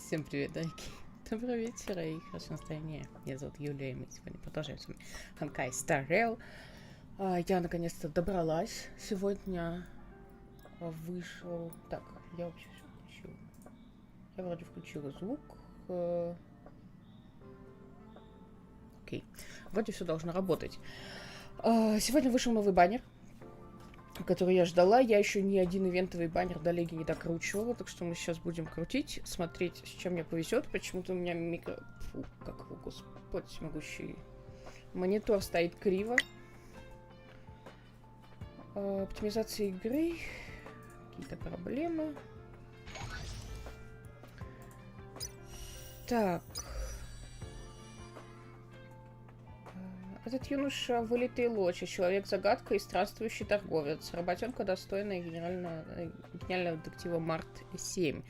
Всем привет, дорогие. Доброго вечера и хорошего настроения. Меня зовут Юлия, и мы сегодня продолжаем с вами Honkai Star Rail. Я наконец-то добралась. Сегодня вышел... Так, я вообще все включила. Я вроде включила звук. Окей. Вроде все должно работать. Сегодня вышел новый баннер, который я ждала. Я еще ни один ивентовый баннер до леги не докручивала, так что мы сейчас будем крутить, смотреть, с чем мне повезет. Почему-то у меня Фу, как его, Господь всемогущий. Монитор стоит криво. Оптимизация игры. Какие-то проблемы. Так. Этот юноша вылитый Лочу, человек-загадка и странствующий торговец. Работенка достойная гениального детектива Март 7.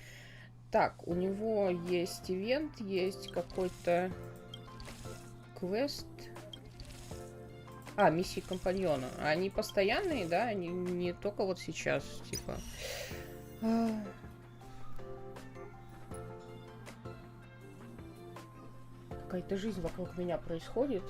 Так, у него есть ивент, есть какой-то квест. Миссии компаньона. Они постоянные, да? Они не только вот сейчас, типа. Какая-то жизнь вокруг меня происходит.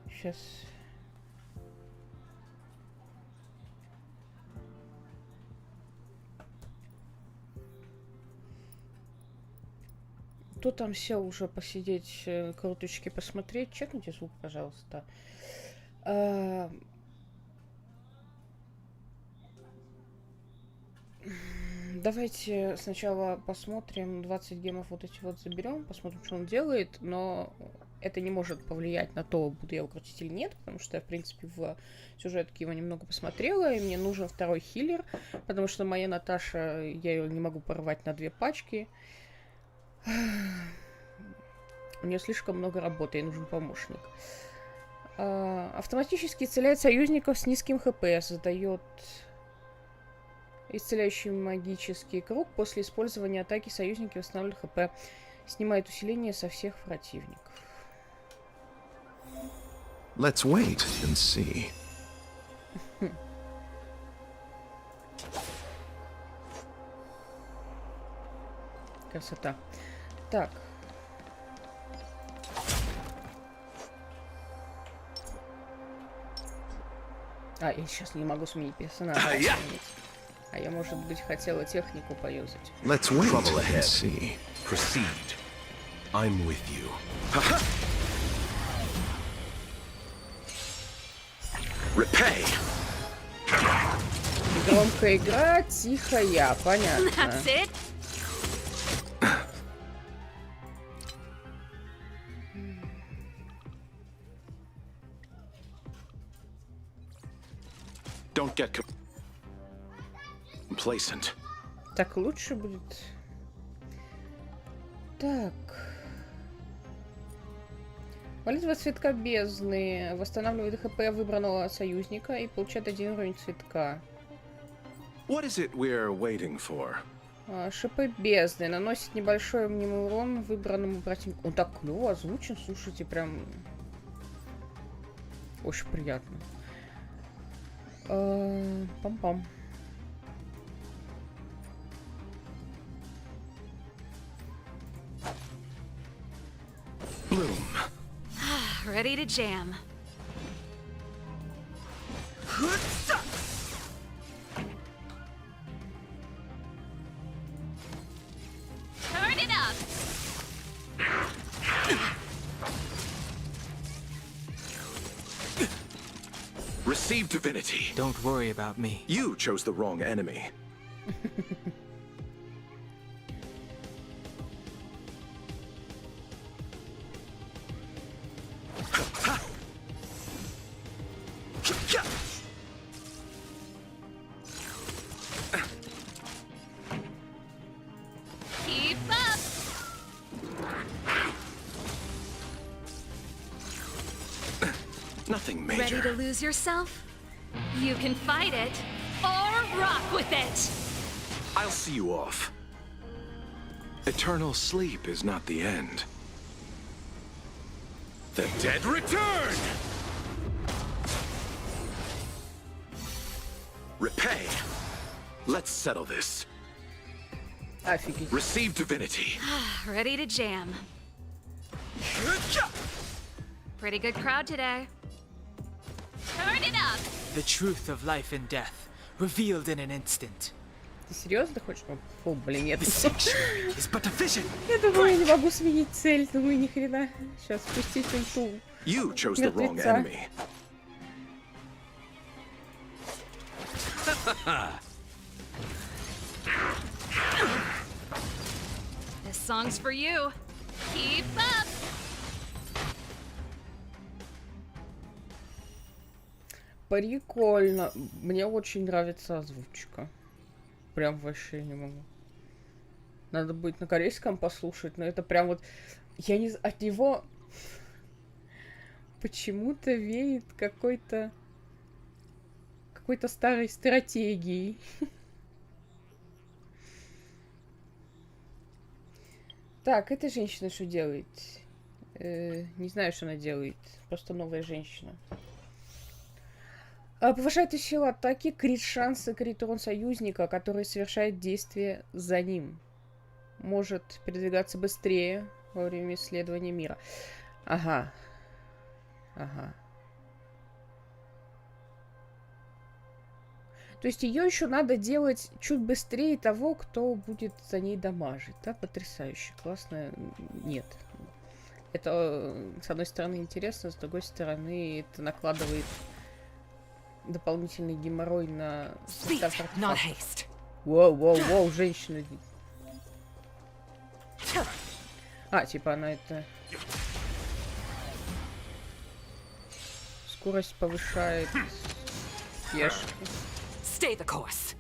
Сейчас. Кто там сел уже посидеть, круточки посмотреть? Чекните звук, пожалуйста. Давайте сначала посмотрим, 20 гемов вот эти вот заберем, посмотрим, что он делает, но это не может повлиять на то, буду я его крутить или нет, потому что я, в принципе, в сюжетке его немного посмотрела, и мне нужен второй хиллер, потому что моя Наташа, я ее не могу порвать на 2 пачки. У нее слишком много работы, ей нужен помощник. Автоматически исцеляет союзников с низким хп, создает исцеляющий магический круг. После использования атаки союзники восстанавливают хп. Снимает усиление со всех противников. Let's wait and see. Красота. Так. Я сейчас не могу сменить персонажа. А я, может быть, хотела технику поюзать. Let's wait and see. Proceed. I'm with you. Repay. Громкая игра, тихая, понятно. That's it. Don't get complacent. Так лучше будет. Так. Молитва цветка бездны. Восстанавливает ХП выбранного союзника и получает 1 уровень цветка. What is it we're waiting for? ШП бездны. Наносит небольшой мнимый урон выбранному противнику. Он так клево озвучен, слушайте, прям очень приятно. Пам-пам. Bloom. Ready to jam. Turn it up. Receive divinity. Don't worry about me. You chose the wrong enemy. Keep up. Nothing Ready major. to lose yourself? You can fight it or rock with it. I'll see you off. Eternal sleep is not the end. The dead return! Repay. Let's settle this. Офигеть. Receive divinity. Ready to jam. Pretty good crowd today. Turn it up! The truth of life and death, revealed in an instant. Ты серьезно хочешь? О, блин, нет. The sanctuary is but a vision. Я думаю, я не могу сменить цель. Думаю, ни хрена. Сейчас спустить ульту. You chose the wrong Мертвеца. enemy. This song's for you. Keep up! Прикольно. Мне очень нравится озвучка. Прям вообще не могу. Надо будет на корейском послушать, но это прям вот... Я не... От него почему-то веет какой-то старой стратегией. Так, эта женщина что делает? Не знаю, что она делает. Просто новая женщина. Повышает силу атаки, крит шансы, крит урон союзника, который совершает действие за ним. Может передвигаться быстрее во время исследования мира. Ага. Ага. То есть ее еще надо делать чуть быстрее того, кто будет за ней дамажить. Да, потрясающе. Классно. Нет. Это, с одной стороны, интересно, с другой стороны, это накладывает дополнительный геморрой на состав артефактов. Воу, женщина. А, типа она это... Скорость повышает пешки. Stay the course.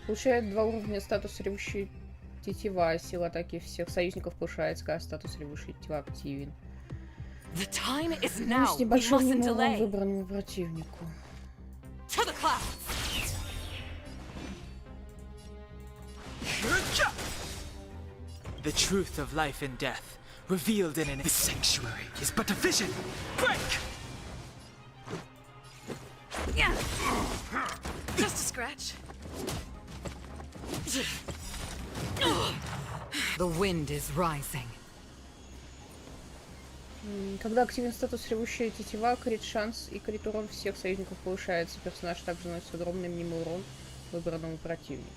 Получает 2 уровня статус ревущей тетива. Сила атаки всех союзников повышается, когда статус ревущей тетива активен. The time is С now. We небольшим mustn't урон delay. выбранному противнику. To the clouds. The truth of life and death, revealed in an... The sanctuary is but a vision. Break! Yeah. Just a scratch. The wind is rising. Когда активен статус ревущая тетива, крит шанс и крит урон всех союзников повышается. Персонаж также наносит огромный мнимый урон выбранному противнику.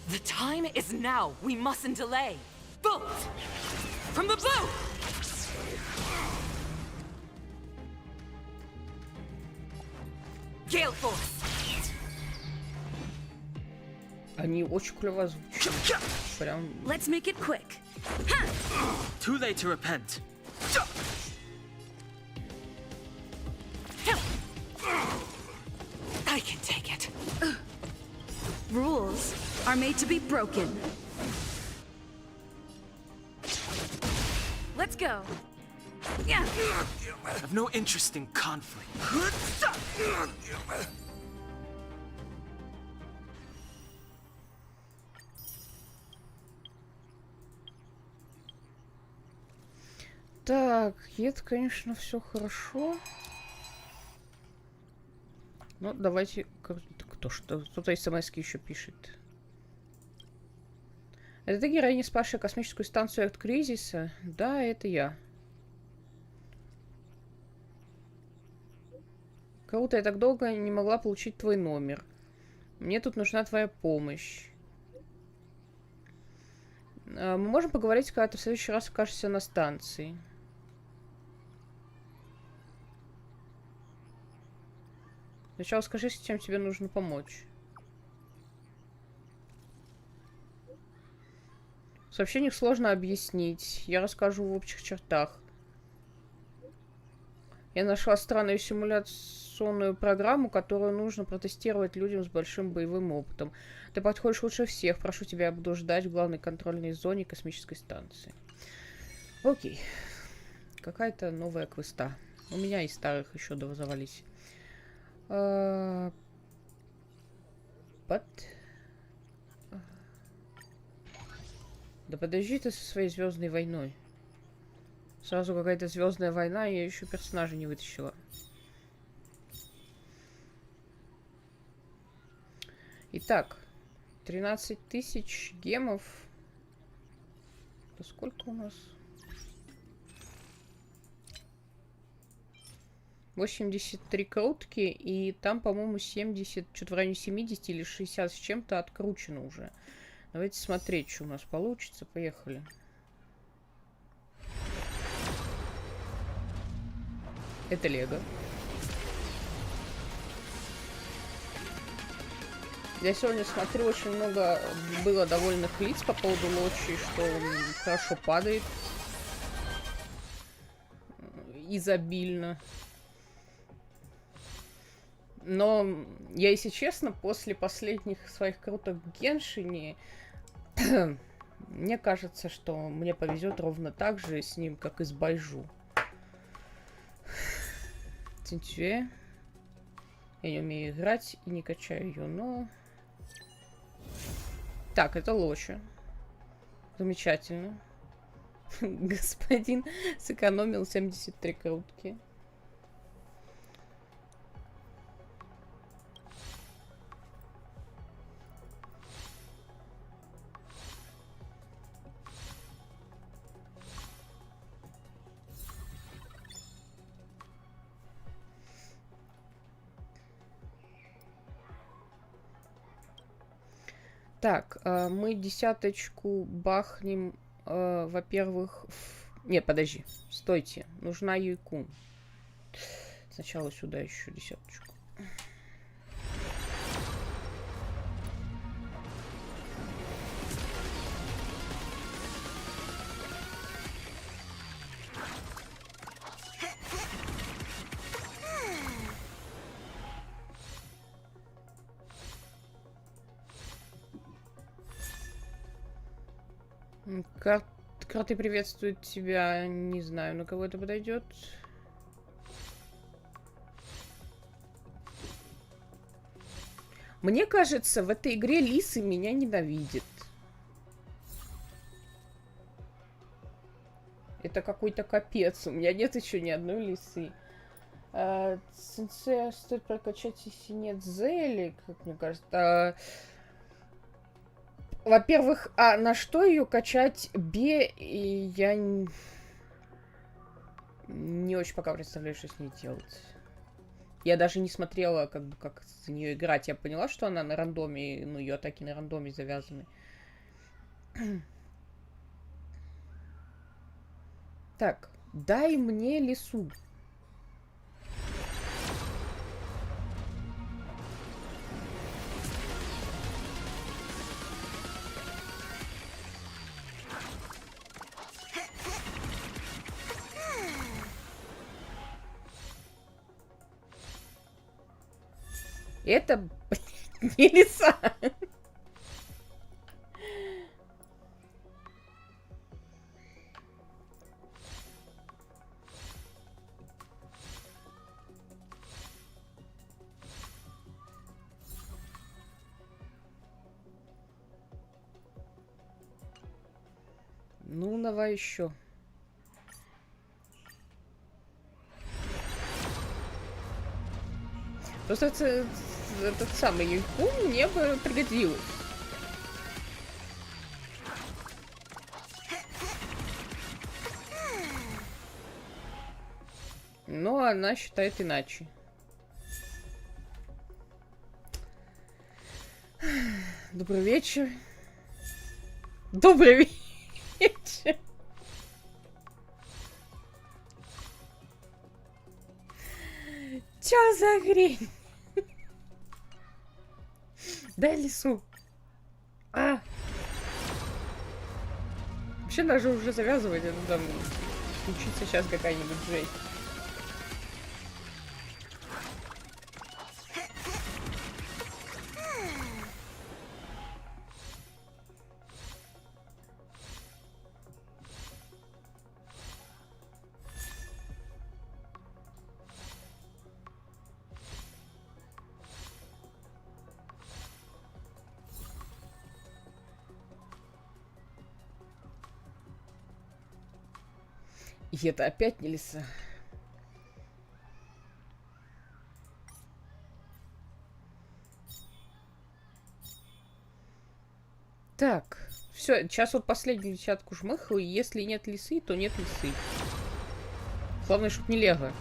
The time is now. We mustn't delay. Bolt! From the bow! Gale force! Они очень клево озвучены. Прям... Let's make it quick. Too late to repent. I can take it. Rules are made to be broken. Let's go. Yeah. I have no interest in conflict. Так, это, конечно, все хорошо. Ну, давайте... Кто что? Кто-то смс-ки еще пишет. Это ты, героиня, спасшая космическую станцию от кризиса? Да, это я. Круто, я так долго не могла получить твой номер. Мне тут нужна твоя помощь. Мы можем поговорить, когда ты в следующий раз окажешься на станции. Сначала скажи, с чем тебе нужно помочь. В сообщениях сложно объяснить. Я расскажу в общих чертах. Я нашла странную симуляционную программу, которую нужно протестировать людям с большим боевым опытом. Ты подходишь лучше всех. Прошу тебя, я буду ждать в главной контрольной зоне космической станции. Окей. Какая-то новая квеста. У меня из старых еще дозавались. Да подожди ты со своей звездной войной. Сразу какая-то звездная война, я еще персонажа не вытащила. Итак, 13 тысяч гемов. Это сколько у нас? 83 крутки, и там, по-моему, 70, что-то в районе 70 или 60 с чем-то откручено уже. Давайте смотреть, что у нас получится. Поехали. Это Лего. Я сегодня смотрю, очень много было довольных лиц по поводу Лочи, что он хорошо падает. Изобильно. Но я, если честно, после последних своих круток в Геншине, мне кажется, что мне повезет ровно так же с ним, как и с Байжу. Цинтюэ. Я не умею играть и не качаю ее, но... Так, это Лоча. Замечательно. Господин сэкономил 73 крутки. Так, мы десяточку бахнем, во-первых... Не, подожди, стойте, нужна Юйкун. Сначала сюда еще десяточку. Карты приветствуют тебя. Не знаю, на кого это подойдет. Мне кажется, в этой игре лисы меня ненавидят. Это какой-то капец. У меня нет еще ни одной лисы. Сенсея стоит прокачать, если нет зели, как мне кажется. Во-первых, на что ее качать я не очень пока представляю, что с ней делать. Я даже не смотрела, как за нее играть. Я поняла, что она на рандоме, ну, ее атаки на рандоме завязаны. Так, дай мне лесу. Это, блин, не лиса. Ну, давай еще. Просто этот самый Юйкун мне бы пригодилось. Но она считает иначе. Добрый вечер. Добрый вечер. Чё за хрень? Дай лесу. Вообще даже уже завязывать, это там случится сейчас какая-нибудь жесть. И это опять не леса. Так, все, сейчас вот последнюю десятку жмыхаю, и если нет лисы, то нет лисы. Главное, чтоб не лего.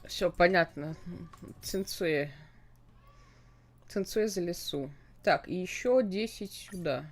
Все понятно. Цинцуэ. Цинцуэ за лесу. Так, и еще 10 сюда.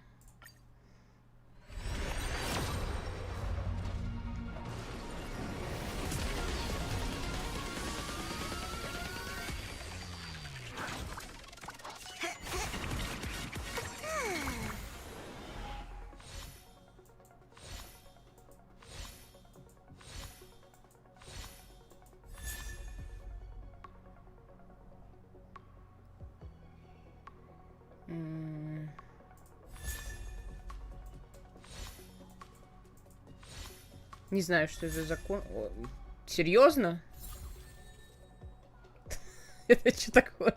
Не знаю, что это за закон. Серьезно? Это что такое?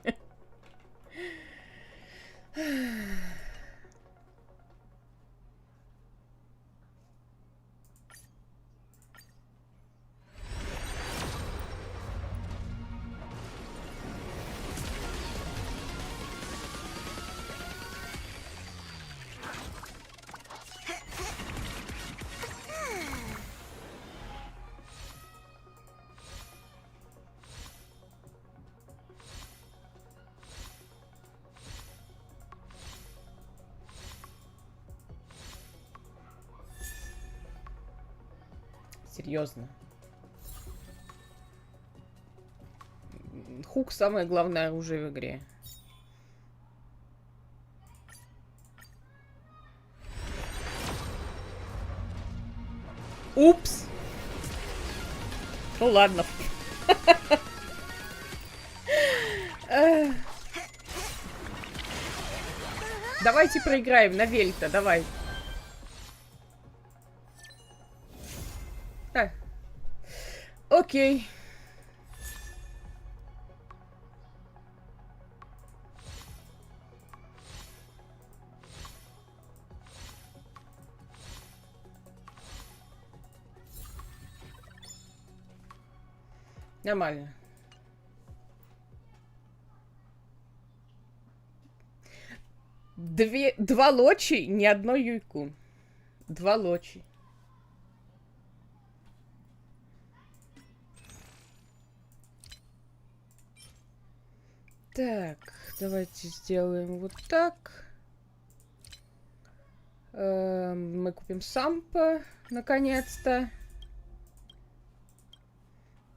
Серьезно. Хук самое главное оружие в игре. Упс. Ну ладно. Давайте проиграем на вельта, давай. Окей. Нормально. Два лочи, ни одной юйку. Два лочи. Так, давайте сделаем вот так. Мы купим сампа, наконец-то.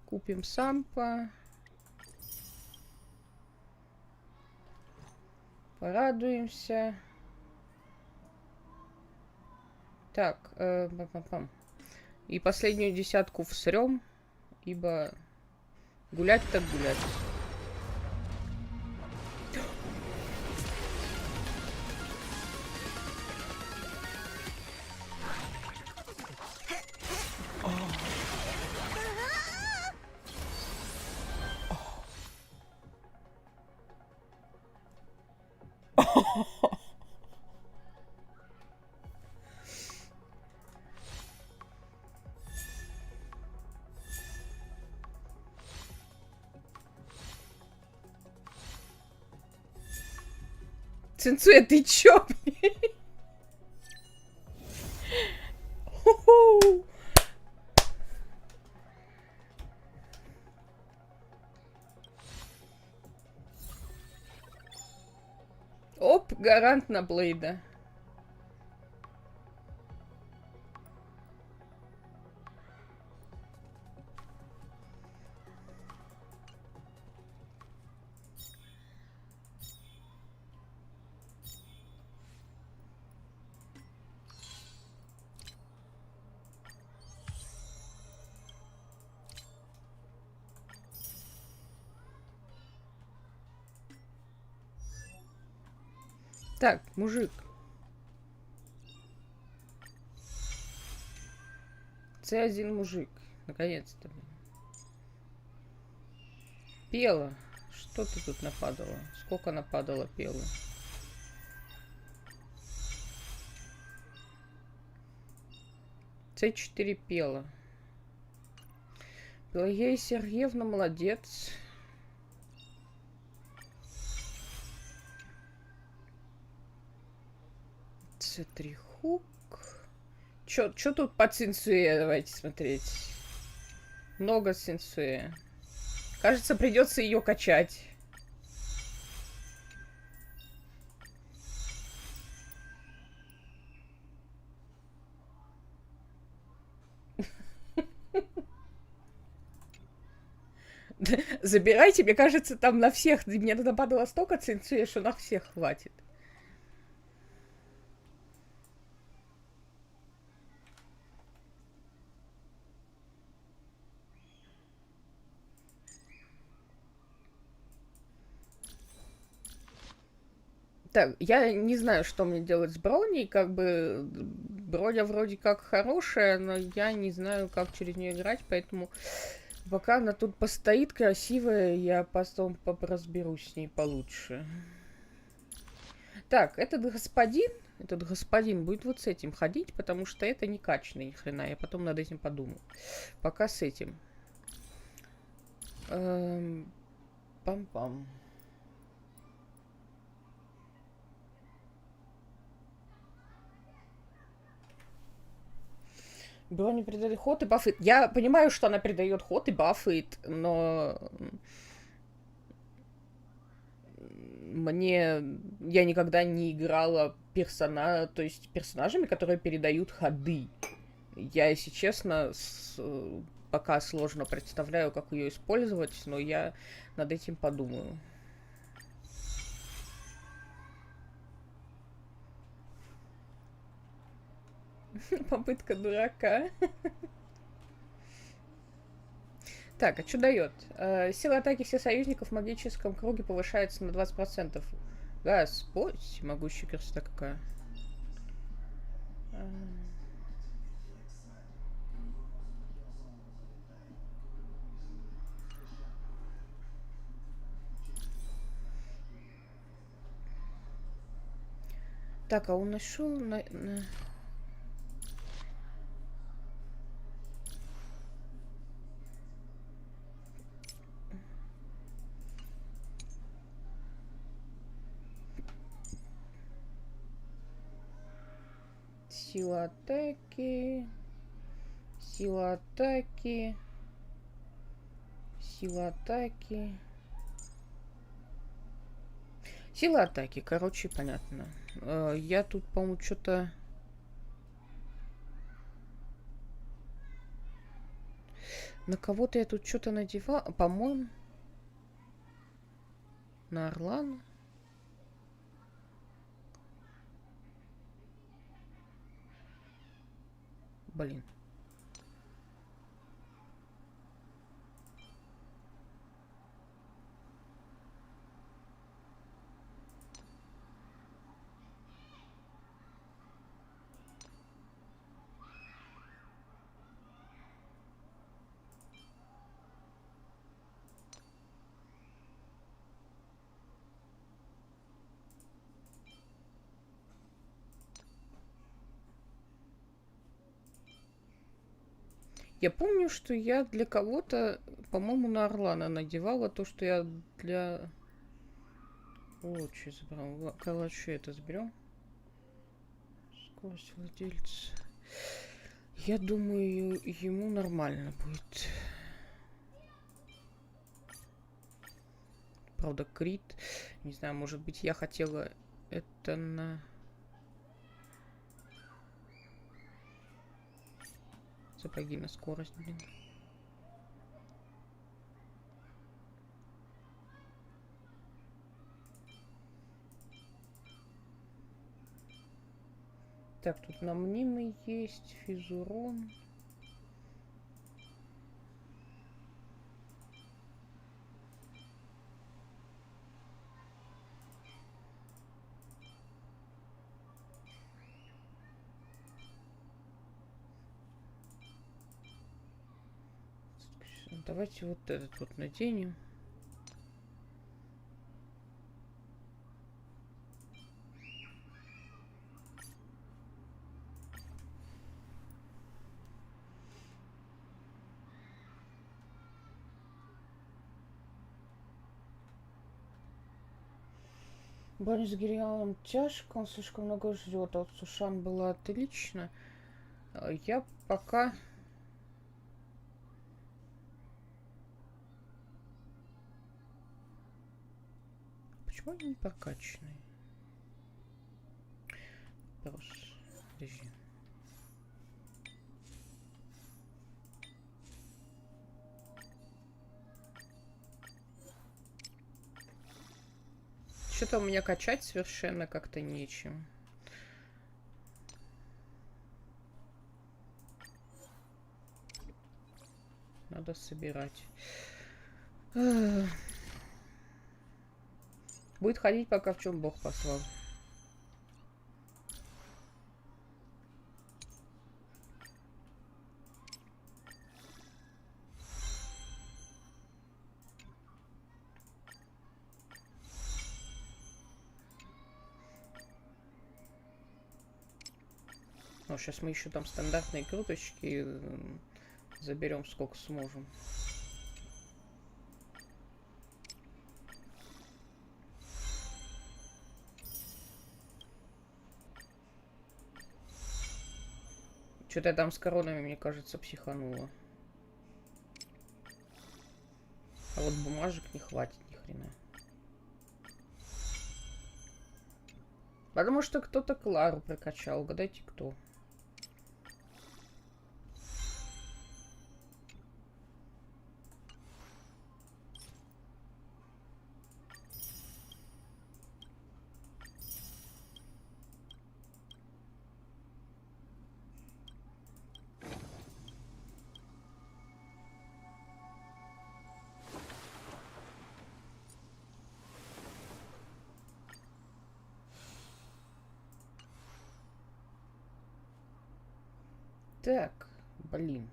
Купим сампа. Порадуемся. Так, и последнюю десятку всрем, ибо гулять так гулять. Цинцуэ, ты чё? Оп, гарант на Блейда. Так, мужик. С1 мужик. Наконец-то. Пела. Что ты тут нападала? Сколько нападала пела? С4 пела. Пелагея Сергеевна молодец. С3 хук. Чё тут по цинсуе? Давайте смотреть. Много цинсуе. Кажется, придется ее качать. Забирайте, мне кажется, там на всех. Мне нападало столько цинцуя, что на всех хватит. Так, я не знаю, что мне делать с броней. Как бы броня вроде как хорошая, но я не знаю, как через нее играть, поэтому пока она тут постоит красивая, я потом разберусь с ней получше. Так, этот господин будет вот с этим ходить, потому что это не качный хрена. Я потом над этим подумаю. Пока с этим. Пам-пам. Броня передает ход и бафает. Я понимаю, что она передает ход и бафает, но я никогда не играла персонажами, которые передают ходы. Я, если честно, пока сложно представляю, как ее использовать, но я над этим подумаю. Попытка дурака. Так, а что дает? Сила атаки всех союзников в магическом круге повышается на 20%. Господь, могущая красота какая. Так, а он нашел на... Сила атаки. Сила атаки. Сила атаки. Сила атаки, короче, понятно. Я тут, по-моему, что-то... На кого-то я тут что-то надевал. По-моему, на Орлана. Блин. Я помню, что я для кого-то, по-моему, на Орлана надевала то, что я для... Лочу забрал. Короче, это заберем. Скорость владельца. Я думаю, ему нормально будет. Правда, крит. Не знаю, может быть, я хотела это на... Сапоги на скорость, блин. Так, тут на мнимый есть физурон. Давайте вот этот вот наденем. Броня с гириалом тяжко, он слишком много ждет. А вот Сушан было отлично. Я пока... Почему они не прокачанные? Вопрос. Подожди. Что-то у меня качать совершенно как-то нечем. Надо собирать. Будет ходить, пока в чем Бог послал. Ну, сейчас мы еще там стандартные круточки заберем сколько сможем. Что-то я там с коронами, мне кажется, психанула. А вот бумажек не хватит ни хрена. Потому что кто-то Клару прокачал. Угадайте, кто. Так, блин.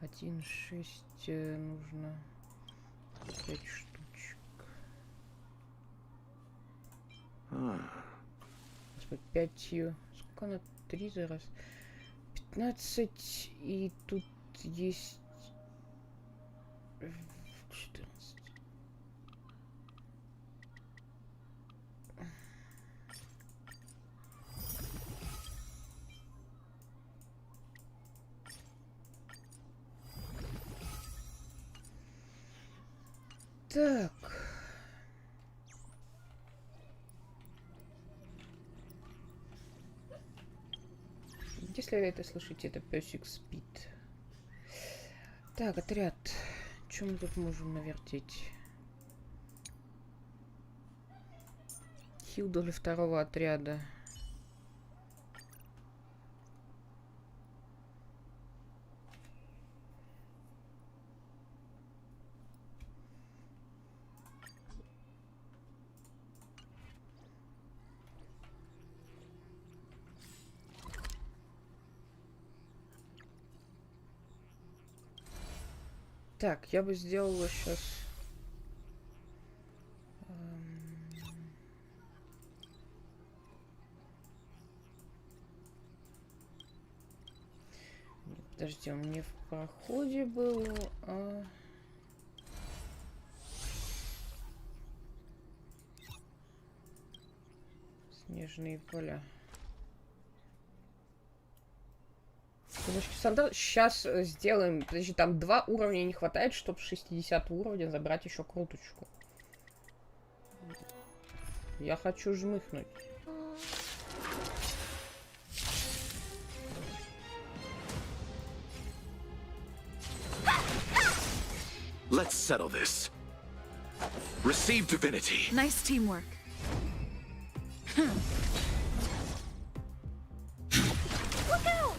1,6 нужно 5 штучек. Господи, 5. Сколько она? 3 за раз. 15. И тут есть 14. Так. Если вы это слышите, это песик спит. Так, отряд. Что мы тут можем навертеть? Хил доли второго отряда. Так, я бы сделала сейчас... Подожди, он не в проходе был, а... Снежные поля. Сейчас сделаем. Подожди, там 2 уровня не хватает, чтобы 60 уровня забрать еще круточку. Я хочу жмыхнуть. Let's settle this. Receive divinity. Nice teamwork. Look out!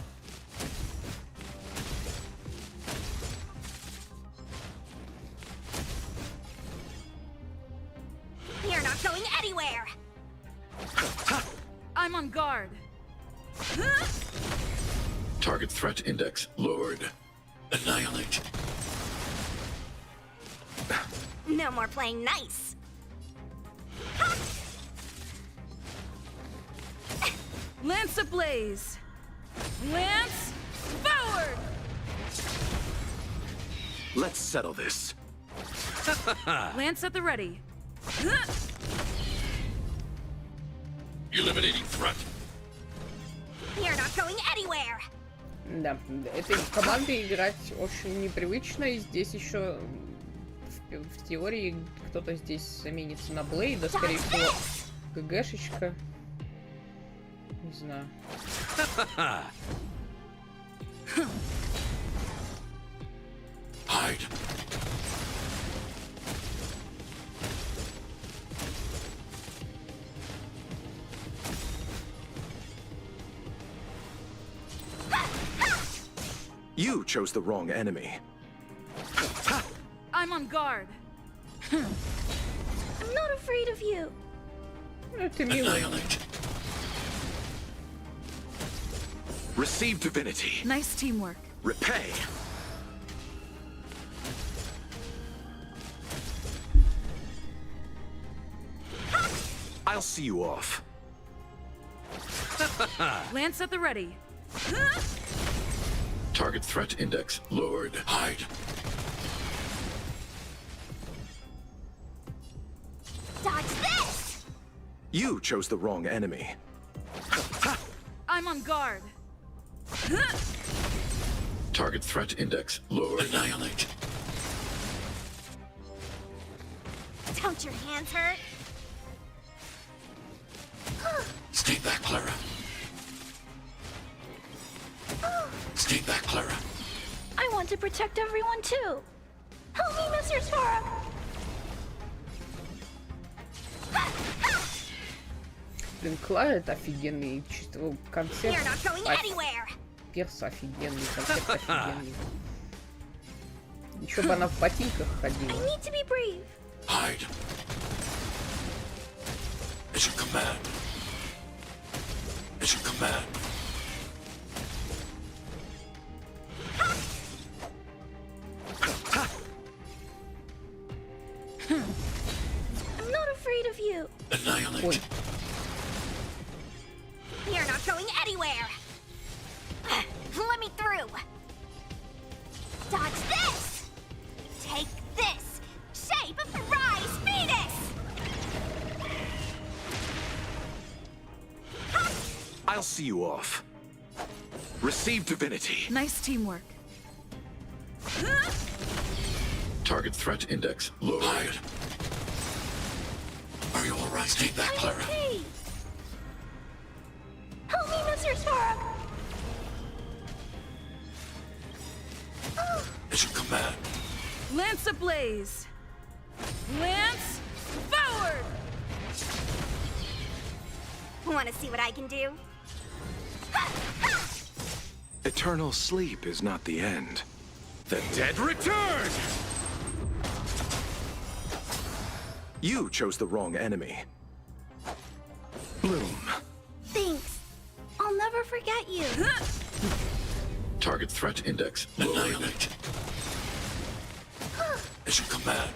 You're not going anywhere. I'm on guard. Target threat index lowered. Annihilate. No more playing nice. Lance ablaze! Lance forward! Let's settle this. Lance at the ready. Eliminating threat. You're not going anywhere. Да, этой командой играть очень непривычно, и здесь еще в теории кто-то здесь заменится на Блейда, скорее всего, ГГшечка. Не знаю. Hide. You chose the wrong enemy. I'm on guard. I'm not afraid of you. Это мило. Annihilate. Receive divinity. Nice teamwork. Repay. I'll see you off. Lance at the ready. Target threat index lowered. Hide. Dodge this! You chose the wrong enemy. I'm on guard. Target threat index lowered. Annihilate. Don't your hands hurt? Stay back, Clara. Stay back, Clara. I want to protect everyone too. Help me, Mr. Sparrow. Блин, Клара это офигенный, чисто концепт. You're not going anywhere. Перс офигенный, концепт офигенный. Еще бы она в ботинках ходила. I need to be brave. Hide. It's your command. It's your command. I'm not afraid of you. Annihilate. Ой, You're not going anywhere. Let me through. Dodge this. Take this. Shape of rise, Venus. I'll see you off. Receive divinity. Nice teamwork. Target threat index lowered. Hide. Are you all right? Stay back, Clara. Hey. Help me, Mr. Sparrow. It's your command. Lance ablaze. Lance forward! Want to see what I can do? Eternal sleep is not the end. The dead return! You chose the wrong enemy. Bloom. Thanks. I'll never forget you. Target threat index annihilate. It's your command.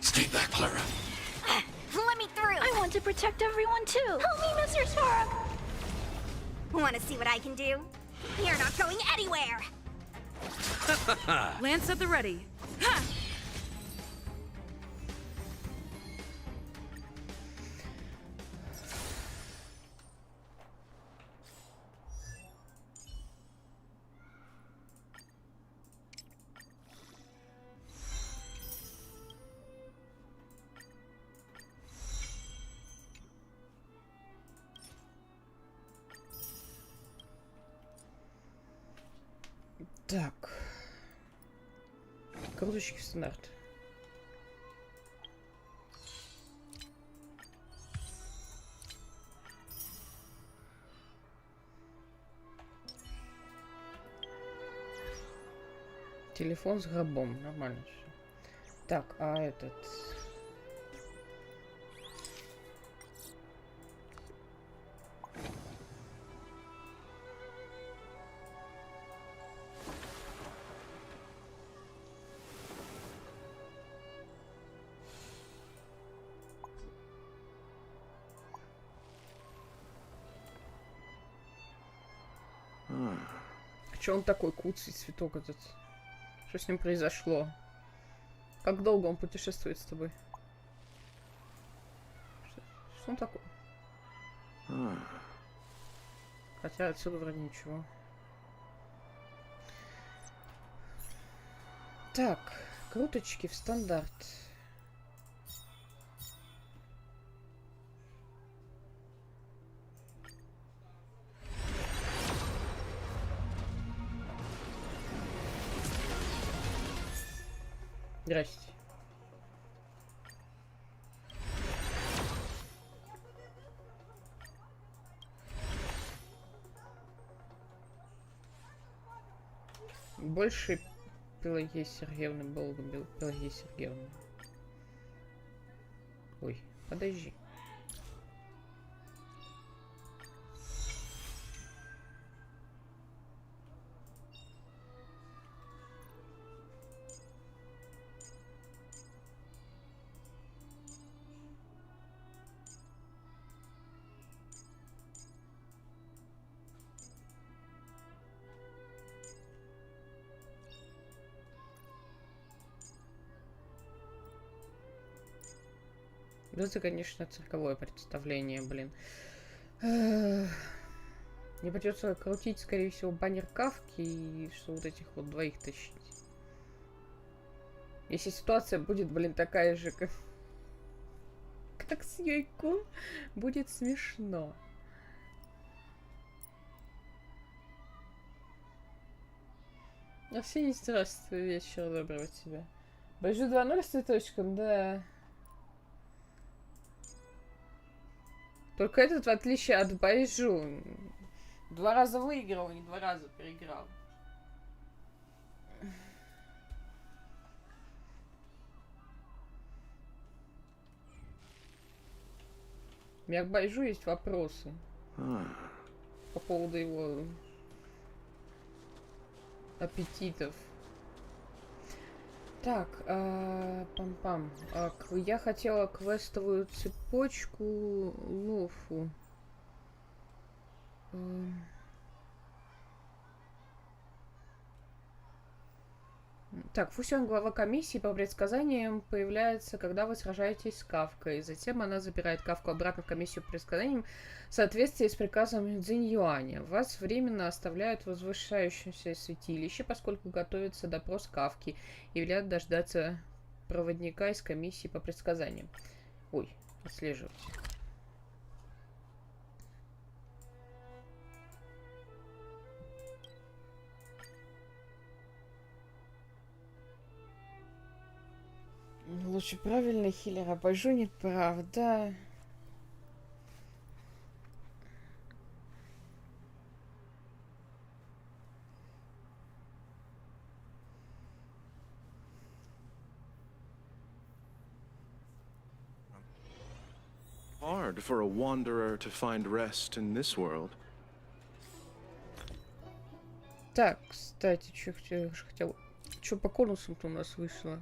Stay back, Clara. Let me through. I want to protect everyone too. Help me, Mr. Sparrow. Want to see what I can do? You're not going anywhere. Lance at the ready. Ha! Так. Круточки стандарт. Телефон с гробом. Нормально все. Так, а этот... Че он такой куцый цветок этот? Что с ним произошло? Как долго он путешествует с тобой? Что он такой? Хотя отсюда вроде ничего. Так, круточки в стандарт. Здрасте. Больше Пелагея Сергеевна было бы Пелагея Сергеевна. Ой, подожди. Это, конечно, цирковое представление, блин. Мне придется крутить, скорее всего, баннер Кавки и что вот этих вот двоих тащить. Если ситуация будет, блин, такая же, как с Йойкун, будет смешно. А все не здравствуй, вечер доброго тебе. Бежу 2-0 с цветочком, да. Только этот, в отличие от Байжу, 2 раза выиграл, не 2 раза проиграл. У меня к Байжу есть вопросы по поводу его аппетитов. Так, пам-пам. Я хотела квестовую цепочку Лофу. Так, Фусян, глава комиссии по предсказаниям, появляется, когда вы сражаетесь с Кавкой. Затем она забирает Кавку обратно в комиссию по предсказаниям в соответствии с приказом Цзинь Юаня. Вас временно оставляют в возвышающемся святилище, поскольку готовится допрос Кавки и велят дождаться проводника из комиссии по предсказаниям. Ой, отслеживать. Лучше правильно хилера, Байжу не прав, да. Hard for a wanderer to find rest in this world. Так, кстати, что хотел... Что по конусам-то у нас вышло?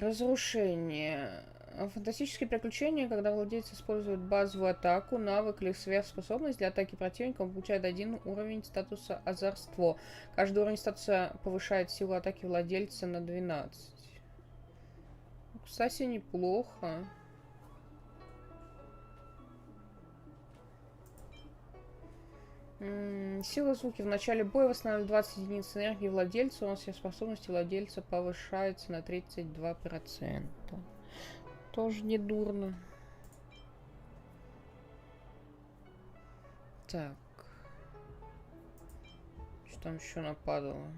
Разрушение. Фантастические приключения, когда владелец использует базовую атаку, навык или сверхспособность для атаки противника, он получает 1 уровень статуса озорство. Каждый уровень статуса повышает силу атаки владельца на 12. Кстати, неплохо. Сила звуки. В начале боя восстанавливает 20 единиц энергии владельца. У нас все способности владельца повышаются на 32%. Тоже не дурно. Так. Что там еще нападало?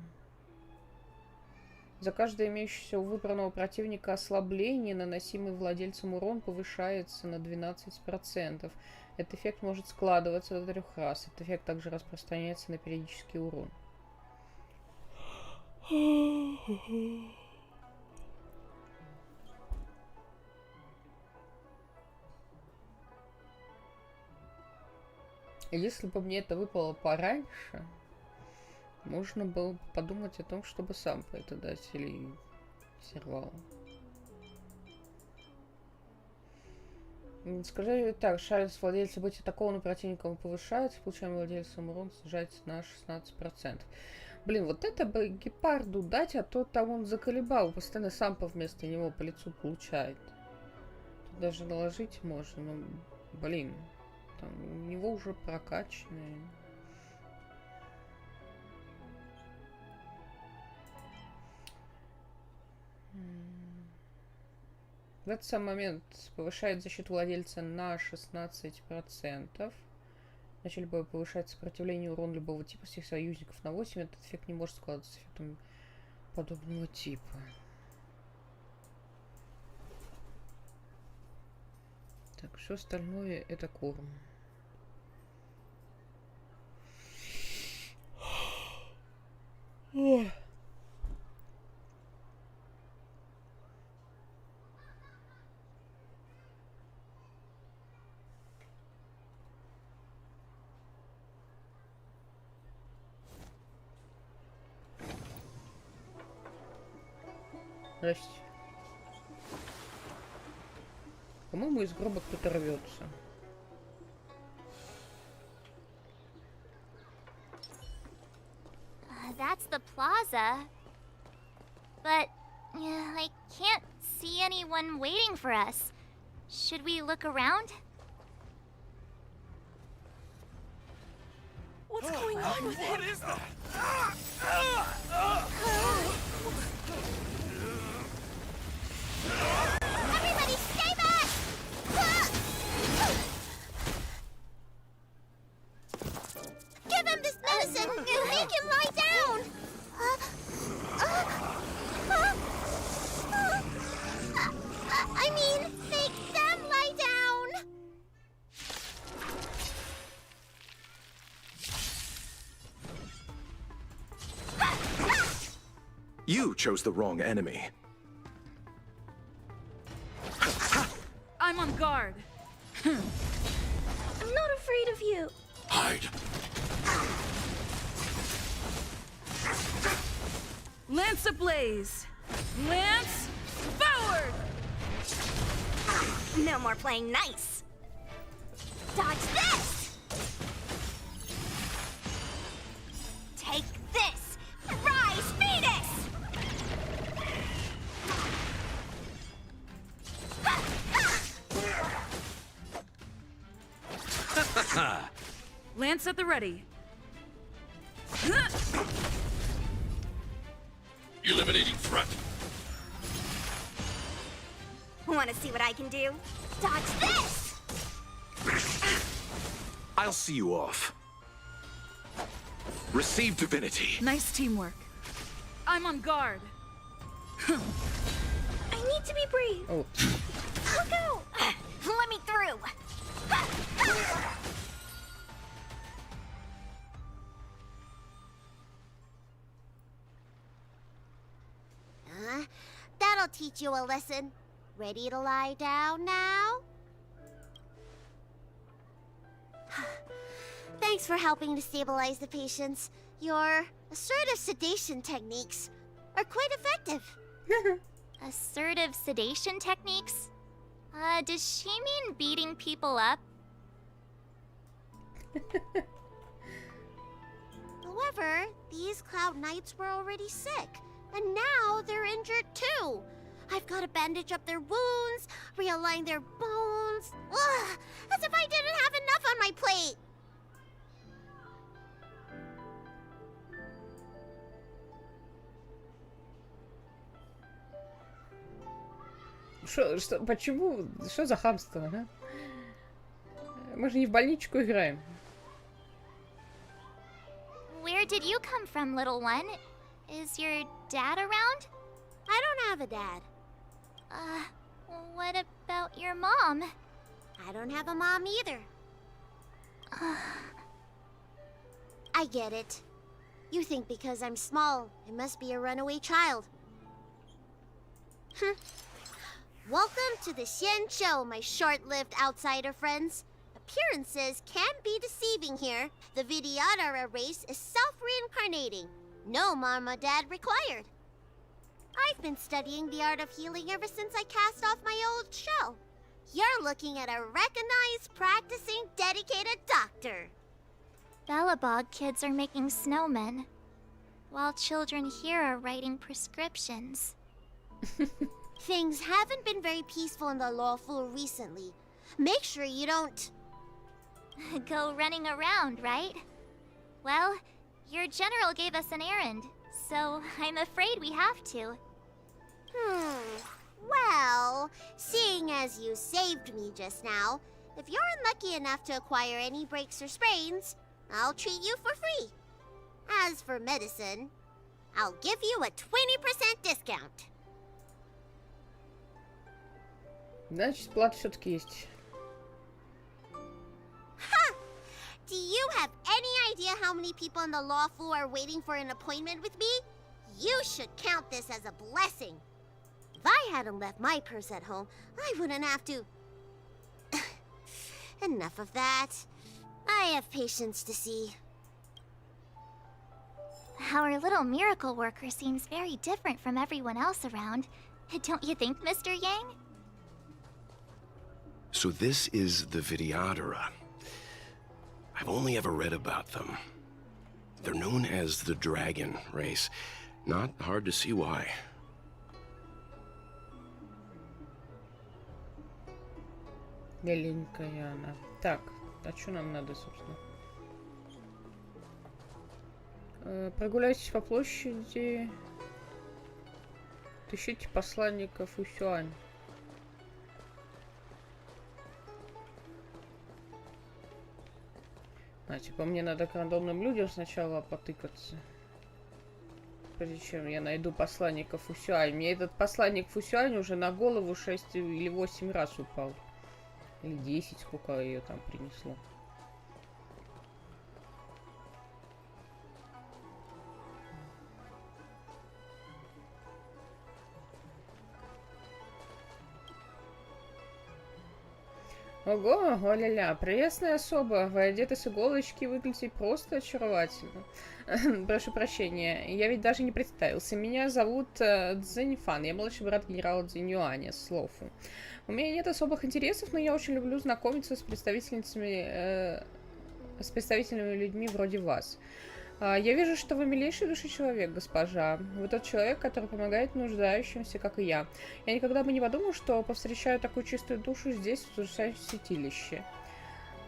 За каждое имеющееся у выбранного противника ослабление, наносимый владельцем урон повышается на 12%. Этот эффект может складываться до 3 раз. Этот эффект также распространяется на периодический урон. Если бы мне это выпало пораньше, можно было бы подумать о том, чтобы сам по это дать или сервал. Скажи так, шанс владельца быть атакованным противником повышается, получаем владельцам урон снижается на 16%. Блин, вот это бы гепарду дать, а то там он заколебал, постоянно сам вместо него по лицу получает. Тут даже наложить можно, но, блин, там у него уже прокачанные. В этот самый момент повышает защиту владельца на 16%. В начале боя повышает сопротивление урон любого типа всех союзников на 8. Этот эффект не может складываться с эффектом подобного типа. Так, все остальное это корм. Ой. Здрасте. По-моему, из гроба кто-то рвется. That's the plaza. But I can't see anyone waiting for us. Should we look around? What's going on with What him? is that? Everybody stay back! Give him this medicine and make him lie down! I mean, make them lie down! You chose the wrong enemy. I'm on guard. I'm not afraid of you. Hide. Lance ablaze. Lance forward. No more playing nice. Dodge this! Take this! Rise, Venus! Lance at the ready. Eliminating threat. Want to see what I can do? Dodge this! I'll see you off. Receive divinity. Nice teamwork. I'm on guard. I need to be brave. Oh, I'll go! Let me through! That'll teach you a lesson. Ready to lie down now? Thanks for helping to stabilize the patients. Your assertive sedation techniques are quite effective. Assertive sedation techniques? Does she mean beating people up? However, these Cloud Knights were already sick, and now they're injured too. I've got to bandage up their wounds, realign their bones. Ugh, as if I didn't have enough on my plate. Почему? Что за хамство, а? Мы же не в больничку играем. Where did you come from, little one? Is your dad around? I don't have a dad. What about your mom? I don't have a mom either. I get it. You think because I'm small, I must be a runaway child. Welcome to the Xian Show, my short-lived outsider friends. Appearances can be deceiving here. The Vidyadhara race is self-reincarnating. No mom or dad required. I've been studying the art of healing ever since I cast off my old shell. You're looking at a recognized, practicing, dedicated doctor. Bellabog kids are making snowmen, while children here are writing prescriptions. Things haven't been very peaceful in the Lawful recently. Make sure you don't... Go running around, right? Well, your general gave us an errand, so I'm afraid we have to. Well, seeing as you saved me just now, if you're unlucky enough to acquire any breaks or sprains, I'll treat you for free. As for medicine, I'll give you a 20% discount. Значит, плата все-таки есть. Do you have any idea how many people in the Lawful are waiting for an appointment with me? You should count this as a blessing. If I hadn't left my purse at home, I wouldn't have to... Enough of that. I have patience to see. Our little miracle worker seems very different from everyone else around. Don't you think, Mr. Yang? So this is the Vidyadhara. I've only ever read about them. They're known as the dragon race. Not hard to see why. Беленькая она. Так, а что нам надо, собственно? Прогуляйтесь по площади. Ищите посланников Усюань. А, типа, мне надо к рандомным людям сначала потыкаться. Прежде чем я найду посланников Усюань. Мне этот посланник Усюань уже на голову 6 или 8 раз упал. Или 10, сколько ее там принесло. Ого, о-ля-ля, прелестная особа. Вы одеты с иголочки и выглядите просто очаровательно. Прошу прощения, я ведь даже не представился. Меня зовут Цзиньфан, я младший брат генерала Цзиньюаня с Лофу. У меня нет особых интересов, но я очень люблю знакомиться с представителями людьми вроде вас. Я вижу, что вы милейший души человек, госпожа. Вы тот человек, который помогает нуждающимся, как и я. Я никогда бы не подумал, что повстречаю такую чистую душу здесь, в случайном святилище.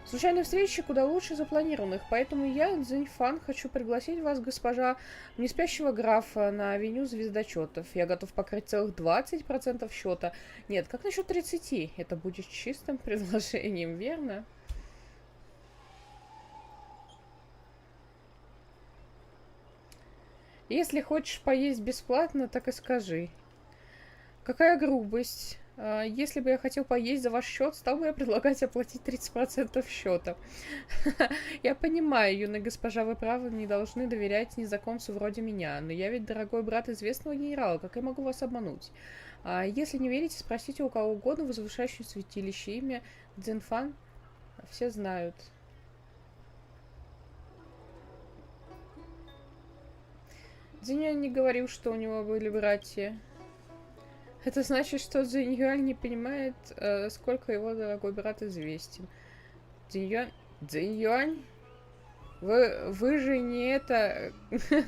Случайные встречи куда лучше запланированных, поэтому я, Цзиньфан, хочу пригласить вас, госпожа, неспящего графа, на авеню звездочетов. Я готов покрыть целых 20% счета. Нет, как насчет 30? Это будет чистым предложением, верно? Если хочешь поесть бесплатно, так и скажи. Какая грубость. Если бы я хотел поесть за ваш счет, стал бы я предлагать оплатить 30% счета. Я понимаю, юная госпожа, вы правы, не должны доверять незнакомцу вроде меня, но я ведь дорогой брат известного генерала, как я могу вас обмануть? Если не верите, спросите у кого угодно в возвышающем святилище. Имя Цзиньфан все знают. Цзиньюань не говорил, что у него были братья. Это значит, что Цзиньюань не понимает, сколько его дорогой брат известен. Цзиньюань? Вы же не это,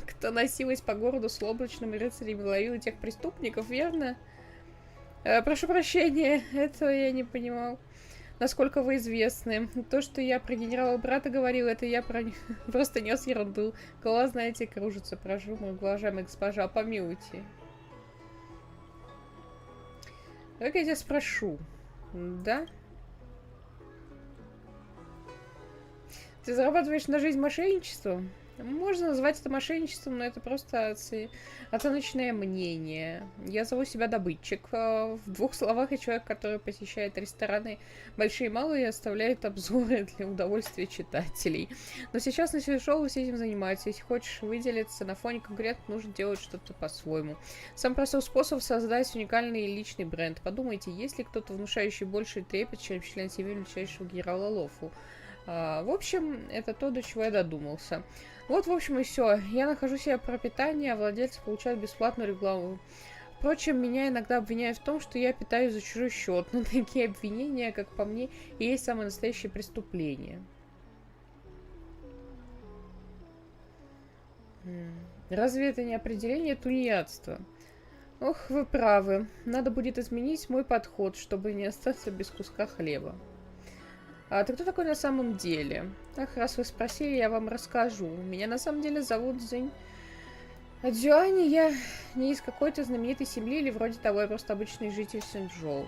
кто носилась по городу с облачным рыцарем и ловила тех преступников, верно? Прошу прощения, этого я не понимал. Насколько вы известны. То, что я про генерала брата говорил, это я просто нес ерунду. Голова, знаете, кружится. Прошу, уважаемая госпожа, помилуйте. Давай-ка я тебя спрошу. Да? Ты зарабатываешь на жизнь мошенничеством? Можно назвать это мошенничеством, но это просто оценочное мнение. Я зову себя добытчик. В двух словах, я человек, который посещает рестораны большие и малые и оставляет обзоры для удовольствия читателей. Но сейчас на шоу вы с этим занимаетесь. Если хочешь выделиться на фоне конкурентов, нужно делать что-то по-своему. Самый простой способ создать уникальный личный бренд. Подумайте, есть ли кто-то внушающий больше трепет, чем член семьи величайшего генерала Лофу. В общем, это то, до чего я додумался. Вот, в общем, и все. Я нахожу себе пропитание, а владельцы получают бесплатную рекламу. Впрочем, меня иногда обвиняют в том, что я питаюсь за чужой счет, но такие обвинения, как по мне, и есть самое настоящее преступление. Разве это не определение тунеядства? Ох, вы правы. Надо будет изменить мой подход, чтобы не остаться без куска хлеба. А ты кто такой на самом деле? Ах, раз вы спросили, я вам расскажу. Меня на самом деле зовут Дзюань, я не из какой-то знаменитой семьи или вроде того, я просто обычный житель Синчжоу.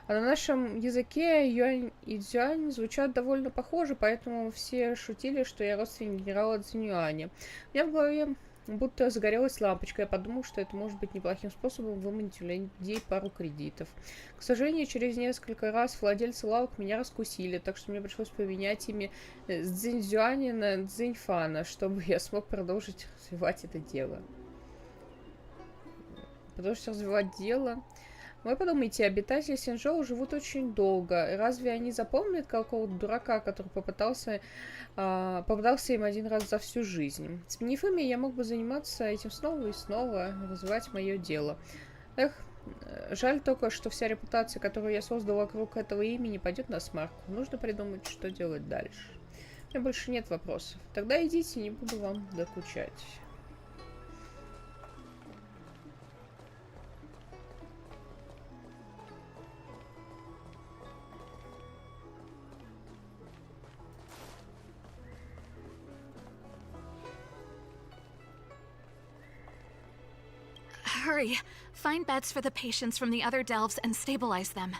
А на нашем языке Юань и Дзюань звучат довольно похоже, поэтому все шутили, что я родственник генерала Цзиньюаня. У меня в голове будто загорелась лампочка. Я подумал, что это может быть неплохим способом выманить у людей пару кредитов. К сожалению, через несколько раз владельцы лавок меня раскусили, так что мне пришлось поменять имя с Цзиньцзюаня на Цзиньфана, чтобы я смог продолжить развивать это дело. Продолжить развивать дело. Вы подумайте, обитатели Синчжоу живут очень долго. Разве они запомнят какого-то дурака, который попытался им один раз за всю жизнь? Сменив имя, я мог бы заниматься этим снова и снова, развивать мое дело. Эх, жаль только, что вся репутация, которую я создал вокруг этого имени, пойдет на смарку. Нужно придумать, что делать дальше. У меня больше нет вопросов. Тогда идите, не буду вам докучать. Hurry! Find beds for the patients from the other delves and stabilize them.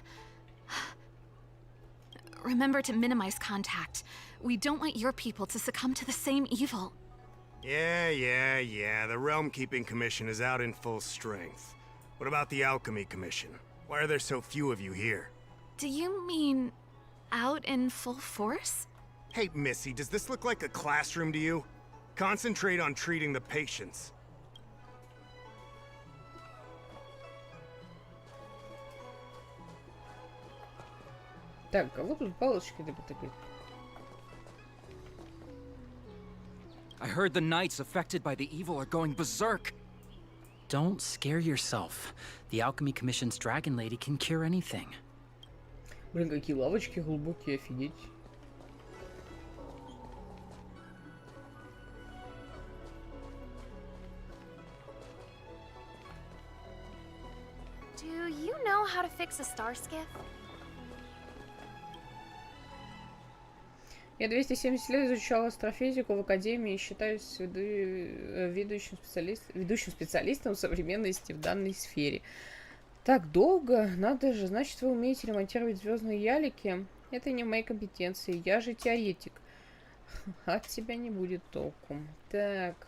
Remember to minimize contact. We don't want your people to succumb to the same evil. Yeah. The Realm Keeping Commission is out in full strength. What about the Alchemy Commission? Why are there so few of you here? Do you mean out in full force? Hey, Missy, does this look like a classroom to you? Concentrate on treating the patients. Так, а вот тут палочки такие. I heard the knights affected by the evil are going berserk. Don't scare yourself. The Alchemy Commission's Dragon Lady can cure anything. Блин, какие лавочки глубокие, офигеть. Do you know how to fix a star skiff? Я 270 лет изучала астрофизику в академии и считаюсь ведущим специалистом современности в данной сфере. Так долго? Надо же, значит, вы умеете ремонтировать звездные ялики? Это не в моей компетенции, я же теоретик. От тебя не будет толку. Так.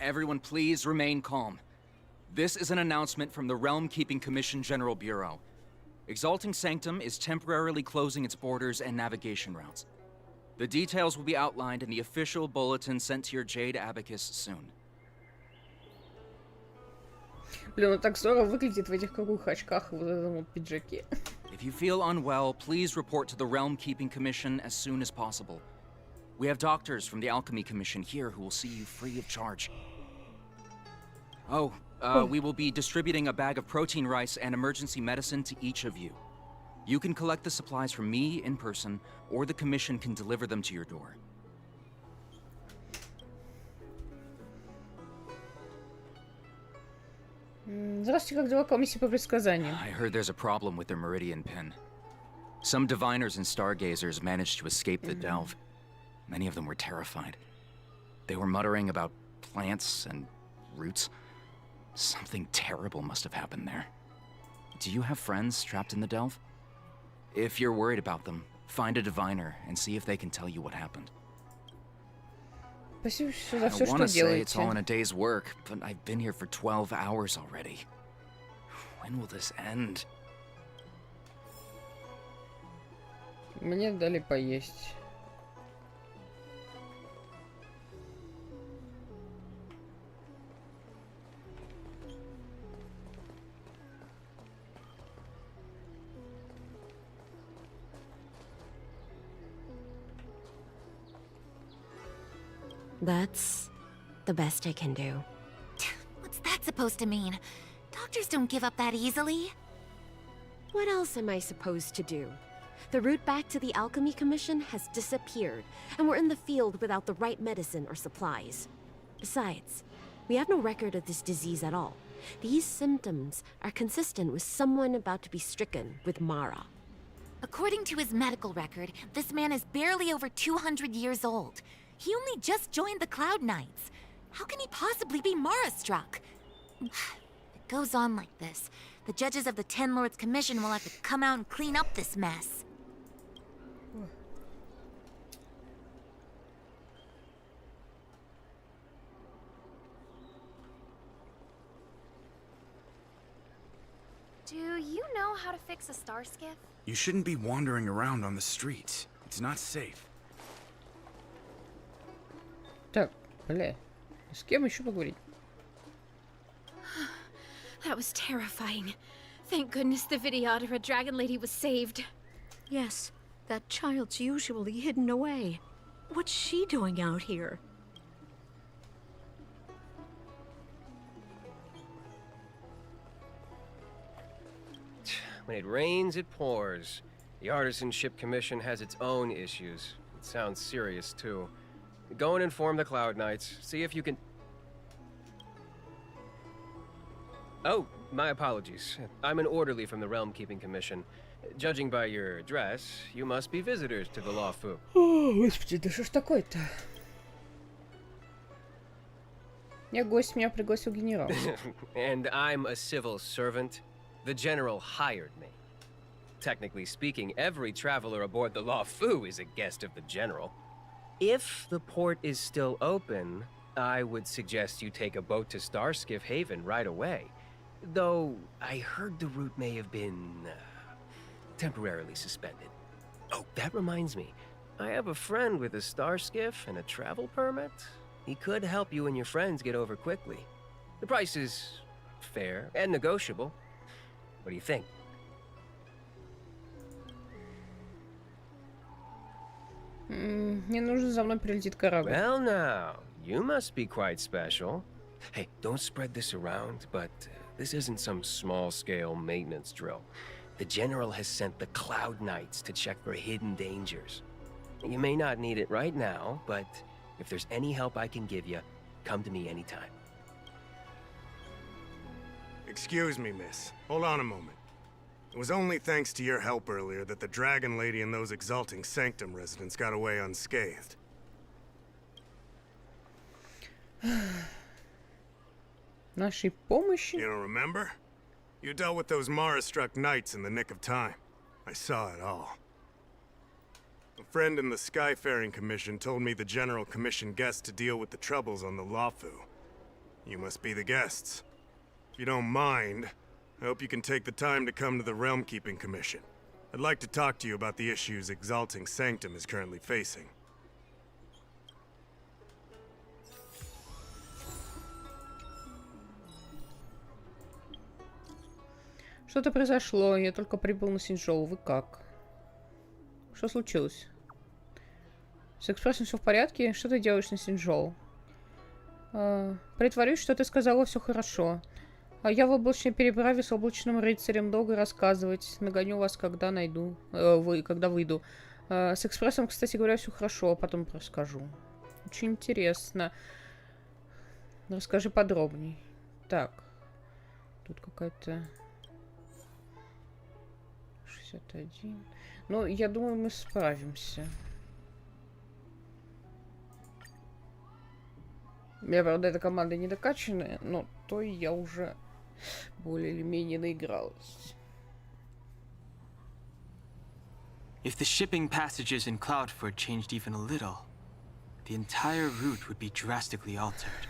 Everyone, please remain calm. This is an announcement from the Realm Keeping Commission General Bureau. Exalting Sanctum is temporarily closing its borders and navigation routes. The details will be outlined in the official bulletin sent to your Jade Abacus soon. Блин, он так здорово выглядит в этих круглых очках и вот этом вот пиджаке. If you feel unwell, please report to the Realm Keeping Commission as soon as possible. We have doctors from the Alchemy Commission here who will see you free of charge. We will be distributing a bag of protein rice and emergency medicine to each of you. You can collect the supplies from me in person, or the Commission can deliver them to your door. Здравствуйте, как дела, комиссия по предсказаниям? I heard there's a problem with their meridian pin. Some diviners and stargazers managed to escape the delve. Many of them were terrified. They were muttering about plants and roots. Something terrible must have happened there. Do you have friends trapped in the delve? If you're worried about them, find a diviner and see if they can tell you what happened. Спасибо за I все, want что to say it's all in делаете. a day's work, but I've been here for 12 hours already. When will this end? Мне дали поесть. That's the best I can do. What's that supposed to mean? Doctors don't give up that easily. What else am I supposed to do? The route back to the Alchemy Commission has disappeared, and we're in the field without the right medicine or supplies. Besides, we have no record of this disease at all. These symptoms are consistent with someone about to be stricken with Mara. According to his medical record, this man is barely over 200 years old. He only just joined the Cloud Knights. How can he possibly be Mara-struck? If it goes on like this, the judges of the Ten Lords Commission will have to come out and clean up this mess. Do you know how to fix a star skiff? You shouldn't be wandering around on the streets. It's not safe. Так, бля. С кем еще поговорить? That was terrifying. Thank goodness the Vidyadhara Dragon Lady was saved. Yes, that child's usually hidden away. What's she doing out here? When it rains, it pours. The Artisanship Commission has its own issues. It sounds serious, too. Go and inform the Cloud Knights. See if you can... Oh, my apologies. I'm an orderly from the Realm Keeping Commission. Judging by your dress, you must be visitors to the Lофу. О, господи, да что ж такое-то? Я гость, меня пригласил генерал. And I'm a civil servant. The general hired me. Technically speaking, every traveler aboard the Lофу is a guest of the general. If the port is still open, I would suggest you take a boat to Starskiff Haven right away. Though, I heard the route may have been... temporarily suspended. Oh, that reminds me. I have a friend with a Starskiff and a travel permit. He could help you and your friends get over quickly. The price is fair and negotiable. What do you think? Мне нужно, за мной прилетит корабль. Well now, you must be quite special. Hey, don't spread this around, but this isn't some small-scale maintenance drill. The General has sent the Cloud Knights to check for hidden dangers. You may not need it right now, but if there's any help I can give you, come to me anytime. Excuse me, miss. Hold on a moment. It was only thanks to your help earlier that the Dragon Lady and those Exalting Sanctum residents got away unscathed. Нашей помощи? You don't remember? You dealt with those Mara-struck knights in the nick of time. I saw it all. A friend in the Skyfaring Commission told me the General commissioned guests to deal with the troubles on the Lофу. You must be the guests. If you don't mind, I hope you can take the time to come to the Realm Keeping Commission. I'd like to talk to you about the issues Exalting Sanctum is currently facing. Что-то произошло, я только прибыл на Синчжоу. Вы как? Что случилось? С экспрессом все в порядке? Что ты делаешь на Синчжоу? Притворюсь, что ты сказала все хорошо. А я в облачной переправе с облачным рыцарем долго рассказывать. Нагоню вас, когда найду. Когда выйду. С экспрессом, кстати говоря, все хорошо, а потом расскажу. Очень интересно. Расскажи подробней. Так. Тут какая-то... 61. Ну, я думаю, мы справимся. Я, правда, эта команда не докачанная, но то и я уже более или менее наигралась. If the shipping passages in Cloudford changed even a little, the entire route would be drastically altered.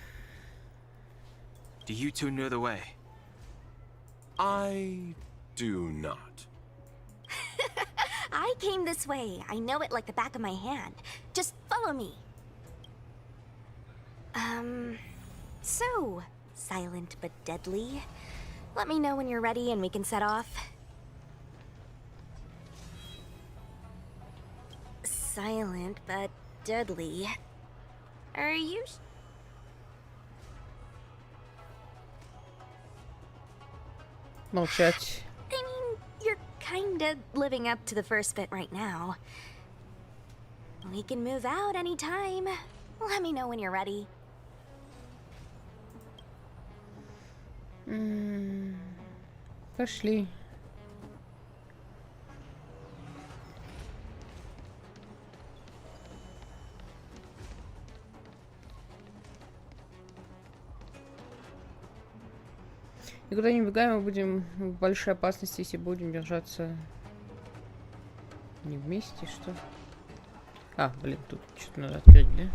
Do you two know the way? I do not. I came this way. I know it like the back of my hand. Just follow me. So, silent but deadly. Let me know when you're ready and we can set off. Silent but deadly. Are you? Молчать. I mean, you're kinda living up to the first bit right now. We can move out anytime. Let me know when you're ready. Пошли. Никуда не убегаем, мы будем в большой опасности, если будем держаться не вместе, что? А, блин, тут что-то надо открыть, да?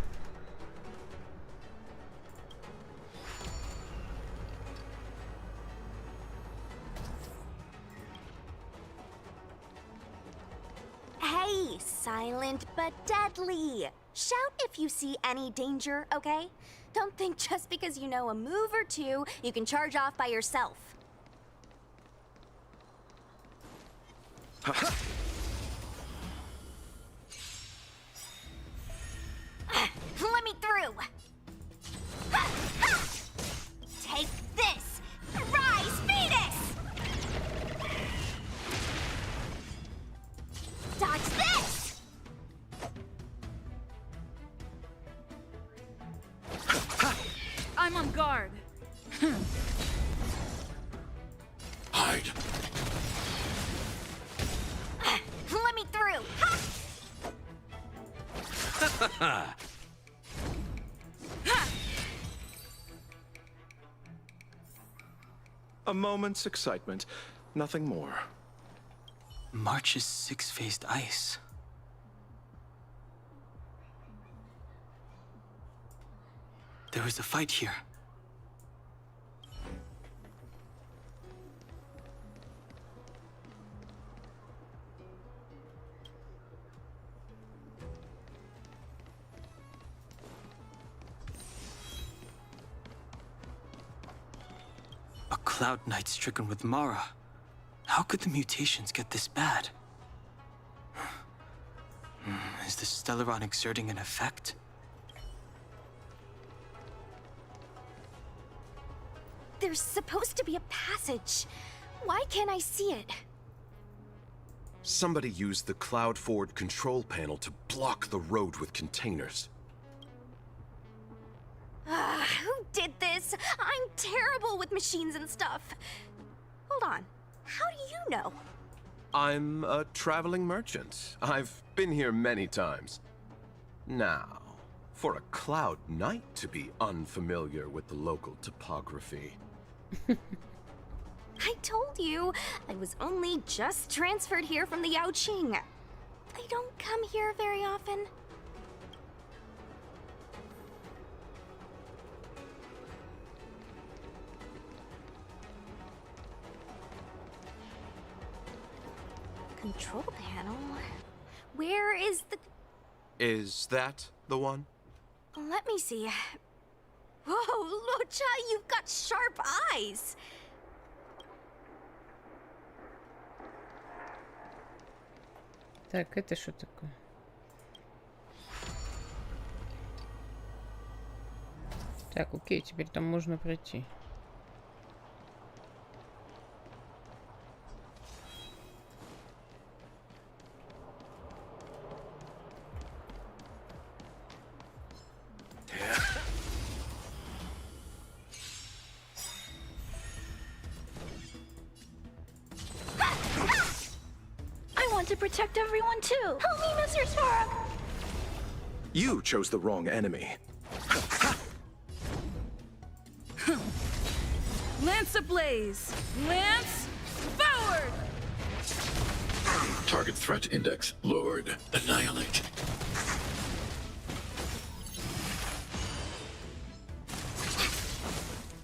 Hey, silent but deadly. Shout if you see any danger, okay? Don't think just because you know a move or two, you can charge off by yourself. Let me through. Take this. Rise, Venus! Dodge this! I'm on guard. Hide. Let me through. A moment's excitement, nothing more. March's six-faced ice. There was a fight here. A Cloud Knight stricken with Mara. How could the mutations get this bad? Is the Stellaron exerting an effect? There's supposed to be a passage. Why can't I see it? Somebody used the cloud forward control panel to block the road with containers. Who did this? I'm terrible with machines and stuff. Hold on. How do you know? I'm a traveling merchant. I've been here many times. Now, for a Cloud Knight to be unfamiliar with the local topography. I told you, I was only just transferred here from the Yaoqing. I don't come here very often. Control panel? Where is the... Is that the one? Let me see. Whoa, Locha, you've got sharp eyes. Так, это что такое? Так, окей, теперь там можно пройти. To protect everyone too. Help me, Mr. Spark. You chose the wrong enemy. Lance ablaze. Lance forward. Target threat index lowered. Annihilate.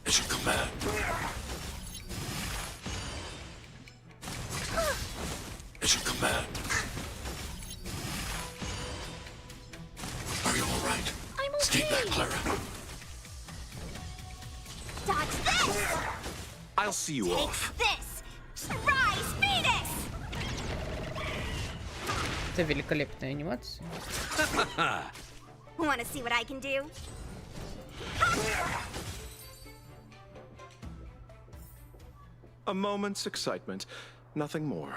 Mission command. Mission command. Are you all right? I'm okay. Stay back, Clara. Dodge this. I'll see you Take off. This. Rise, Venus. Это великолепная анимация. Want to see what I can do? A moment's excitement, nothing more.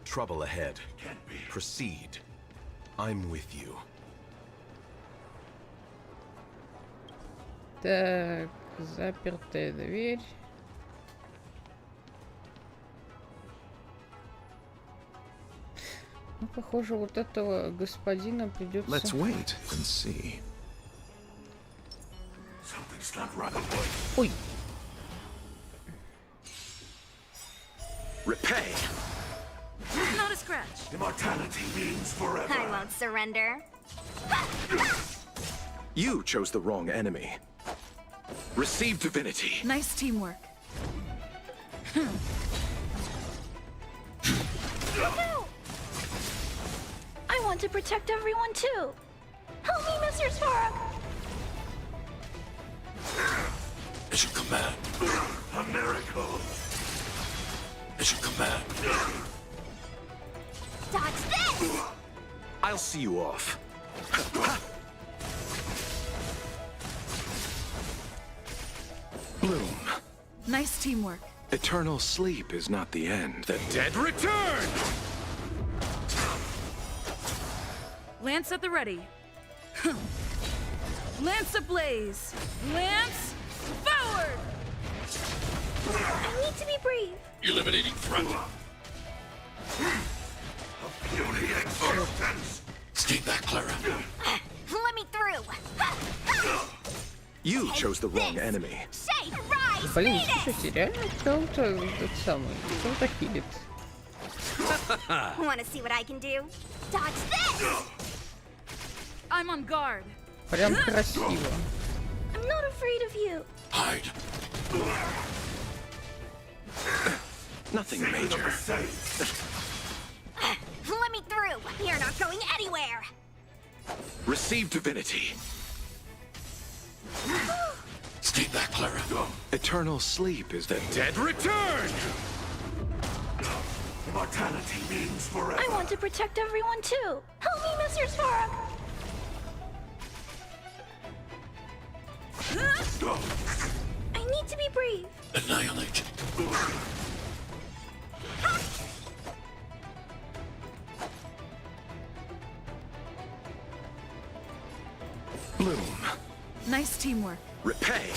Trouble ahead. Proceed. I'm with you. Так, запертая дверь. Ну, похоже, вот этого господина придется... Let's wait and see. Ой. Repay. Not a scratch. Immortality means forever. I won't surrender. You chose the wrong enemy. Receive divinity. Nice teamwork. I want to protect everyone too. Help me, Mr. Spark. As you command. A miracle. As you command. Dodge this! I'll see you off. Bloom. Nice teamwork. Eternal sleep is not the end. The dead return! Lance at the ready. Lance ablaze. Lance forward! I need to be brave. Eliminating threat. Puny existence. Stay back, Clara. Let me through. You chose the wrong enemy. Shape, rise, Блин, beat it! слушайте, реально кого-то этот самый, кто-то хилит. Want to see what I can do? Dodge this! I'm on guard. Прям красиво. I'm not afraid of you. Hide. Nothing major. Let me through. You're not going anywhere. Receive divinity. Stay back, Clara. Eternal sleep is the Dead return! Immortality means forever. I want to protect everyone too. Help me, Mr. Spark. I need to be brave. Annihilate. Bloom. Nice teamwork. Repay.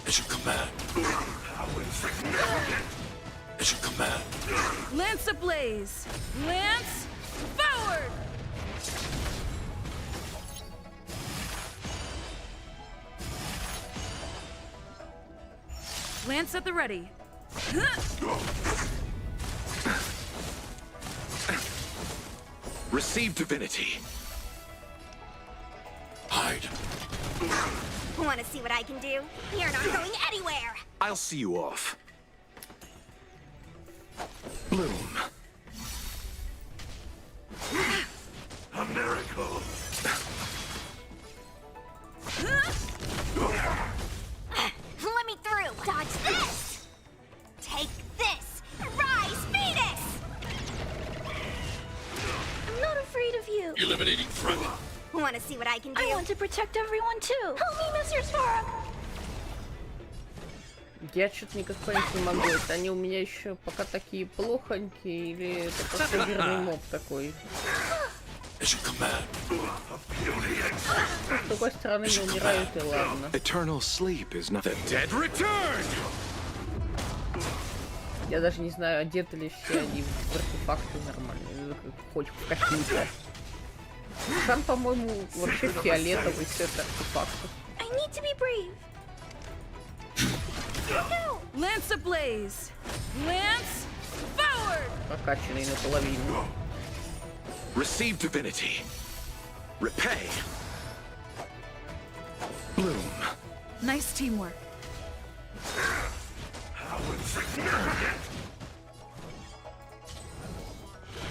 As you command. As you command. Lance ablaze. Lance forward! Lance at the ready. Receive divinity. Hide. Want to see what I can do? You're not going anywhere. I'll see you off. Bloom. A miracle. Let me through. Dodge this. Take this. Rise, Venus. I'm not afraid of you. Eliminating threat. Want to see what I can do? I want to protect everyone too. Help me, Mr. Spark. Я что-то никак понять не могу. Это они у меня еще пока такие плохонькие, или это просто верный моб такой? As you command. С другой стороны, не умирают, и ладно. Eternal sleep is not the Dead return! Я даже не знаю, одеты ли все они в артефакты нормально, хоть в какие-то. Шан, по-моему, вообще фиолетовый сет артефактов. I need to be brave. Lance ablaze. Lance forward! Прокачанный наполовину. Receive divinity. Repay. Bloom. Nice teamwork.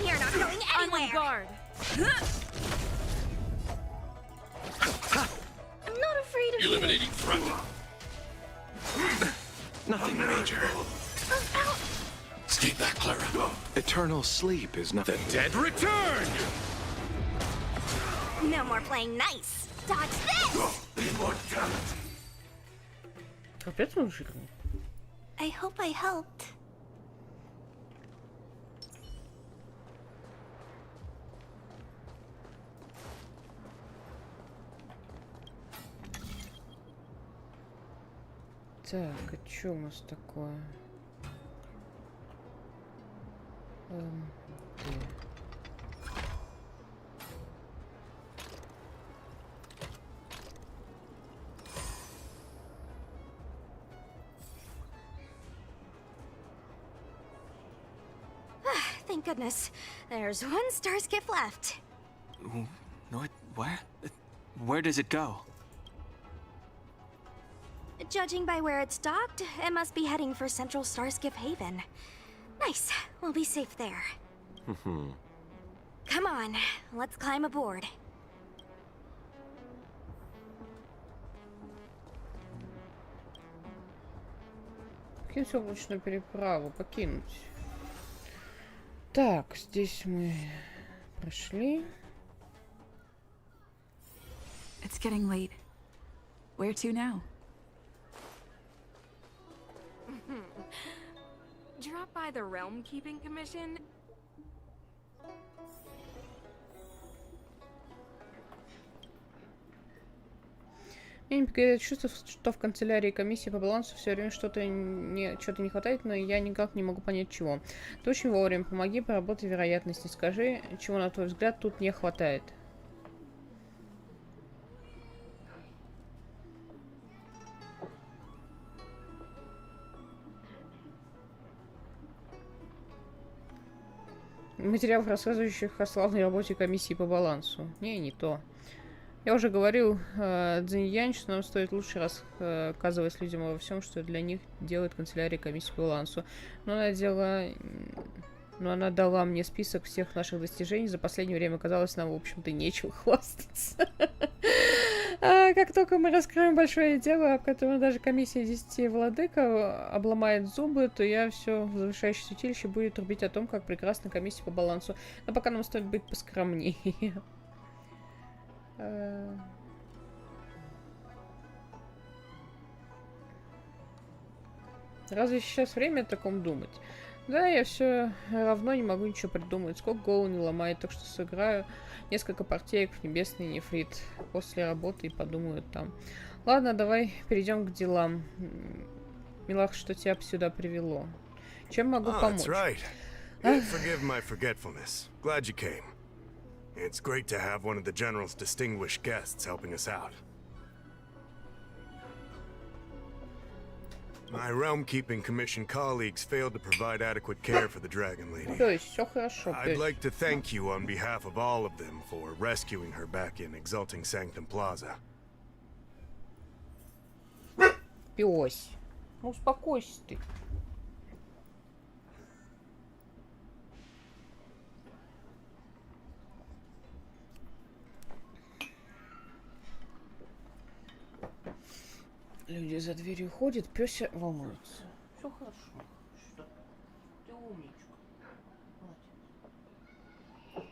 You're not going I'm on anywhere. guard. I'm not afraid of you. Eliminating threat. Nothing major. Stay back, Clara. Eternal sleep is not... The dead return! No more playing nice. Dodge this. Immortality. Капец он жирный. I hope I helped. Так, а что у нас такое? Где? Thank goodness. There's one star skip left. What? Where? Where does it go? Judging by where it's docked, it must be heading for Central Starskip Haven. Nice. We'll be safe there. Come on, let's climb aboard. Покинуть облачную переправу. Покинуть. Так, здесь мы прошли. It's getting late. Where to now? Drop by the Realm Keeping Commission. Мне не покидает чувство, что в канцелярии комиссии по балансу все время что-то не хватает, но я никак не могу понять чего. Ты очень вовремя. Помоги поработать вероятности. Скажи, чего, на твой взгляд, тут не хватает. Материалов, рассказывающих о славной работе комиссии по балансу. Не то. Я уже говорил Цзиньянь, что нам стоит лучше рассказывать людям обо всем, что для них делает канцелярия комиссии по балансу. Но она дала мне список всех наших достижений. За последнее время казалось, нам, в общем-то, нечего хвастаться. Как только мы раскроем большое дело, об котором даже комиссия 10 владыка обломает зубы, то я все в завершающее святилище будет трубить о том, как прекрасна комиссия по балансу. Но пока нам стоит быть поскромнее. Разве сейчас время о таком думать? Да, я все равно не могу ничего придумать. Сколько голову не ломает, так что сыграю несколько партиек в небесный нефрит после работы и подумаю там. Ладно, давай перейдем к делам. Милах, что тебя сюда привело? Чем могу помочь? Forgive my forgetfulness. Glad you came. It's great to have one of the General's distinguished guests helping us out. My Realm-Keeping Commission colleagues failed to provide adequate care for the Dragon Lady. I'd like to thank you on behalf of all of them for rescuing her back in Exalting Sanctum Plaza. Пёсь. Ну успокойся ты. Люди за дверью ходят, Пёся волнуется. Все хорошо. Что? Ты умничка. Молодец.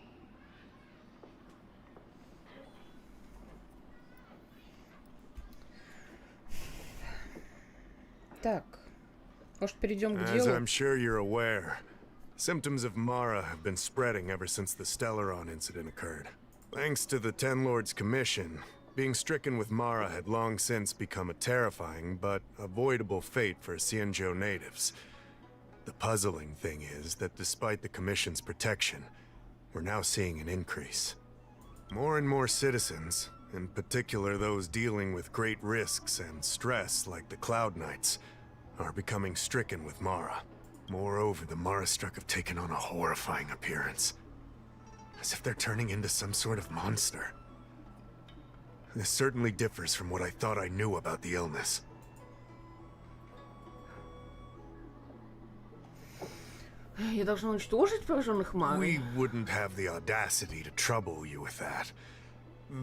Так. Может, перейдем к делу? As I'm sure you're aware, symptoms of Mara have been spreading ever since the Stellaron incident occurred. Thanks to the Ten Lords Commission, being stricken with Mara had long since become a terrifying but avoidable fate for Xianzhou natives. The puzzling thing is that despite the Commission's protection, we're now seeing an increase. More and more citizens, in particular those dealing with great risks and stress like the Cloud Knights, are becoming stricken with Mara. Moreover, the Mara-struck have taken on a horrifying appearance. As if they're turning into some sort of monster. This certainly differs from what I thought I knew about the illness. Я должна уничтожить пораженных магой? We wouldn't have the audacity to trouble you with that.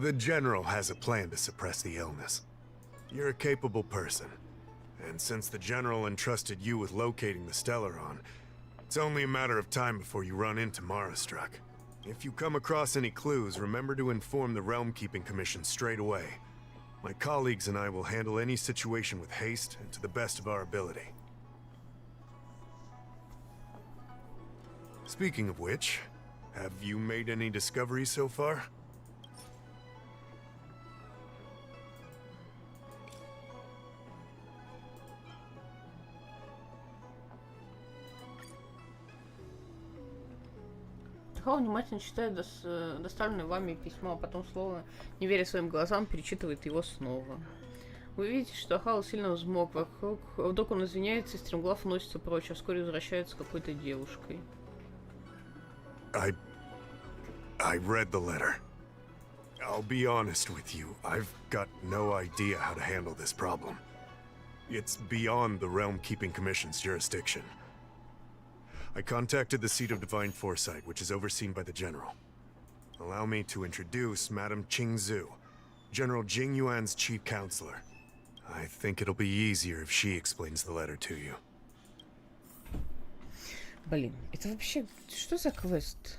The General has a plan to suppress the illness. You're a capable person. And since the General entrusted you with locating the Stellaron, it's only a matter of time before you run into Marastruck. If you come across any clues, remember to inform the Realm Keeping Commission straight away. My colleagues and I will handle any situation with haste and to the best of our ability. Speaking of which, have you made any discoveries so far? Хау внимательно читает доставленное вами письмо, а потом, словно не веря своим глазам, перечитывает его снова. Вы видите, что Хау сильно взмок вокруг, вдруг он извиняется и стремглав уносится прочь, а вскоре возвращается с какой-то девушкой. I read the letter. I'll be honest with you, I've got no idea how to handle this problem. It's beyond the Realm Keeping Commission's jurisdiction. I contacted the seat of Divine Foresight, which is overseen by the General. Allow me to introduce Madame Qingzhu, General Jing Yuan's chief counselor. I think it'll be easier if she explains the letter to you. Блин, это вообще что за квест?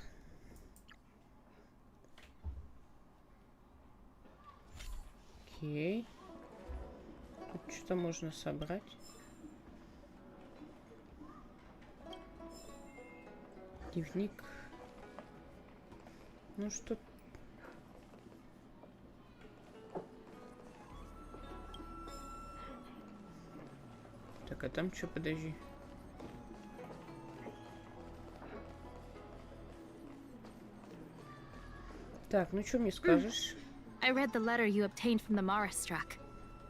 Окей. Тут что-то можно собрать. Дневник. Ну что? Так, а там что, подожди. Так, ну что мне скажешь? I read the letter you obtained from the Marastruck.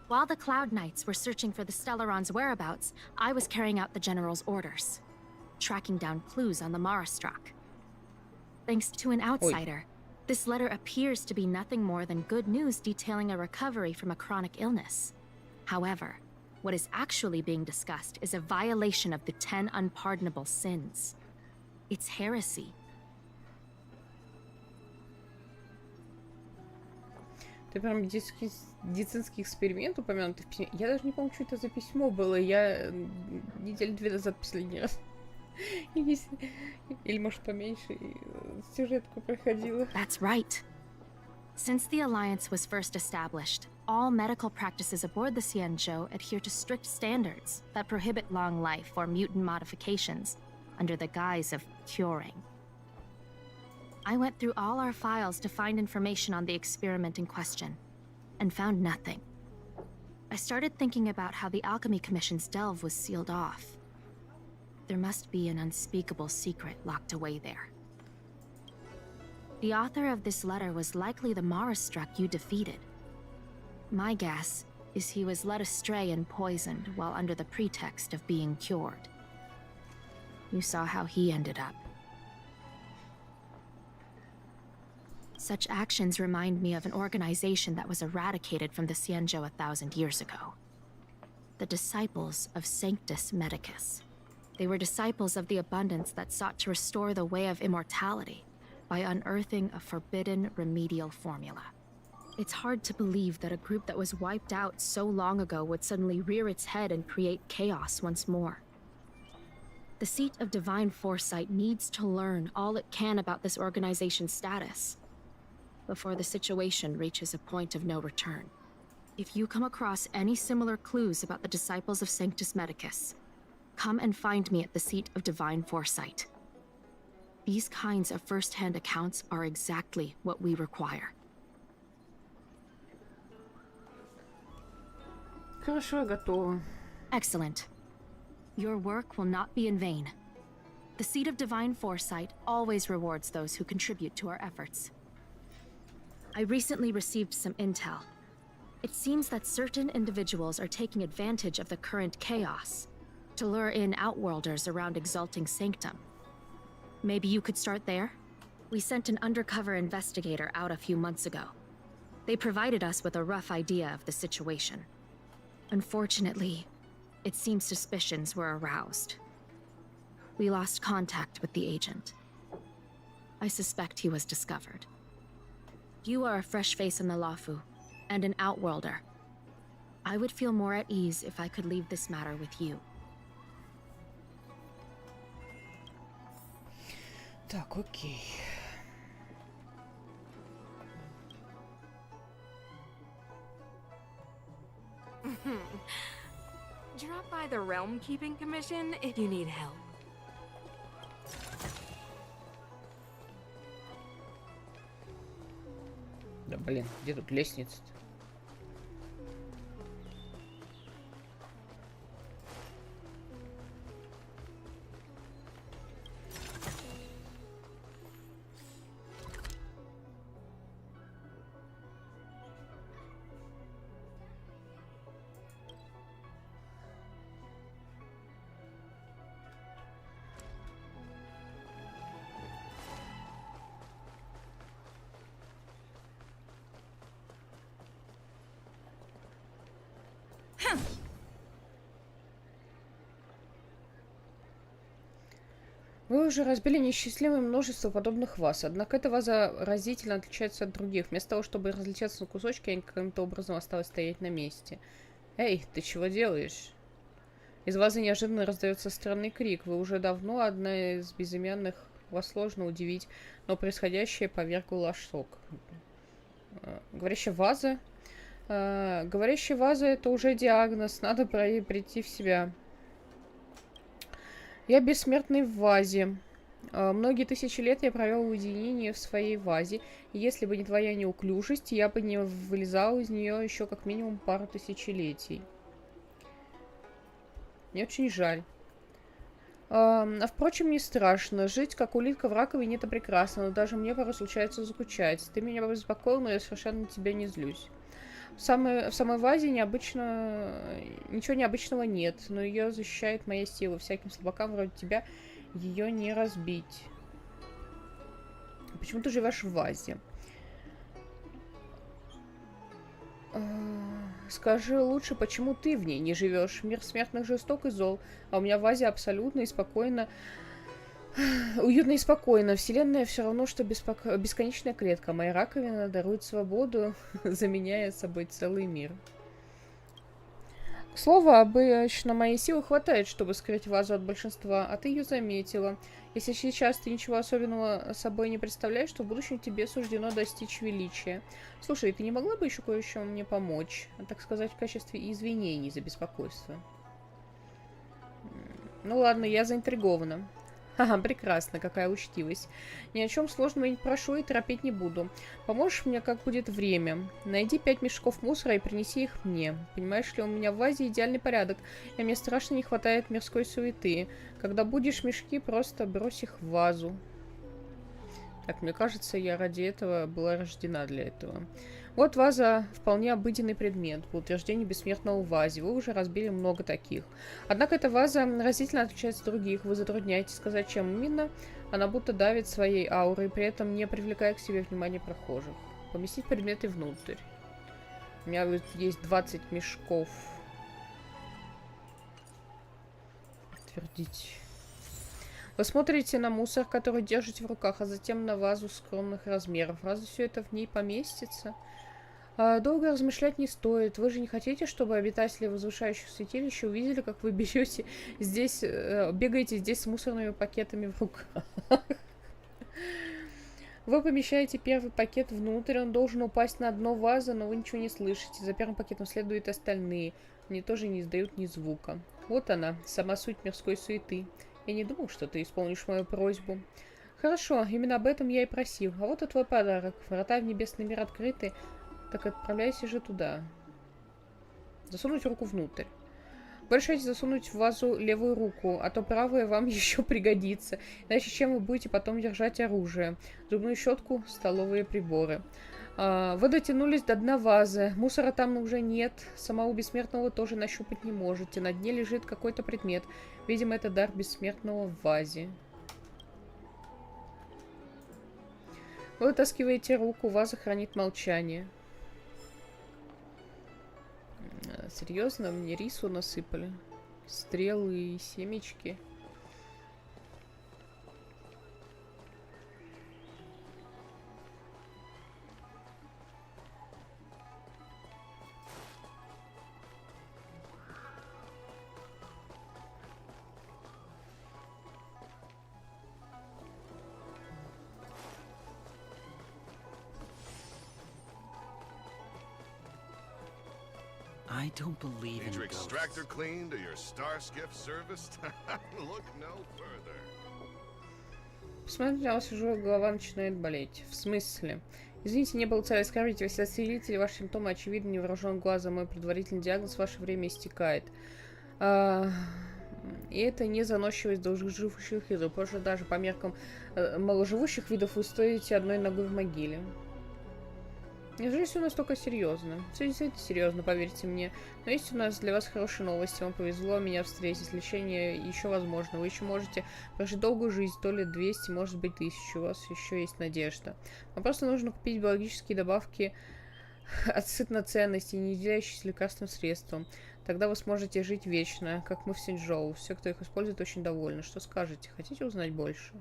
While the Cloud Knights were searching for the Stellaron's whereabouts, I was carrying out the General's orders, tracking down clues on the Marastruck. Thanks to an outsider, this letter appears to be nothing more than good news detailing a recovery from a chronic illness. However, what is actually being discussed is a violation of the 10 unpardonable sins. It's heresy. Ты прям медицинский эксперимент упомянутый в письме. Я даже не помню, что это за письмо было. Я неделю 2 назад последний раз. Или может поменьше сюжетку проходила. That's right. Since the Alliance was first established, all medical practices aboard the Xianzhou adhere to strict standards that prohibit long life or mutant modifications under the guise of curing. I went through all our files to find information on the experiment in question, and found nothing. I started thinking about how the Alchemy Commission's delve was sealed off. There must be an unspeakable secret locked away there. The author of this letter was likely the Marastruck you defeated. My guess is he was led astray and poisoned while under the pretext of being cured. You saw how he ended up. Such actions remind me of an organization that was eradicated from the Xianzhou 1,000 years ago. The Disciples of Sanctus Medicus. They were disciples of the abundance that sought to restore the way of immortality by unearthing a forbidden remedial formula. It's hard to believe that a group that was wiped out so long ago would suddenly rear its head and create chaos once more. The seat of Divine Foresight needs to learn all it can about this organization's status before the situation reaches a point of no return. If you come across any similar clues about the Disciples of Sanctus Medicus, come and find me at the seat of Divine Foresight. These kinds of first-hand accounts are exactly what we require. Хорошо, я готова. Excellent. Your work will not be in vain. The seat of Divine Foresight always rewards those who contribute to our efforts. I recently received some intel. It seems that certain individuals are taking advantage of the current chaos to lure in Outworlders around Exalting Sanctum. Maybe you could start there? We sent an undercover investigator out a few months ago. They provided us with a rough idea of the situation. Unfortunately, it seems suspicions were aroused. we lost contact with the agent. I suspect he was discovered. You are a fresh face in the Lawfu, and an outworlder. I would feel more at ease if I could leave this matter with you. Так, окей. Drop by the Realm Keeping Commission if you need help. Да блин, где тут лестница-то? Вы уже разбили неисчислимое множество подобных ваз, однако эта ваза разительно отличается от других. Вместо того, чтобы разлететься на кусочки, они каким-то образом осталось стоять на месте. Эй, ты чего делаешь? Из вазы неожиданно раздается странный крик. Вы уже давно одна из безымянных. Вас сложно удивить, но происходящее повергло в шок. Говорящая ваза? Говорящая ваза — это уже диагноз. Надо прийти в себя. Я бессмертный в вазе. Многие тысячи лет я провел в уединении в своей вазе, и если бы не твоя неуклюжесть, я бы не вылезал из нее еще как минимум пару тысячелетий. Мне очень жаль. Впрочем, не страшно. Жить, как улитка в раковине, это прекрасно, но даже мне порой случается заскучать. Ты меня беспокоил, но я совершенно на тебя не злюсь. В самой вазе ничего необычного нет, но ее защищает моя сила. Всяким слабакам вроде тебя ее не разбить. Почему ты живешь в вазе? Скажи лучше, почему ты в ней не живешь? Мир смертных жесток и зол, а у меня в вазе абсолютно и спокойно... Уютно и спокойно. Вселенная все равно, что бесконечная клетка. Моя раковина дарует свободу, заменяя собой целый мир. К слову, обычно моей силы хватает, чтобы скрыть вазу от большинства, а ты ее заметила. Если сейчас ты ничего особенного собой не представляешь, то в будущем тебе суждено достичь величия. Слушай, ты не могла бы еще кое-что мне помочь? Так сказать, в качестве извинений за беспокойство. Ну ладно, я заинтригована. Ага, прекрасно, какая учтивость. Ни о чем сложном я не прошу и торопить не буду. Поможешь мне, как будет время? Найди 5 мешков мусора и принеси их мне. Понимаешь ли, у меня в вазе идеальный порядок, и мне страшно не хватает мирской суеты. Когда будешь мешки, просто брось их в вазу. Так, мне кажется, я ради этого была рождена для этого. Вот ваза — вполне обыденный предмет. По утверждению бессмертного в вазе. Вы уже разбили много таких. Однако эта ваза разительно отличается от других. Вы затрудняетесь сказать, чем именно. Она будто давит своей аурой, при этом не привлекая к себе внимание прохожих. Поместить предметы внутрь. У меня вот есть 20 мешков. Подтвердить. Вы смотрите на мусор, который держите в руках, а затем на вазу скромных размеров. Разве все это в ней поместится? Долго размышлять не стоит. Вы же не хотите, чтобы обитатели возвышающих святилища увидели, как вы бегаете здесь с мусорными пакетами в руках. Вы помещаете первый пакет внутрь, он должен упасть на дно вазы, но вы ничего не слышите. За первым пакетом следуют остальные. Они тоже не издают ни звука. Вот она, сама суть мирской суеты. Я не думал, что ты исполнишь мою просьбу. Хорошо, именно об этом я и просил. А вот и твой подарок. Врата в небесный мир открыты. Так отправляйся же туда. Засунуть руку внутрь. Вы решаете засунуть в вазу левую руку, а то правая вам еще пригодится. Иначе чем вы будете потом держать оружие? Зубную щетку, столовые приборы. Вы дотянулись до дна вазы. Мусора там уже нет. Самого бессмертного тоже нащупать не можете. На дне лежит какой-то предмет. Видимо, это дар бессмертного в вазе. Вы вытаскиваете руку, ваза хранит молчание. Серьезно, мне рису насыпали? Стрелы и семечки. I don't believe Need in your ghosts. extractor cleaned or your star skiff serviced? Look no further. Посмотрите, а у вас уже голова начинает болеть. В смысле? Извините, не было цели оскорбить. Если осветили ваши симптомы, очевидно, невооруженным глазом. Мой предварительный диагноз, ваше время истекает. И это не заносчивость долгоживущих видов. Позже даже по меркам маложивущих видов вы стоите одной ногой в могиле. Неужели все настолько серьезно? Все действительно серьезно, поверьте мне. Но есть у нас для вас хорошие новости. Вам повезло меня встретить. Лечение еще возможно. Вы еще можете прожить долгую жизнь, то ли 200, может быть 1000. У вас еще есть надежда. Вам просто нужно купить биологические добавки от сытноценности, не являющиеся лекарственным средством. Тогда вы сможете жить вечно, как мы в Синьчжоу. Все, кто их использует, очень довольны. Что скажете? Хотите узнать больше?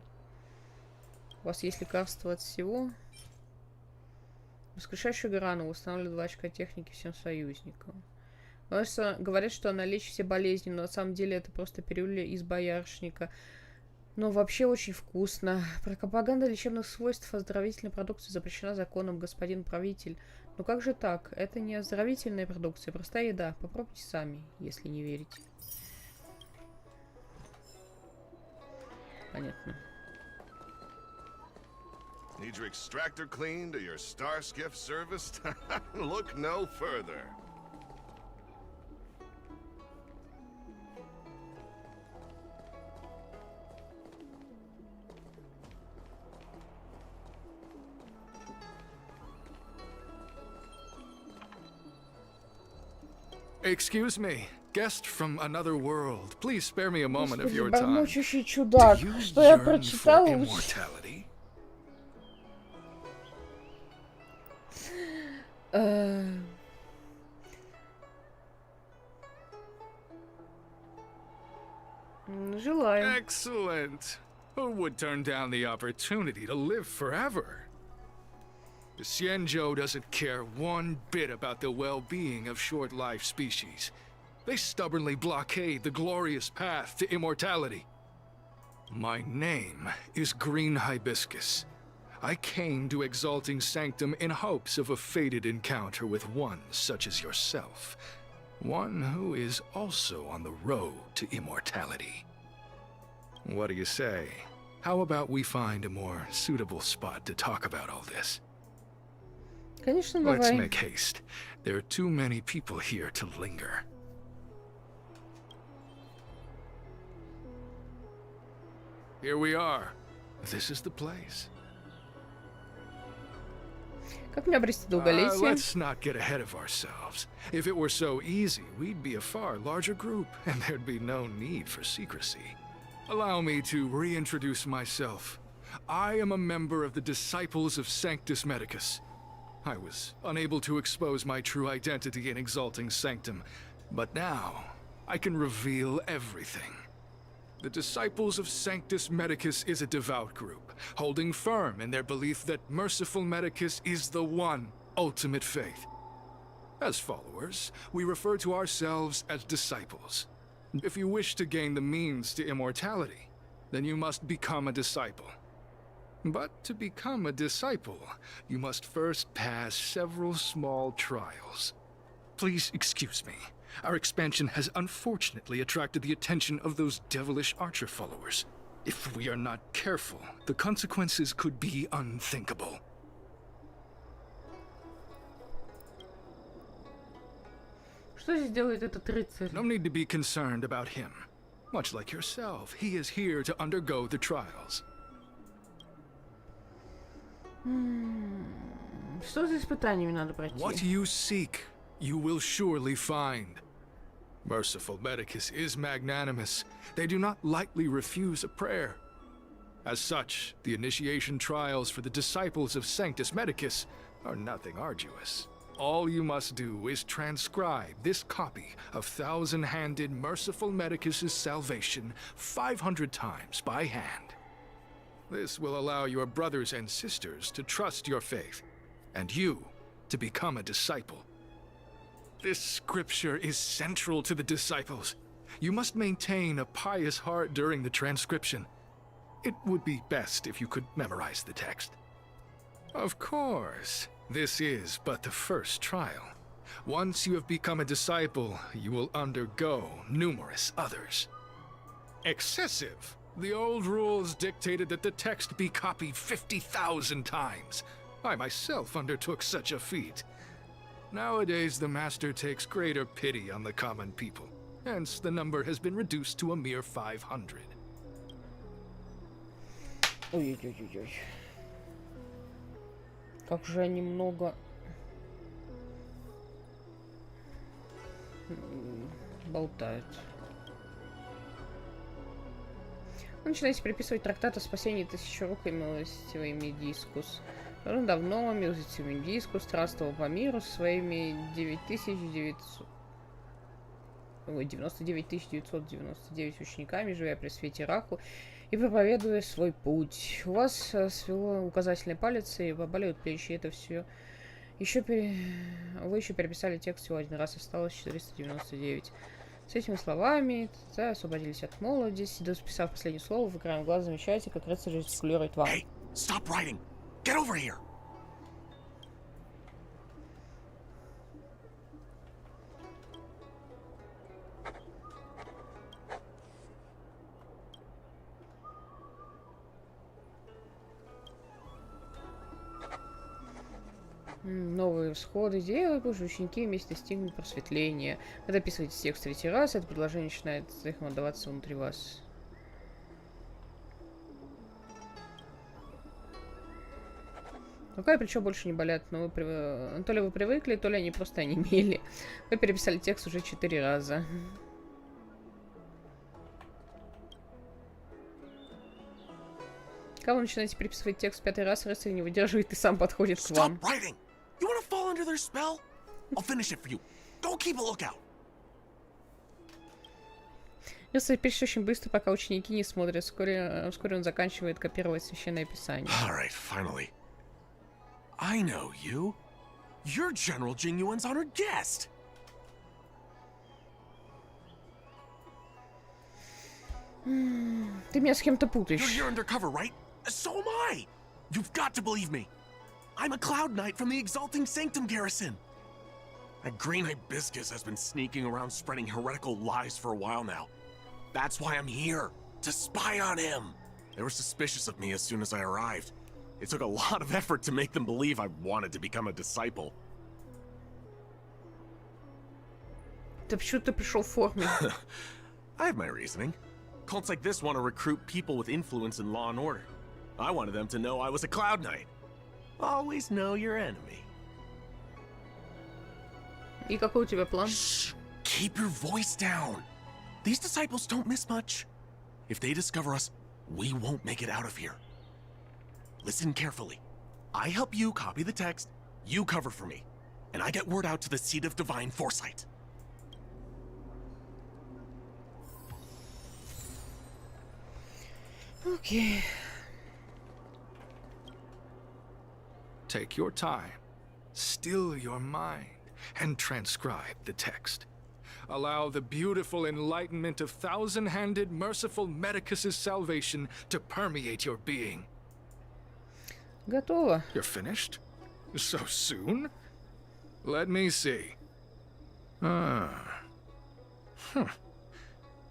У вас есть лекарства от всего? Воскрешающую рану устанавливает 2 очка техники всем союзникам. Говорят, что она лечит все болезни, но на самом деле это просто пилюля из боярышника. Но вообще очень вкусно. Пропаганда лечебных свойств оздоровительной продукции запрещена законом, господин правитель. Ну как же так? Это не оздоровительная продукция, простая еда. Попробуйте сами, если не верите. Понятно. Need your extractor cleaned or your star skiff serviced? Look no further. Excuse me, guest from another world. Please spare me a moment of Господи, your time. бормочущий чудак. Do you Что я yearn прочитала? for immortality? Желаю. Excellent. Who would turn down the opportunity to live forever? The Xianzhou doesn't care one bit about the well-being of short-lived species. They stubbornly blockade the glorious path to immortality. My name is Green Hibiscus. I came to Exalting Sanctum in hopes of a fated encounter with one such as yourself. One who is also on the road to immortality. What do you say? How about we find a more suitable spot to talk about all this? Конечно, Let's давай. make haste. There are too many people here to linger. Here we are. This is the place. Как мне обрести долголетие? Let's not get ahead of ourselves. If it were so easy, we'd be a far larger group, and there'd be no need for secrecy. Allow me to reintroduce myself. I am a member of the Disciples of Sanctus Medicus. I was unable to expose my true identity in Exalting Sanctum, but now I can reveal everything. The Disciples of Sanctus Medicus is a devout group, holding firm in their belief that Merciful Medicus is the one ultimate faith. As followers, we refer to ourselves as disciples. If you wish to gain the means to immortality, then you must become a disciple. But to become a disciple, you must first pass several small trials. Please excuse me. Our expansion has unfortunately attracted the attention of those devilish archer followers. If we are not careful, the consequences could be unthinkable. Что здесь делает этот рыцарь? No need to be concerned about him. Much like yourself, he is here to undergo the trials. Что за испытаниями надо пройти? What you seek, you will surely find. Merciful Medicus is magnanimous. They do not lightly refuse a prayer. As such, the initiation trials for the disciples of Sanctus Medicus are nothing arduous. All you must do is transcribe this copy of thousand-handed Merciful Medicus's salvation 500 times by hand. This will allow your brothers and sisters to trust your faith, and you to become a disciple. This scripture is central to the disciples. You must maintain a pious heart during the transcription. It would be best if you could memorize the text. Of course, this is but the first trial. Once you have become a disciple, you will undergo numerous others. Excessive. The old rules dictated that the text be copied 50,000 times. I myself undertook such a feat. Nowadays, the Master takes greater pity on the common people. Hence, the number has been reduced to a mere 500. Ой-ой-ой-ой. Как же они много болтают. Вы начинаете переписывать трактат о спасении тысячерукой милостивой Медискус. Давно милостивый Медискус странствовал по миру со своими 99 учениками, живя при свете Раху и проповедуя свой путь. У вас свело указательный палец и поболеют плечи. Это все. Вы еще переписали текст всего один раз, осталось 499. С этими словами освободились от молодости. Дописав последнее слово, вы краем глаза замечаете, как рыцарь жестикулирует вам. Hey, stop writing! Get over here! Новые всходы делают, уже ученики вместе достигнут просветления. Когда описываете текст в третий раз, это предложение начинает эхом отдаваться внутри вас. Рука и плечо больше не болят, но то ли вы привыкли, то ли они просто онемели. Вы переписали текст уже 4 раза. Когда вы начинаете переписывать текст в 5-й раз, рыцарь не выдерживает и сам подходит к вам. You want to fall under their spell? I'll finish it for you. Don't keep a lookout. Рыцарь пишет очень быстро, пока ученики не смотрят. Вскоре он заканчивает копировать священное писание. All right, finally. I know you. You're General Genuine's honored guest. Ты меня с кем-то путаешь. You're undercover, right? So am I. You've got to believe me. I'm a Cloud Knight from the Exalting Sanctum garrison. That green hibiscus has been sneaking around spreading heretical lies for a while now. That's why I'm here, to spy on him. They were suspicious of me as soon as I arrived. It took a lot of effort to make them believe I wanted to become a disciple. Да почему ты пришел в форме? I have my reasoning. Cults like this want to recruit people with influence in law and order. I wanted them to know I was a Cloud Knight. Always know your enemy. И какой у тебя план? Shh! Keep your voice down. These disciples don't miss much. If they discover us, we won't make it out of here. Listen carefully. I help you copy the text, you cover for me, and I get word out to the seat of divine foresight. Okay. Take your time, still your mind, and transcribe the text. Allow the beautiful enlightenment of thousand-handed, merciful Medicus's salvation to permeate your being. Готово. You're finished? So soon? Let me see.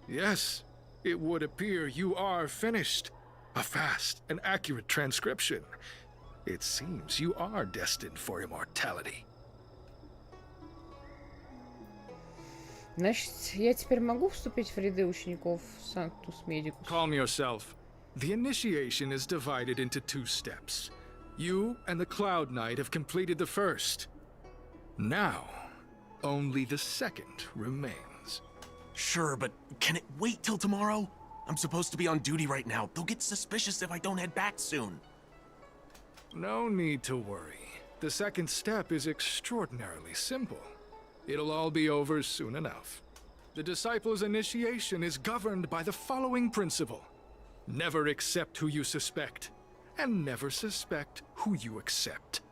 Yes, it would appear you are finished. A fast and accurate transcription. It seems you are destined for immortality. Значит, я теперь могу вступить в ряды учеников Sanctus Medicus? Calm yourself. The initiation is divided into 2 steps. You and the Cloud Knight have completed the first. Now, only the second remains. Sure, but can it wait till tomorrow? I'm supposed to be on duty right now. They'll get suspicious if I don't head back soon. No need to worry. The second step is extraordinarily simple. It'll all be over soon enough. The disciple's initiation is governed by the following principle. Never accept who you suspect, and never suspect who you accept.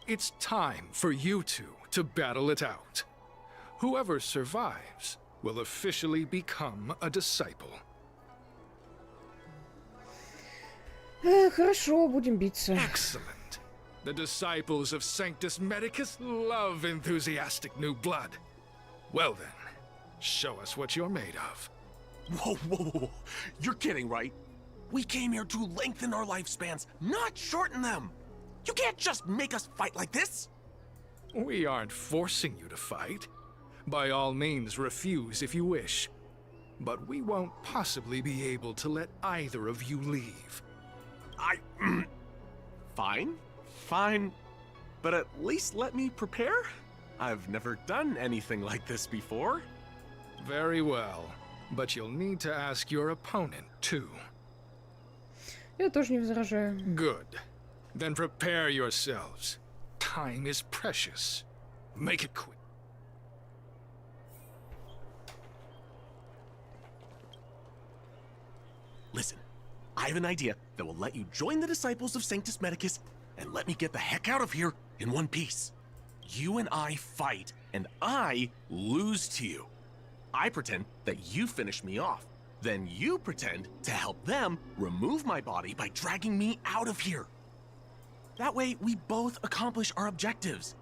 It's time for you two to battle it out. Whoever survives will officially become a disciple. Хорошо, будем биться. Excellent. The disciples of Sanctus Medicus love enthusiastic new blood. Well then, show us what you're made of. Whoa, whoa, whoa. You're kidding, right? We came here to lengthen our lifespans, not shorten them. You can't just make us fight like this. We aren't forcing you to fight. By all means, refuse if you wish. But we won't possibly be able to let either of you leave. Fine. Fine. But at least let me prepare. I've never done anything like this before. Very well. But you'll need to ask your opponent, too. Я тоже не возражаю. Good. Then prepare yourselves. Time is precious. Make it quick. Listen, I have an idea that will let you join the disciples of Sanctus Medicus and let me get the heck out of here in one piece. You and I fight, and I lose to you. I pretend that you finish me off. Then you pretend to help them remove my body by dragging me out of here. That way, we both accomplish our objectives.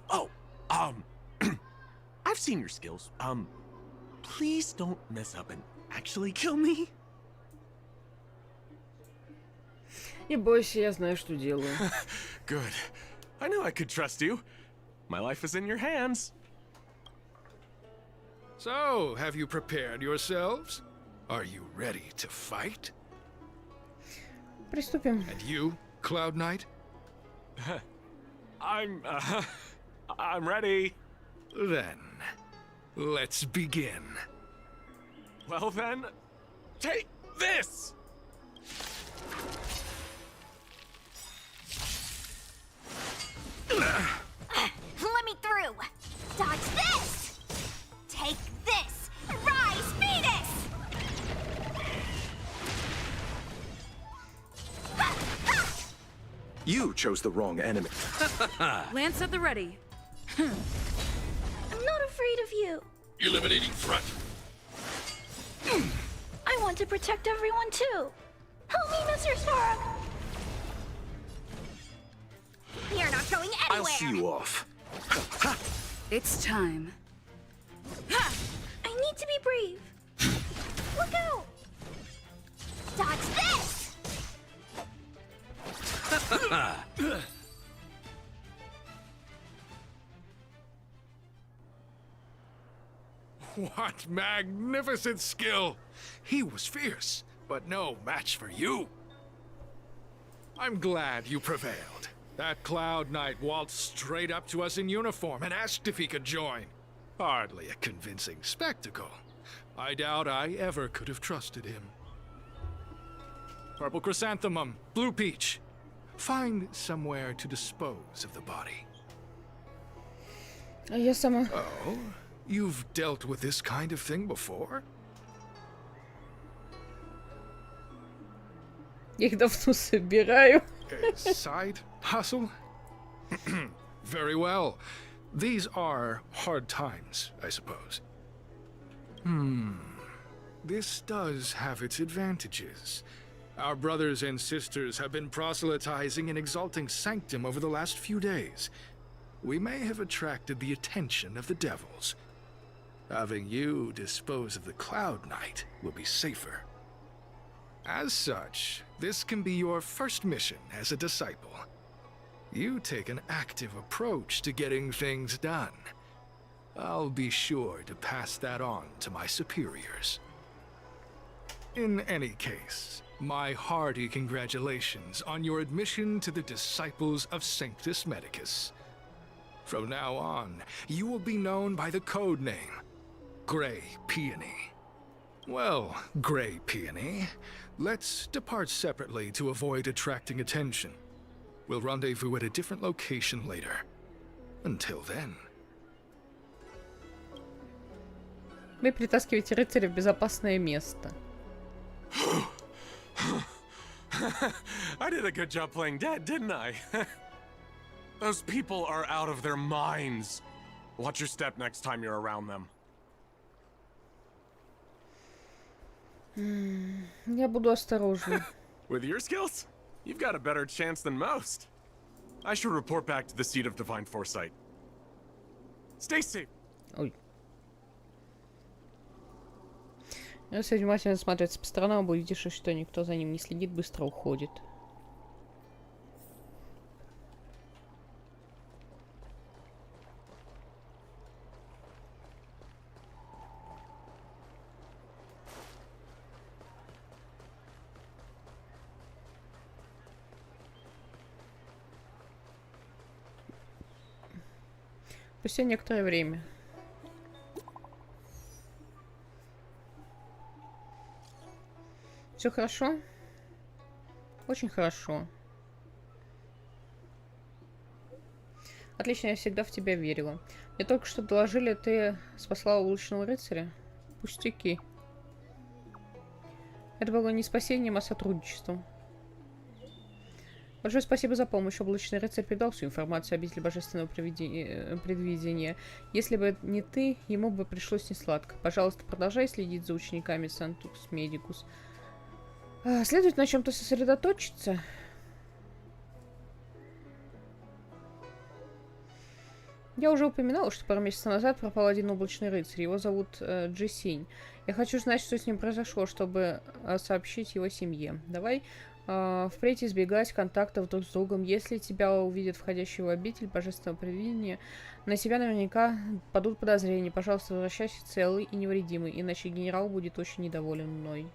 Oh, I've seen your skills. Please don't mess up and actually kill me. Не бойся, я знаю, что делаю. Good. I knew I could trust you. My life is in your hands. So, have you prepared yourselves? Are you ready to fight? Приступим. And you, Cloud Knight? I'm ready. Then, let's begin. Well then, take this! Let me through! Dodge this! Take this! Rise, Venus! You chose the wrong enemy. Lance at the ready. I'm not afraid of you. Eliminating front. I want to protect everyone too. Help me, Mr. Stark. You're not going anywhere! I'll see you off. It's time. I need to be brave. Look out! Dodge this! What magnificent skill! He was fierce, but no match for you. I'm glad you prevailed. That Cloud Knight waltzed straight up to us in uniform and asked if he could join. Hardly a convincing spectacle. I doubt I ever could have trusted him. Purple chrysanthemum, blue peach. Find somewhere to dispose of the body. А я сама. Oh, you've dealt with this kind of thing before? Я их давно собираю. A side hustle? Very well. These are hard times, I suppose. This does have its advantages. Our brothers and sisters have been proselytizing and exalting Sanctum over the last few days. We may have attracted the attention of the devils. Having you dispose of the Cloud Knight will be safer. As such, this can be your first mission as a disciple. You take an active approach to getting things done. I'll be sure to pass that on to my superiors. In any case, my hearty congratulations on your admission to the Disciples of Sanctus Medicus. From now on, you will be known by the code name, Grey Peony. Well, Grey Peony, let's depart separately to avoid attracting attention. We'll rendezvous at a different location later. Until then. Вы притаскиваете рыцаря в безопасное место. I did a good job playing dead, didn't I? Those people are out of their minds. Watch your step next time you're around them. Я буду осторожна. With your skills? You've got a better chance than most. I should report back to the seat of divine foresight. Stay safe. Ой. Если внимательно смотреться по сторонам, будете, что никто за ним не следит, быстро уходит. Спустя некоторое время. Все хорошо? Очень хорошо. Отлично, я всегда в тебя верила. Мне только что доложили, ты спасла уличного рыцаря. Пустяки. Это было не спасением, а сотрудничеством. Большое спасибо за помощь. Облачный рыцарь передал всю информацию об обители божественного предвидения. Если бы не ты, ему бы пришлось несладко. Пожалуйста, продолжай следить за учениками Сантукс Медикус. Следует на чем-то сосредоточиться. Я уже упоминала, что пару месяцев назад пропал один облачный рыцарь. Его зовут Джесинь. Я хочу знать, что с ним произошло, чтобы сообщить его семье. Давай впредь избегать контактов друг с другом. Если тебя увидят входящего в обитель божественного предвидения, на тебя наверняка падут подозрения. Пожалуйста, возвращайся целый и невредимый, иначе генерал будет очень недоволен мной.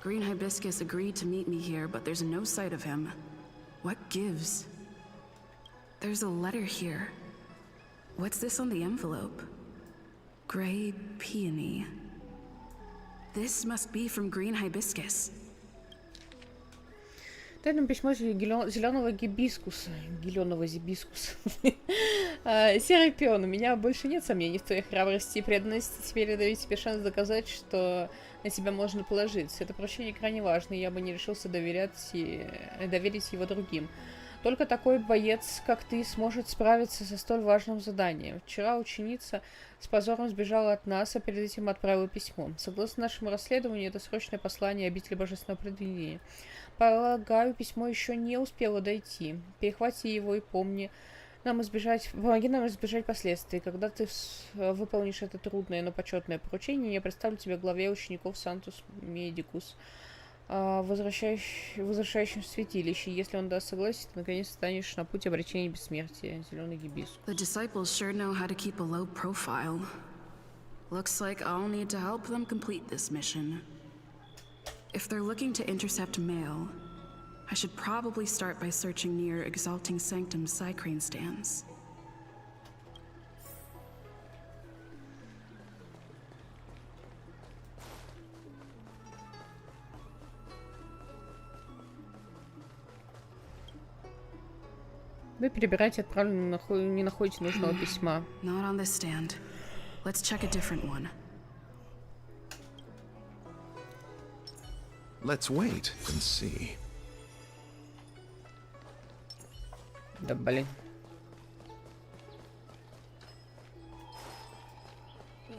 Green Hibiscus agreed to meet me here, but there's no sight of him. What gives? There's a letter here. What's this on the envelope? Gray peony. This must be from Green Hibiscus. Дай нам письмо зеленого гибискуса. Зеленого гибискуса. Серый пион, у меня больше нет сомнений в твоей храбрости и преданности. Теперь я даю тебе шанс доказать, что на тебя можно положиться. Это поручение крайне важно, и я бы не решился доверить его другим. Только такой боец, как ты, сможет справиться со столь важным заданием. Вчера ученица с позором сбежала от нас, а перед этим отправила письмо. Согласно нашему расследованию, это срочное послание обители божественного предвидения. Полагаю, письмо еще не успело дойти. Перехвати его и помни, помоги нам избежать последствий. Когда ты выполнишь это трудное, но почетное поручение, я представлю тебя главе учеников Сантус Медикус, возвращающим в святилище. Если он даст согласие, ты наконец станешь на путь обречения бессмертия. Зеленый гибискус. The disciples sure know how to keep a low profile. Looks like I'll need to help them complete this mission. If they're looking to intercept mail, I should probably start by searching near Exalting Sanctum's Cycrane stands. Вы перебираете отправленное, не находите нужного письма. Not on this stand. Let's check a different one. Let's wait and see. Да блин.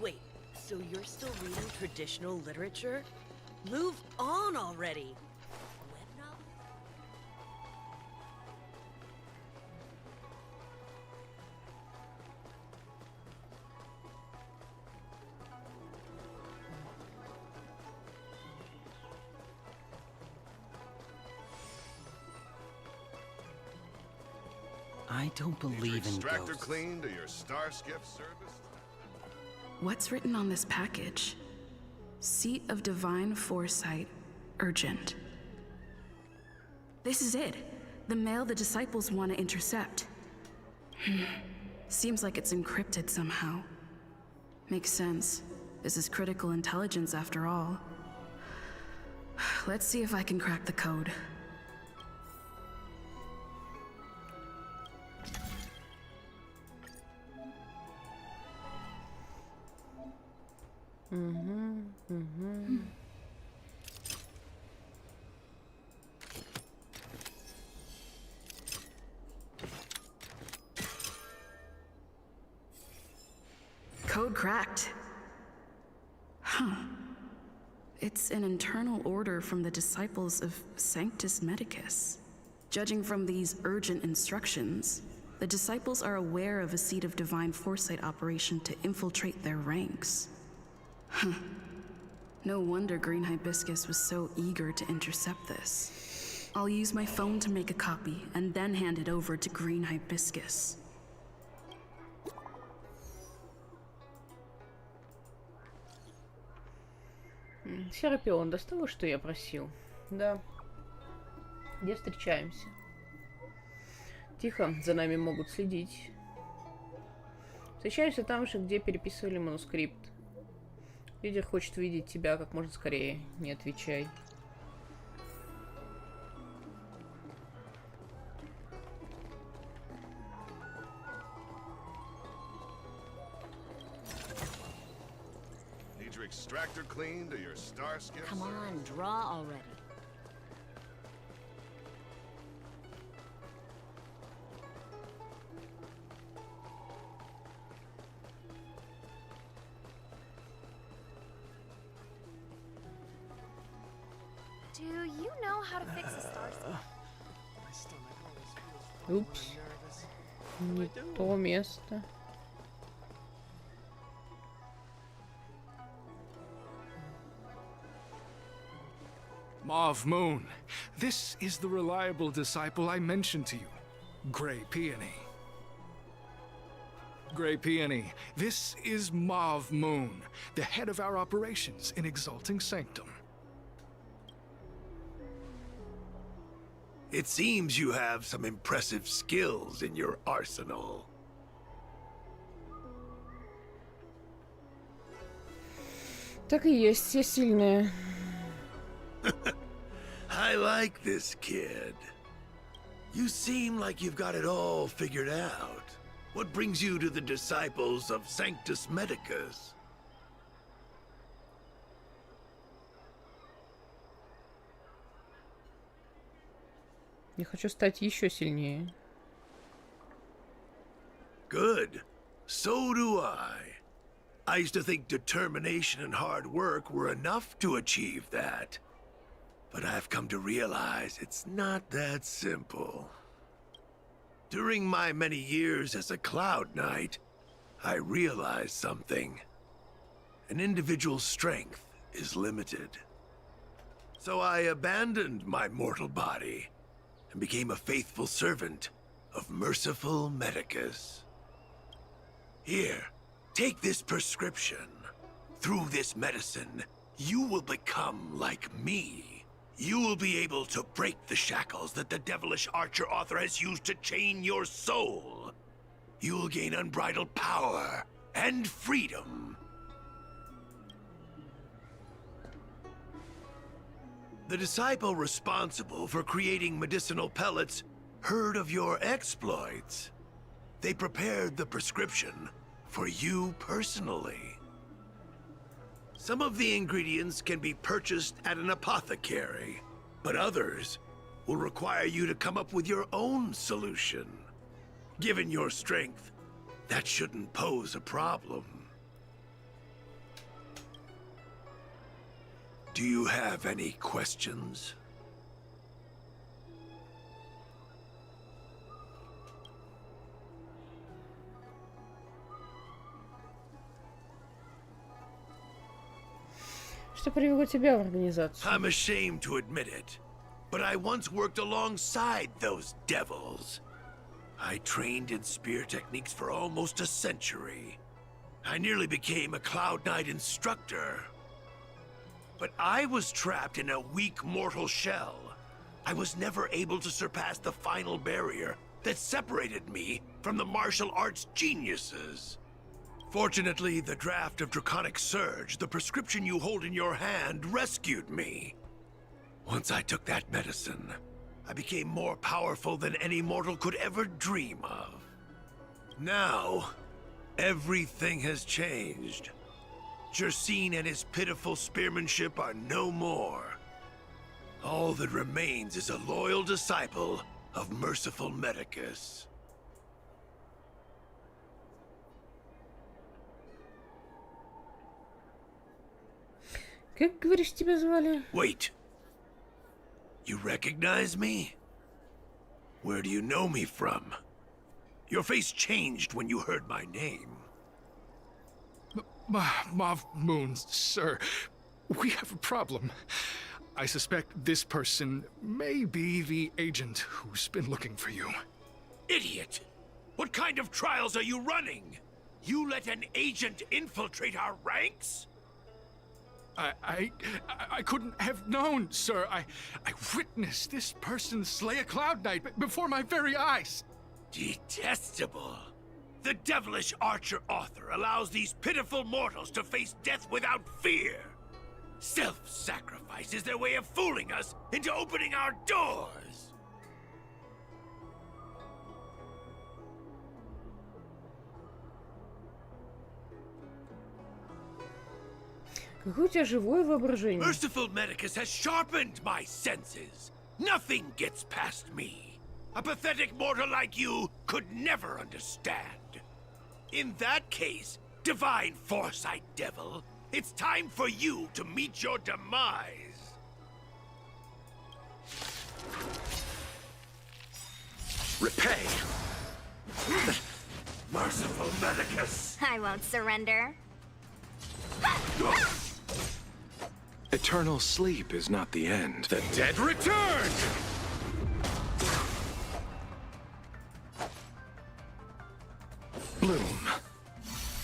Wait, so you're still reading traditional literature? Move on already! I don't believe in Extractor ghosts. cleaned or your star skiff service? What's written on this package? Seat of Divine Foresight, urgent. This is it. The mail the disciples want to intercept. Seems like it's encrypted somehow. Makes sense. This is critical intelligence after all. Let's see if I can crack the code. Code cracked. Huh. It's an internal order from the disciples of Sanctus Medicus. Judging from these urgent instructions, the disciples are aware of a seed of divine foresight operation to infiltrate their ranks. Huh. No wonder Green Hibiscus was so eager to intercept this. I'll use my phone to make a copy and then hand it over to Green Hibiscus. Серапион, достало, что я просил? Да. Где встречаемся? Тихо, за нами могут следить. Встречаемся там же, где переписывали манускрипт. Лидер хочет видеть тебя как можно скорее. Не отвечай. Need your extractor cleaned or your star skiff? Come on, draw already. Do you know how to fix a star skiff? Упс. Не то место. Mauve Moon, this is the reliable disciple I mentioned to you, Grey Peony. Grey Peony, this is Mauve Moon, the head of our operations in Exalting Sanctum. It seems you have some impressive skills in your arsenal. Так и есть, все сильные. I like this kid. You seem like you've got it all figured out. What brings you to the disciples of Sanctus Medicus? Я хочу стать еще сильнее. Good. So do I. I used to think determination and hard work were enough to achieve that. But I've come to realize it's not that simple. During my many years as a Cloud Knight, I realized something. An individual's strength is limited. So I abandoned my mortal body and became a faithful servant of merciful Medicus. Here, take this prescription. Through this medicine, you will become like me. You will be able to break the shackles that the devilish archer author has used to chain your soul. You will gain unbridled power and freedom. The disciple responsible for creating medicinal pellets heard of your exploits. They prepared the prescription for you personally. Some of the ingredients can be purchased at an apothecary, but others will require you to come up with your own solution. Given your strength, that shouldn't pose a problem. Do you have any questions? Что привело тебя в организацию? I'm ashamed to admit it, but I once worked alongside those devils. I trained in spear techniques for almost a century. I nearly became a Cloud Knight instructor. But I was trapped in a weak mortal shell. I was never able to surpass the final barrier that separated me from the martial arts geniuses. Fortunately, the draft of Draconic Surge, the prescription you hold in your hand, rescued me. Once I took that medicine, I became more powerful than any mortal could ever dream of. Now, everything has changed. Jersine and his pitiful spearmanship are no more. All that remains is a loyal disciple of merciful Medicus. Как, говоришь, тебя звали? Wait. You recognize me? Where do you know me from? Your face changed when you heard my name. Mav Moons, sir. We have a problem. I suspect this person may be the agent who's been looking for you. Idiot! What kind of trials are you running? You let an agent infiltrate our ranks? I couldn't have known, sir. I witnessed this person slay a Cloud Knight before my very eyes. Detestable. The devilish archer author allows these pitiful mortals to face death without fear. Self-sacrifice is their way of fooling us into opening our doors. Какое у тебя живое воображение. Merciful Medicus has sharpened my senses. Nothing gets past me. A pathetic mortal like you could never understand. In that case, divine foresight devil, it's time for you to meet your demise. Repay! Merciful Medicus! I won't surrender. Eternal sleep is not the end. The dead return! Bloom.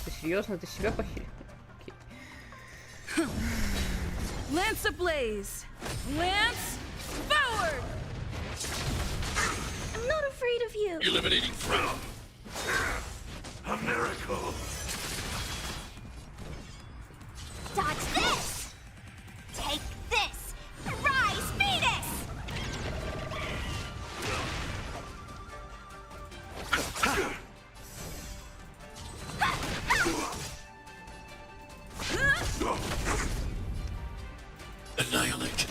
Ты серьезно? Ты себя похилил? Lance ablaze! Lance forward! I'm not afraid of you. Eliminating from a miracle. Dodge this! Take this! Rise, Venus! Annihilate.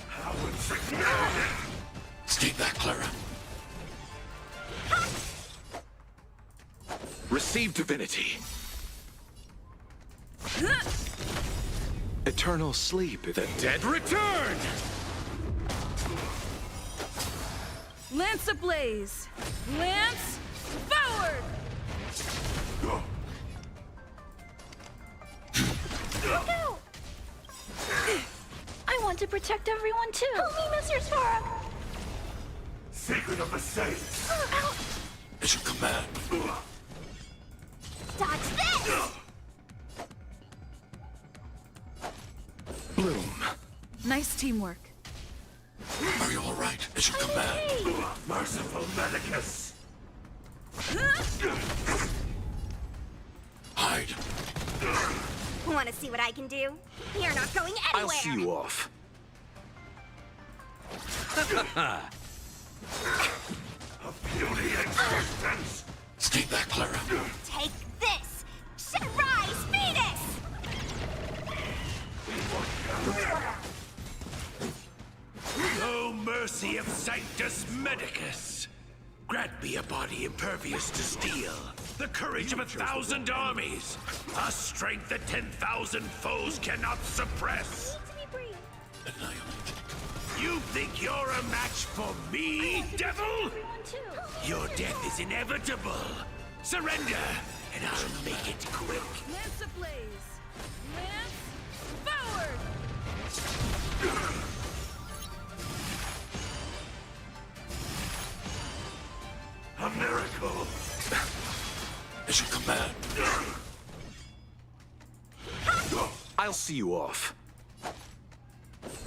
How insignificant! Stay back, Clara. Receive divinity. Eternal sleep. The dead return! Lance ablaze! Lance forward! No! I want to protect everyone too. Help me, Mr. Sora. Secret of the Saints. Ow. At your command. Dodge this! Bloom. Nice teamwork. Are you all right? At your command. Merciful Medicus. Hide. Want to see what I can do? You're not going anywhere. I'll see you off. A puny existence. Stay back, Clara. Take this! Rise, Venus! No mercy of Sanctus Medicus. Grant me a body impervious to steel, the courage of 1,000 armies, a strength that 10,000 foes cannot suppress. Annihilate. You think you're a match for me, devil? Your death is inevitable. Surrender, and I'll make it quick. Lance ablaze! Lance forward! A miracle. At your command. I'll see you off.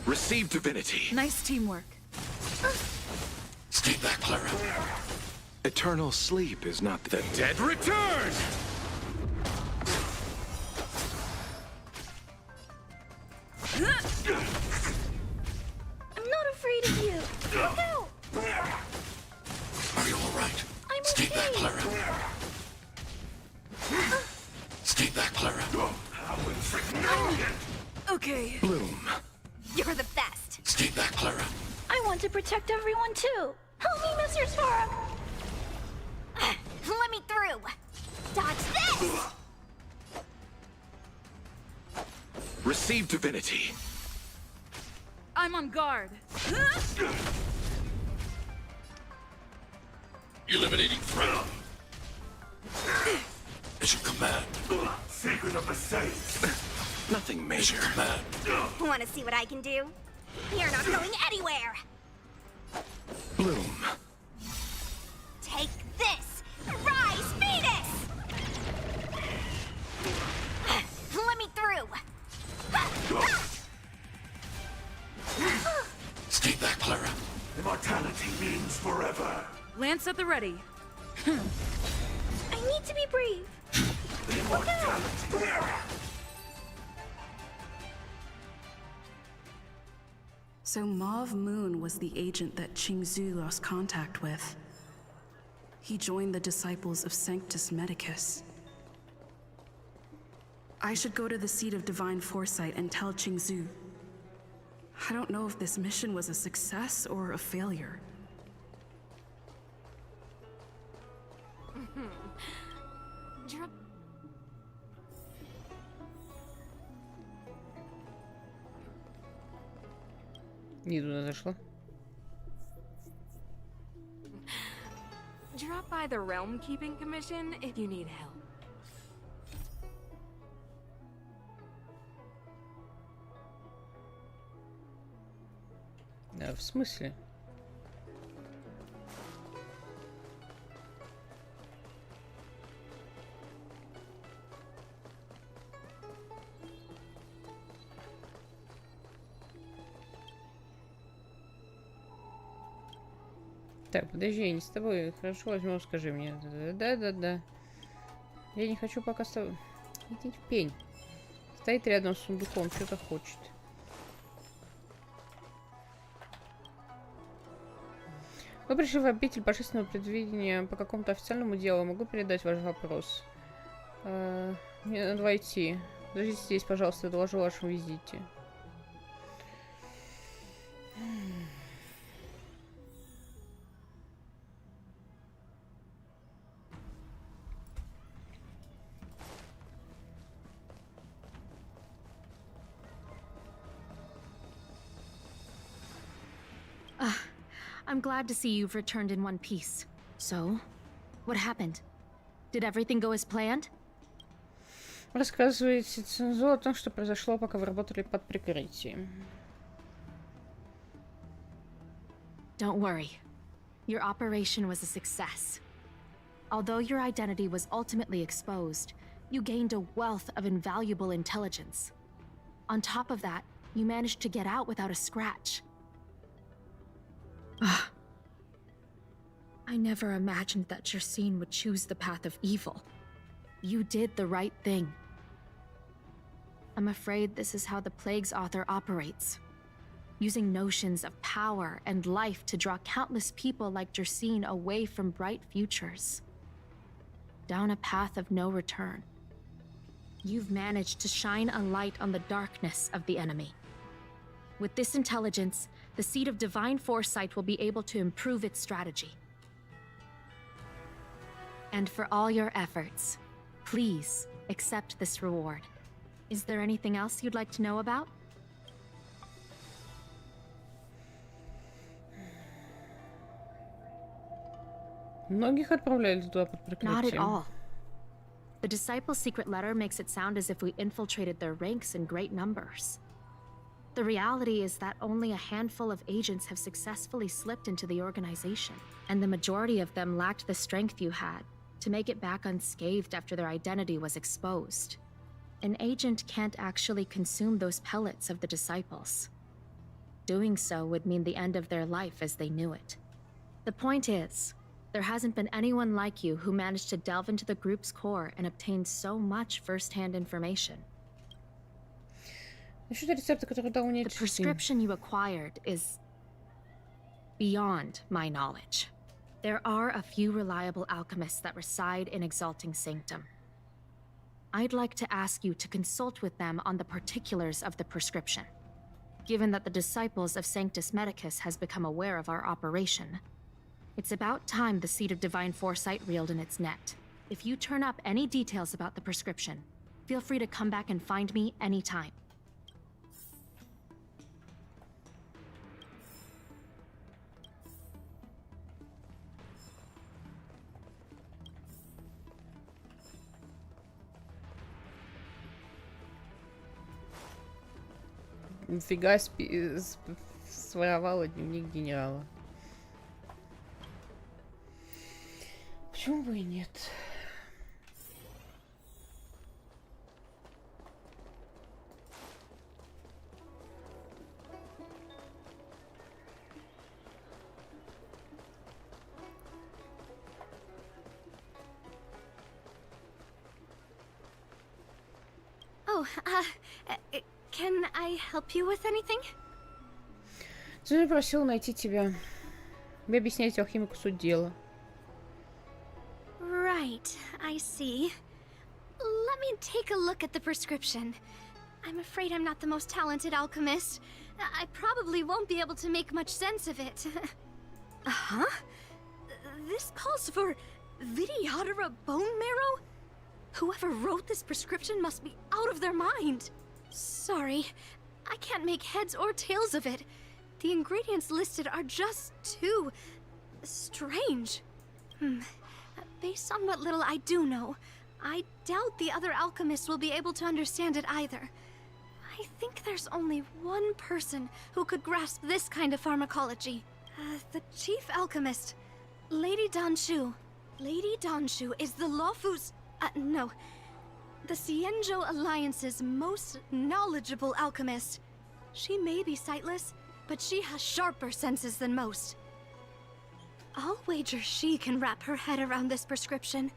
Receive divinity. Nice teamwork. Stay back, Clara. Eternal sleep is not the dead return! I'm not afraid of you. Help! Are you all right? I'm Stay okay. back, Clara. Stay back, Clara. How insignificant! Okay. Bloom. You're the best. Stay back, Clara. I want to protect everyone too. Help me, Mr. Sora. Let me through. Dodge this! Receive divinity. I'm on guard. Eliminating threat. As you command. Secret of the saints. Nothing major. Command. Want to see what I can do? You're not going anywhere! Bloom. Take this! Rise, Venus! Let me through! Stay back, Clara. Immortality means forever. Lance at the ready. I need to be brave. Immortality. So Mauve Moon was the agent that Qingzhu lost contact with. He joined the disciples of Sanctus Medicus. I should go to the seat of divine foresight and tell Qingzhu. I don't know if this mission was a success or a failure. Не туда зашла. Drop by the Realm Keeping Commission if you need help. В смысле? Так, подожди, я не с тобой. Хорошо, возьму, скажи мне. Да. Я не хочу пока с тобой. Иди в пень. Стоит рядом с сундуком, что-то хочет. Вы пришли в обитель божественного предвидения по какому-то официальному делу. Могу передать ваш вопрос? Мне надо войти. Подождите здесь, пожалуйста, я доложу о вашем визите. I'm glad to see you've returned in one piece. So, what happened? Did everything go as planned? Рассказывайте Цинзу о том, что произошло, пока вы работали под прикрытием. Don't worry. Your operation was a success. Although your identity was ultimately exposed, you gained a wealth of invaluable intelligence. On top of that, you managed to get out without a scratch. I never imagined that Jersine would choose the path of evil. You did the right thing. I'm afraid this is how the Plague's author operates. Using notions of power and life to draw countless people like Jersine away from bright futures. Down a path of no return. You've managed to shine a light on the darkness of the enemy. With this intelligence, the seat of divine foresight will be able to improve its strategy. And for all your efforts, please accept this reward. Is there anything else you'd like to know about? Многих отправляли туда под прикрытием. Not at all. The disciples' secret letter makes it sound as if we infiltrated their ranks in great numbers. The reality is that only a handful of agents have successfully slipped into the organization, and the majority of them lacked the strength you had to make it back unscathed after their identity was exposed. An agent can't actually consume those pellets of the disciples. Doing so would mean the end of their life as they knew it. The point is, there hasn't been anyone like you who managed to delve into the group's core and obtain so much first-hand information. The prescription you acquired is beyond my knowledge. There are a few reliable alchemists that reside in Exalting Sanctum. I'd like to ask you to consult with them on the particulars of the prescription. Given that the disciples of Sanctus Medicus has become aware of our operation, it's about time the Seat of Divine Foresight reeled in its net. If you turn up any details about the prescription, feel free to come back and find me anytime. Нифига своровала дневник генерала. Почему бы и нет? Oh, can I help you with anything? Джонни просил найти тебя. Тебе объяснять алхимику суть дела. Right, I see. Let me take a look at the prescription. I'm afraid I'm not the most talented alchemist. I probably won't be able to make much sense of it. Uh-huh? This calls for Vidyadhara bone marrow? Whoever wrote this prescription must be out of their mind. Sorry, I can't make heads or tails of it. The ingredients listed are just too strange. Based on what little I do know, I doubt the other alchemists will be able to understand it either. I think there's only one person who could grasp this kind of pharmacology. The chief alchemist, Lady Danshu. Lady Danshu is the Lofu's... no. The Xianzhou Alliance's most knowledgeable alchemist. She may be sightless, but she has sharper senses than most. I'll wager she can wrap her head around this prescription.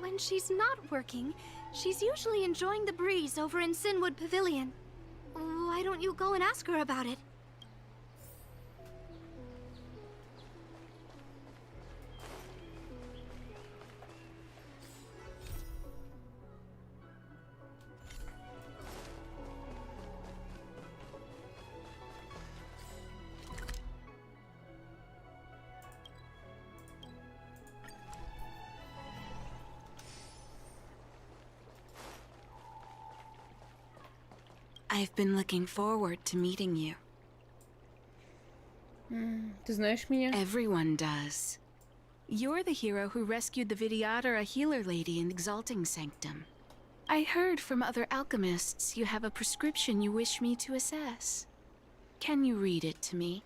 When she's not working, she's usually enjoying the breeze over in Sinwood Pavilion. Why don't you go and ask her about it? I've been looking forward to meeting you. Ты знаешь меня? Everyone does. You're the hero who rescued the Vidyadhara healer lady in the Exalting Sanctum. I heard from other alchemists you have a prescription you wish me to assess. Can you read it to me?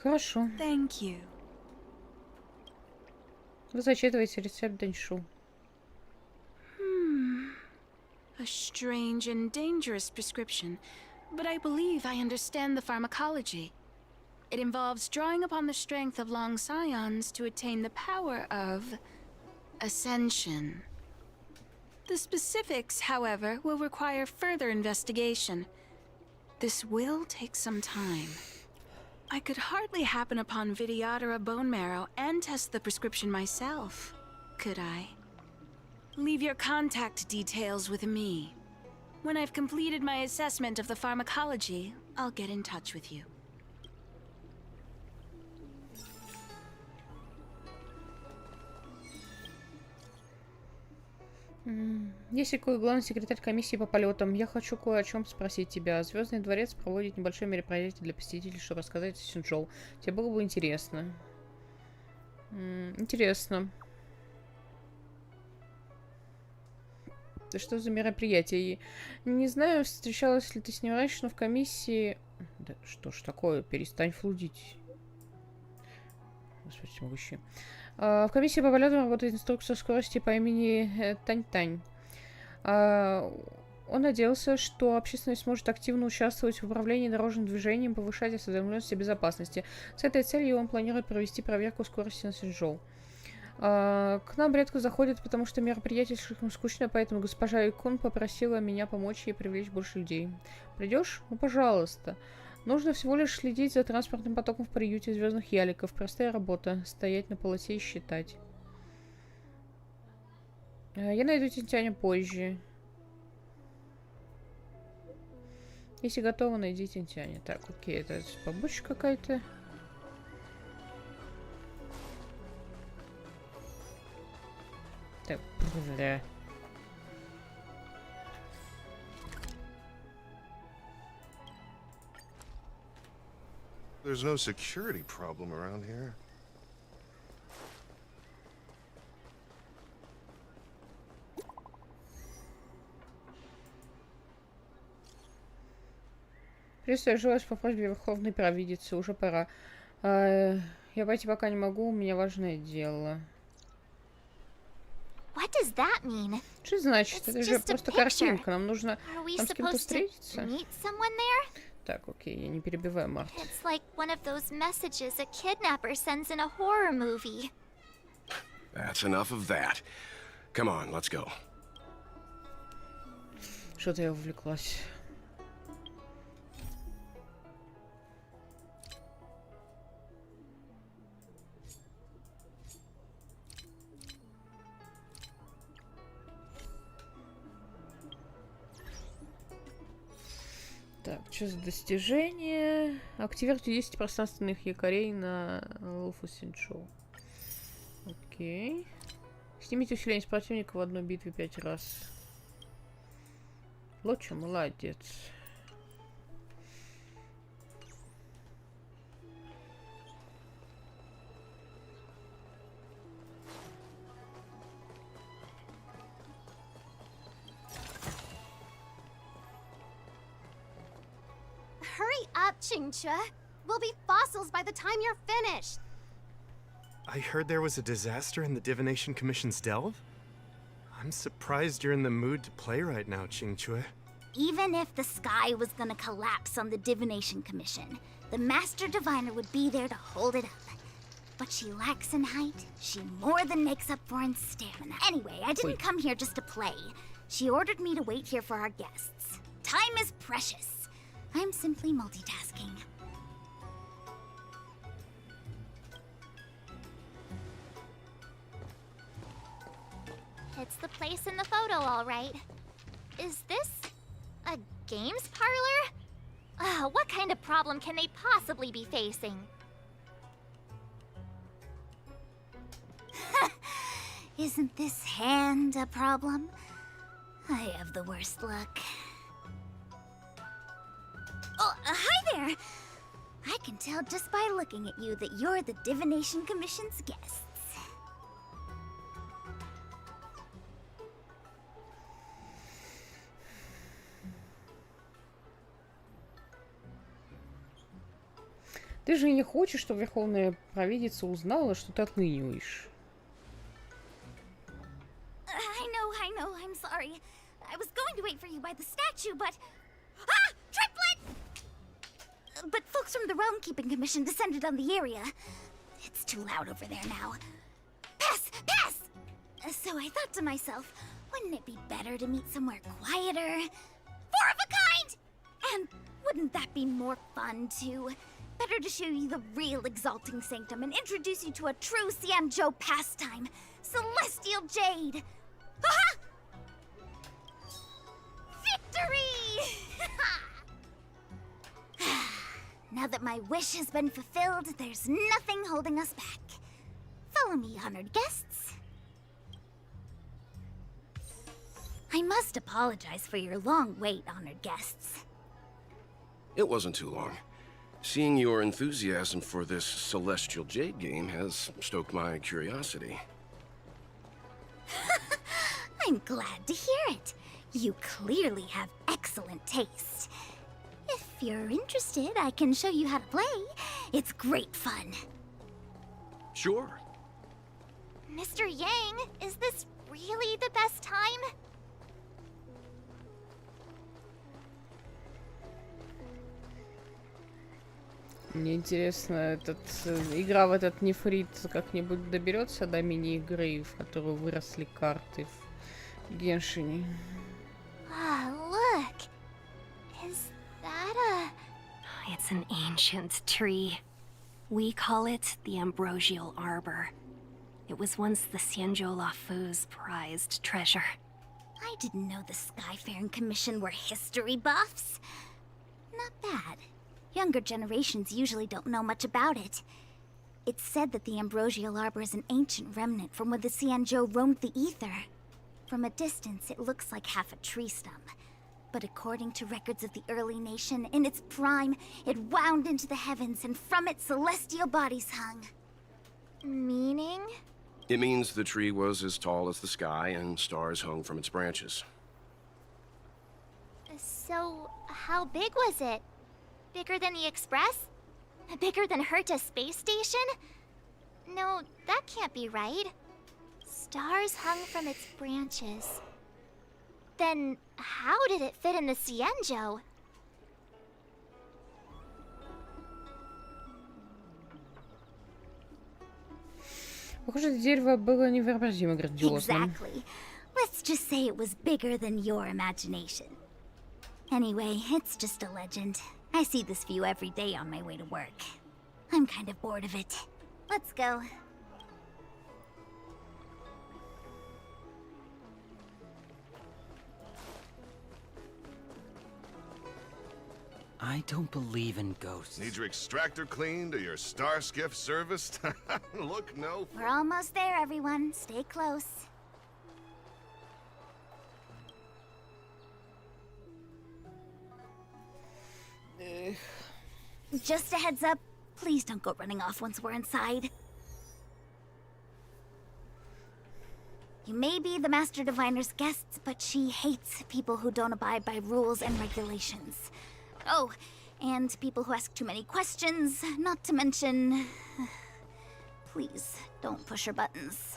Хорошо. Thank you. Вы зачитываете рецепт Даньшу. A strange and dangerous prescription, but I believe I understand the pharmacology. It involves drawing upon the strength of long scions to attain the power of ascension. The specifics, however, will require further investigation. This will take some time. I could hardly happen upon Vidyadhara bone marrow and test the prescription myself, could I? Leave your contact details with me. When I've completed my assessment of the pharmacology, I'll get in touch with you. Если кое главный секретарь комиссии по полетам, я хочу кое о чем спросить тебя. Звездный дворец проводит небольшое мероприятие для посетителей, чтобы рассказать о Синчжоу. Тебе было бы интересно. Интересно. Да что за мероприятие? Не знаю, встречалась ли ты с ним раньше, но в комиссии... Да что ж такое? Перестань флудить. Господи, могущий. В комиссии по полетам работает инструктор скорости по имени Тань-Тань. Он надеялся, что общественность сможет активно участвовать в управлении дорожным движением, повышать осведомленность о безопасности. С этой целью он планирует провести проверку скорости на Синчжоу. К нам редко заходит, потому что мероприятие слишком скучное, поэтому госпожа Икун попросила меня помочь ей привлечь больше людей. Придешь? Ну, пожалуйста. Нужно всего лишь следить за транспортным потоком в приюте звездных яликов. Простая работа. Стоять на полосе и считать. Я найду Тинтяня позже. Если готова, найди Тинтяня. Так, окей, это побочка какая-то. Так, да. There's no security problem around here. Присоединилась по просьбе Верховной Провидицы. Уже пора. Я пойти пока не могу, у меня важное дело. What does that mean? Что значит? Это же просто картинка. Нам нужно там с кем-то встретиться. Так, окей, я не перебиваю, Март. It's like one of those messages a kidnapper sends in a horror movie. That's enough of that. Come on, let's go. Что-то я увлеклась. Так, что за достижение? Активируйте 10 пространственных якорей на Лофу Синчоу. Окей. Снимите усиление с противника в одной битве 5 раз. Лочу, молодец. Hurry up, Chingcha. We'll be fossils by the time you're finished. I heard there was a disaster in the Divination Commission's delve? I'm surprised you're in the mood to play right now, Qingchue. Even if the sky was gonna collapse on the Divination Commission, the Master Diviner would be there to hold it up. What she lacks in height, she more than makes up for in stamina. Anyway, I didn't come here just to play. She ordered me to wait here for our guests. Time is precious. I'm simply multitasking. It's the place in the photo, all right. Is this a games parlor? What kind of problem can they possibly be facing? Isn't this hand a problem? I have the worst luck. Oh, hi there! I can tell just by looking at you that you're the Divination Commission's guests. Ты же не хочешь, чтобы Верховная Провидица узнала, что ты отлыниваешь. I know, I'm sorry. I was going to wait for you by the statue, but... Ah! Triplet! But folks from the Realm Keeping Commission descended on the area. It's too loud over there now. Pass! Pass! So I thought to myself, wouldn't it be better to meet somewhere quieter? Four of a kind! And wouldn't that be more fun, too? Better to show you the real Exalting Sanctum and introduce you to a true Xianzhou pastime, Celestial Jade. Aha! Victory! Now that my wish has been fulfilled, there's nothing holding us back. Follow me, honored guests. I must apologize for your long wait, honored guests. It wasn't too long. Seeing your enthusiasm for this Celestial Jade game has stoked my curiosity. I'm glad to hear it. You clearly have excellent taste. If you're interested, I can show you how to play. It's great fun. Sure. Mr. Yang, is this really the best time? Мне интересно, игра в этот нефрит как-нибудь доберется до мини-игры, в которую выросли карты в Геншине. Look. Is that a... It's an ancient tree. We call it the Ambrosial Arbor. It was once the Xianzhou Loffu's prized treasure. I didn't know the Skyfaring Commission were history buffs. Not bad. Younger generations usually don't know much about it. It's said that the Ambrosial Arbor is an ancient remnant from when the Xianzhou roamed the ether. From a distance, it looks like half a tree stump. But according to records of the early nation, in its prime, it wound into the heavens and from it celestial bodies hung. Meaning? It means the tree was as tall as the sky and stars hung from its branches. So, how big was it? Bigger than the Express? Bigger than Herta space station? No, that can't be right. Stars hung from its branches. Then, how did it fit in the Xianzhou? Похоже, это дерево было невообразимо грандиозным. Exactly. Let's just say it was bigger than your imagination. Anyway, it's just a legend. I see this view every day on my way to work. I'm kind of bored of it. Let's go. I don't believe in ghosts. Need your extractor cleaned or your star skiff serviced? Look no... We're almost there, everyone. Stay close. Just a heads up, please don't go running off once we're inside. You may be the Master Diviner's guests, but she hates people who don't abide by rules and regulations. Oh, and people who ask too many questions, not to mention... Please, don't push her buttons.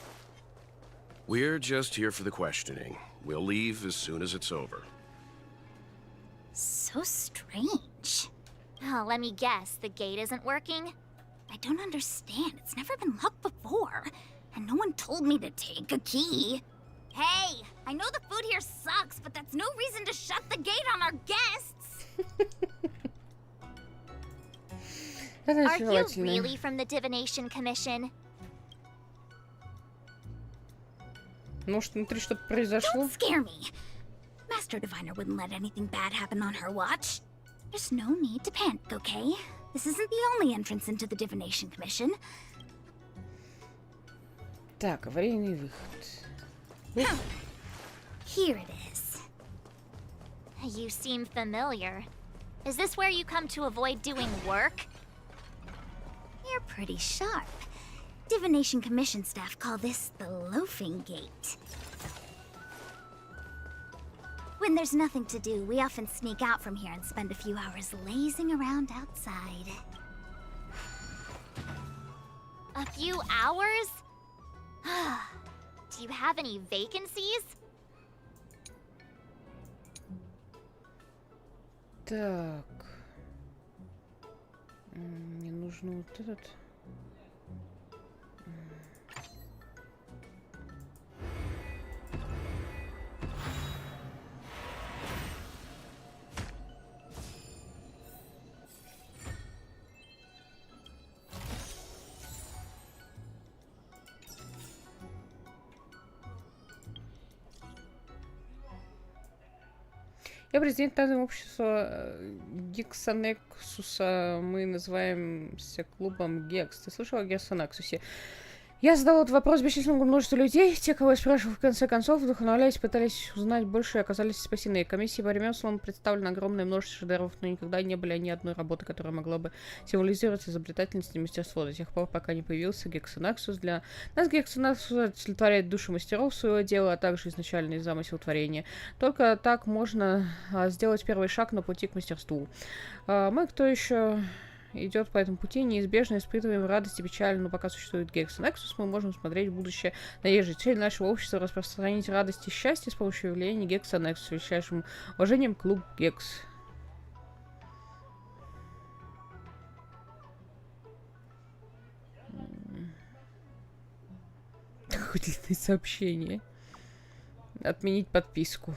We're just here for the questioning. We'll leave as soon as it's over. So strange. Oh, let me guess, the gate isn't working? I don't understand. It's never been locked before. And no one told me to take a key. Hey, I know the food here sucks, but that's no reason to shut the gate on our guests. Are you really from the Divination Commission? Может, внутри что-то произошло? Don't scare me. Master Diviner wouldn't let anything bad happen on her watch. There's no need to panic, okay? This isn't the only entrance into the Divination Commission. Так, аварийный выход. Here it is. You seem familiar. Is this where you come to avoid doing work? You're pretty sharp. Divination Commission staff call this the loafing gate. When there's nothing to do, we often sneak out from here and spend a few hours lazing around outside. A few hours? Do you have any vacancies? Так. Мне нужно вот этот. Я президент тайного общества Гексанексуса. Мы называемся клубом Гекс. Ты слышал о Гексанексусе? Я задал этот вопрос бесчисленному множеству людей. Те, кого я спрашивал, в конце концов, вдохновляясь, пытались узнать больше и оказались спасены. Комиссии по ремеслам представлено огромное множество шедевров, но никогда не было ни одной работы, которая могла бы символизировать изобретательность и мастерство до тех пор, пока не появился Гексанексус. Для нас Гексанексус олицетворяет душу мастеров своего дела, а также изначальный замысел творения. Только так можно сделать первый шаг на пути к мастерству. Мы, кто еще идет по этому пути, неизбежно испытываем радость и печаль, но пока существует Гексанексус, мы можем смотреть в будущее. Надежда, цель нашего общества — распространить радость и счастье с помощью явления Гексанексуса. Величайшим уважением, клуб Гекс. Такое длинное сообщение. Отменить подписку.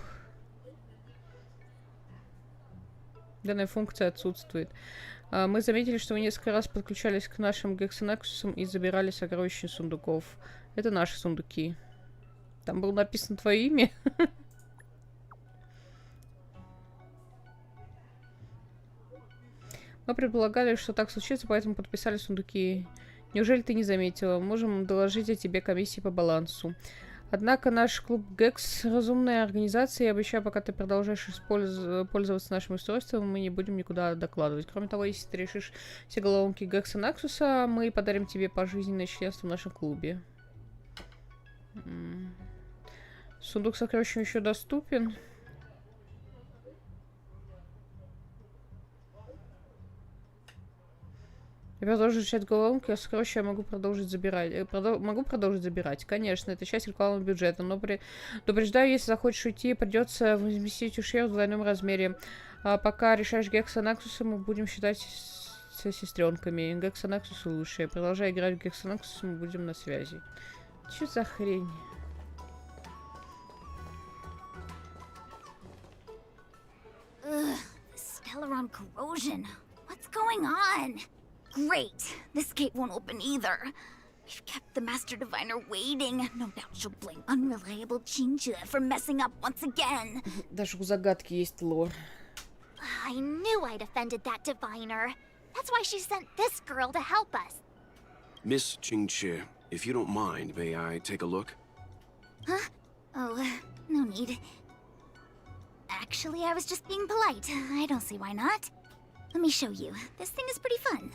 Данная функция отсутствует. Мы заметили, что вы несколько раз подключались к нашим Гексанексусам и забирали сокровища сундуков. Это наши сундуки. Там было написано твое имя. Мы предполагали, что так случится, поэтому подписали сундуки. Неужели ты не заметила? Можем доложить о тебе комиссии по балансу. Однако наш клуб ГЭКС — разумная организация, и обещаю, пока ты продолжаешь пользоваться нашим устройством, мы не будем никуда докладывать. Кроме того, если ты решишь все головоломки ГЭКСа Наксуса, мы подарим тебе пожизненное членство в нашем клубе. Сундук с сокровищем еще доступен. Я продолжу изучать головоломки, а сокровища я могу продолжить забирать. Могу продолжить забирать. Конечно, это часть рекламного бюджета, но предупреждаю, если захочешь уйти, придется вместить ущерб в двойном размере. А пока решаешь Гекса Наксуса, мы будем считать сестренками. Гекса Наксуса лучше. Продолжай играть в Гекса Наксуса, мы будем на связи. Что за хрень? Stellaron corrosion. What's going on? Great. This gate won't open either. We've kept the Master Diviner waiting. No doubt she'll blame unreliable Chinchilla for messing up once again. Даже у загадки есть лор. I knew I'd offended that diviner. That's why she sent this girl to help us. Miss Qingqi, if you don't mind, may I take a look? Huh? Oh, no need. Actually, I was just being polite. I don't see why not. Let me show you. This thing is pretty fun.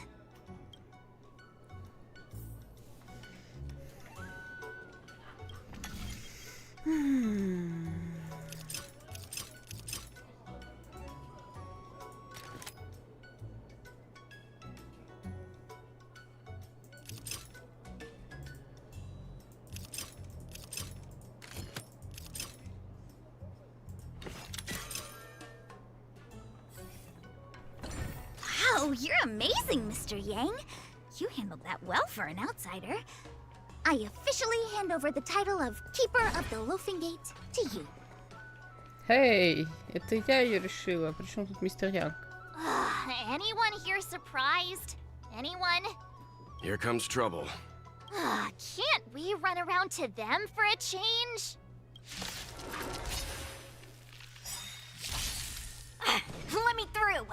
Wow, you're amazing, Mr. Yang. You handled that well for an outsider. I officially hand over the title of Keeper of the Loafing Gate to you. Hey, это я ее решила. Причем тут мистер Янг? Anyone here surprised? Anyone? Here comes trouble. Can't we run around to them for a change? Let me through.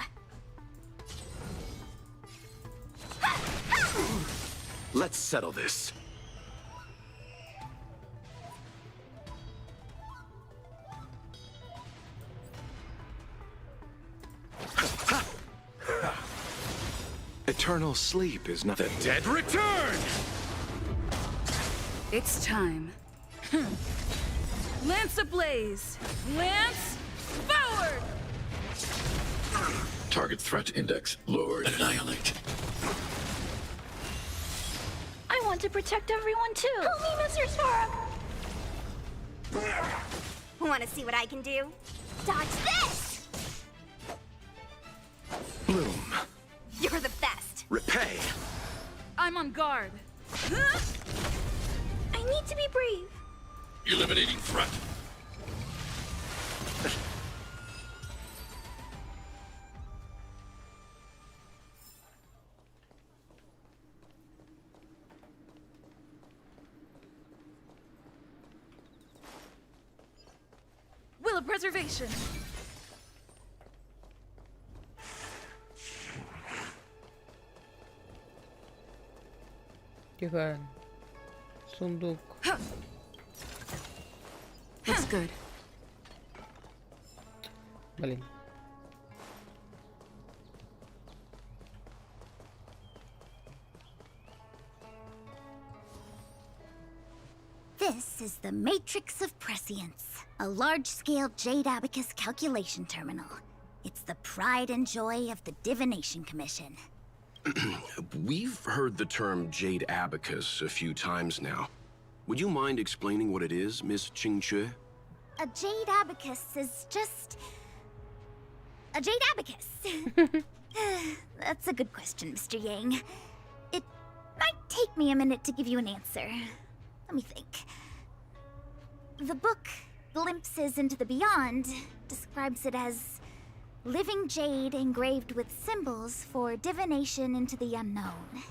Let's settle this. Eternal sleep is not the Dead return! It's time. Lance ablaze! Lance forward! Target threat index lowered. Annihilate. I want to protect everyone too. Help me, Mr. Sora. Want to see what I can do? Dodge this! Bloom. You're the best. Repay. I'm on guard. I need to be brave. Eliminating threat. Will of preservation. Тихо. Сундук. That's good. Блин. This is the Matrix of Prescience, a large-scale Jade Abacus calculation terminal. It's the pride and joy of the Divination Commission. We've heard the term Jade Abacus a few times now. Would you mind explaining what it is, Miss Qingqi? A Jade Abacus is just... a Jade Abacus. That's a good question, Mr. Yang. It might take me a minute to give you an answer. Let me think. The book, Glimpses into the Beyond, describes it as living jade engraved with symbols for divination into the unknown.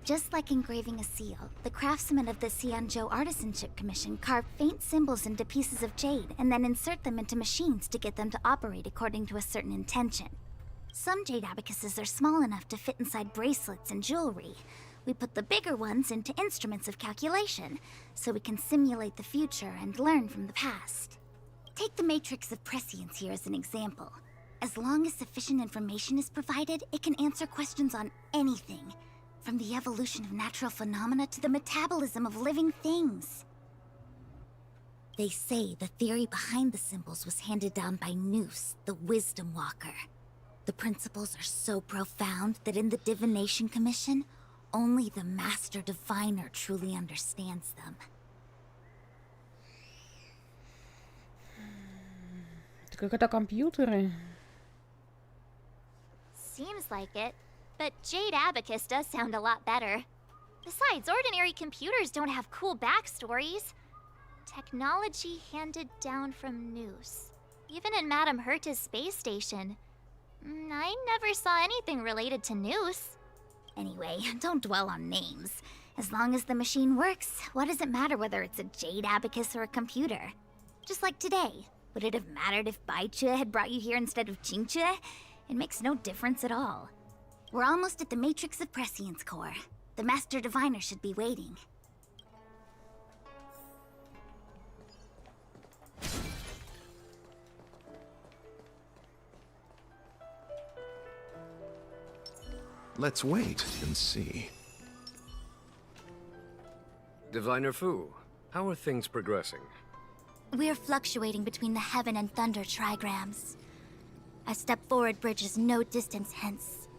Just like engraving a seal, the craftsmen of the Xianzhou Artisanship Commission carve faint symbols into pieces of jade and then insert them into machines to get them to operate according to a certain intention. Some jade abacuses are small enough to fit inside bracelets and jewelry, We put the bigger ones into instruments of calculation, so we can simulate the future and learn from the past. Take the matrix of prescience here as an example. As long as sufficient information is provided, it can answer questions on anything, from the evolution of natural phenomena to the metabolism of living things. They say the theory behind the symbols was handed down by Noose, the Wisdom Walker. The principles are so profound that in the Divination Commission, only the Master Diviner truly understands them. Как это компьютеры? Seems like it, but Jade Abacus does sound a lot better. Besides, ordinary computers don't have cool backstories. Technology handed down from Noose. Even in Madame Herta's space station. I never saw anything related to Noose. Anyway, don't dwell on names. As long as the machine works, what does it matter whether it's a Jade Abacus or a computer? Just like today. Would it have mattered if Baichue had brought you here instead of Qingchue? It makes no difference at all. We're almost at the Matrix of Prescience core. The Master Diviner should be waiting. Let's wait and see. Diviner Fu, how are things progressing? We're fluctuating between the heaven and thunder trigrams. A step forward bridges no distance hence.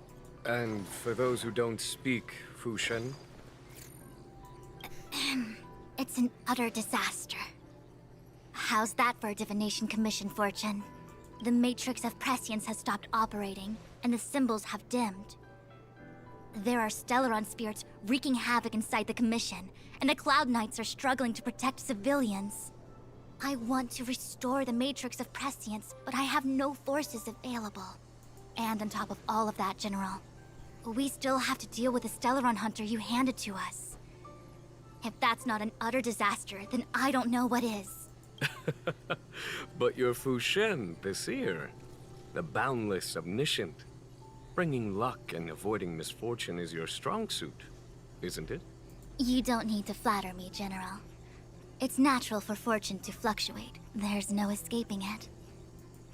And for those who don't speak Fushen? It's an utter disaster. How's that for a Divination Commission fortune? The Matrix of Prescience has stopped operating, and the symbols have dimmed. There are Stellaron spirits wreaking havoc inside the Commission, and the Cloud Knights are struggling to protect civilians. I want to restore the Matrix of Prescience, but I have no forces available. And on top of all of that, General, we still have to deal with the Stellaron hunter you handed to us. If that's not an utter disaster, then I don't know what is. But you're Fushen, the seer. The boundless, omniscient. Bringing luck and avoiding misfortune is your strong suit, isn't it? You don't need to flatter me, General. It's natural for fortune to fluctuate. There's no escaping it.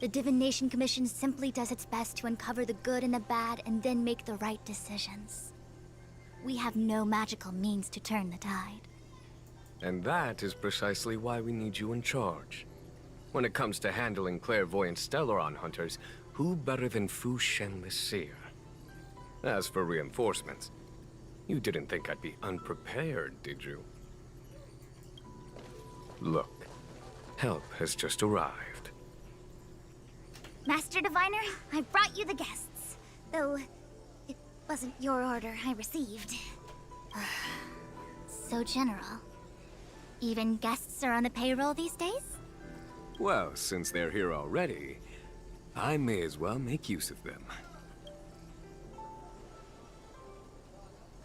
The Divination Commission simply does its best to uncover the good and the bad and then make the right decisions. We have no magical means to turn the tide. And that is precisely why we need you in charge. When it comes to handling clairvoyant Stellaron hunters, who better than Fushen the Seer? As for reinforcements, you didn't think I'd be unprepared, did you? Look, help has just arrived. Master Diviner, I brought you the guests. Though, it wasn't your order I received. So, General, even guests are on the payroll these days? Well, since they're here already, I may as well make use of them.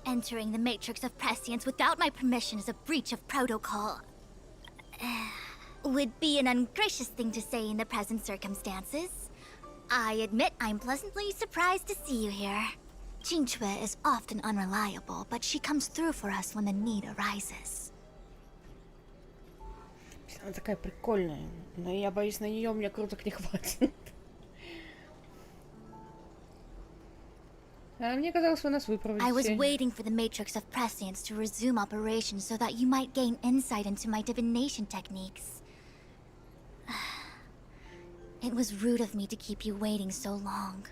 Entering the Matrix of Prescience without my permission is a breach of protocol. Would be an ungracious thing to say in the present circumstances. I admit I'm pleasantly surprised to see you here. Qingchue is often unreliable, but she comes through for us when the need arises. Она такая прикольная, но я боюсь, на нее у меня круток не хватит. А мне казалось, вы нас выпроводите. I was waiting for the Matrix of Prescience to resume operations so that you might gain insight into my divination techniques. It was rude of me to keep you waiting so long.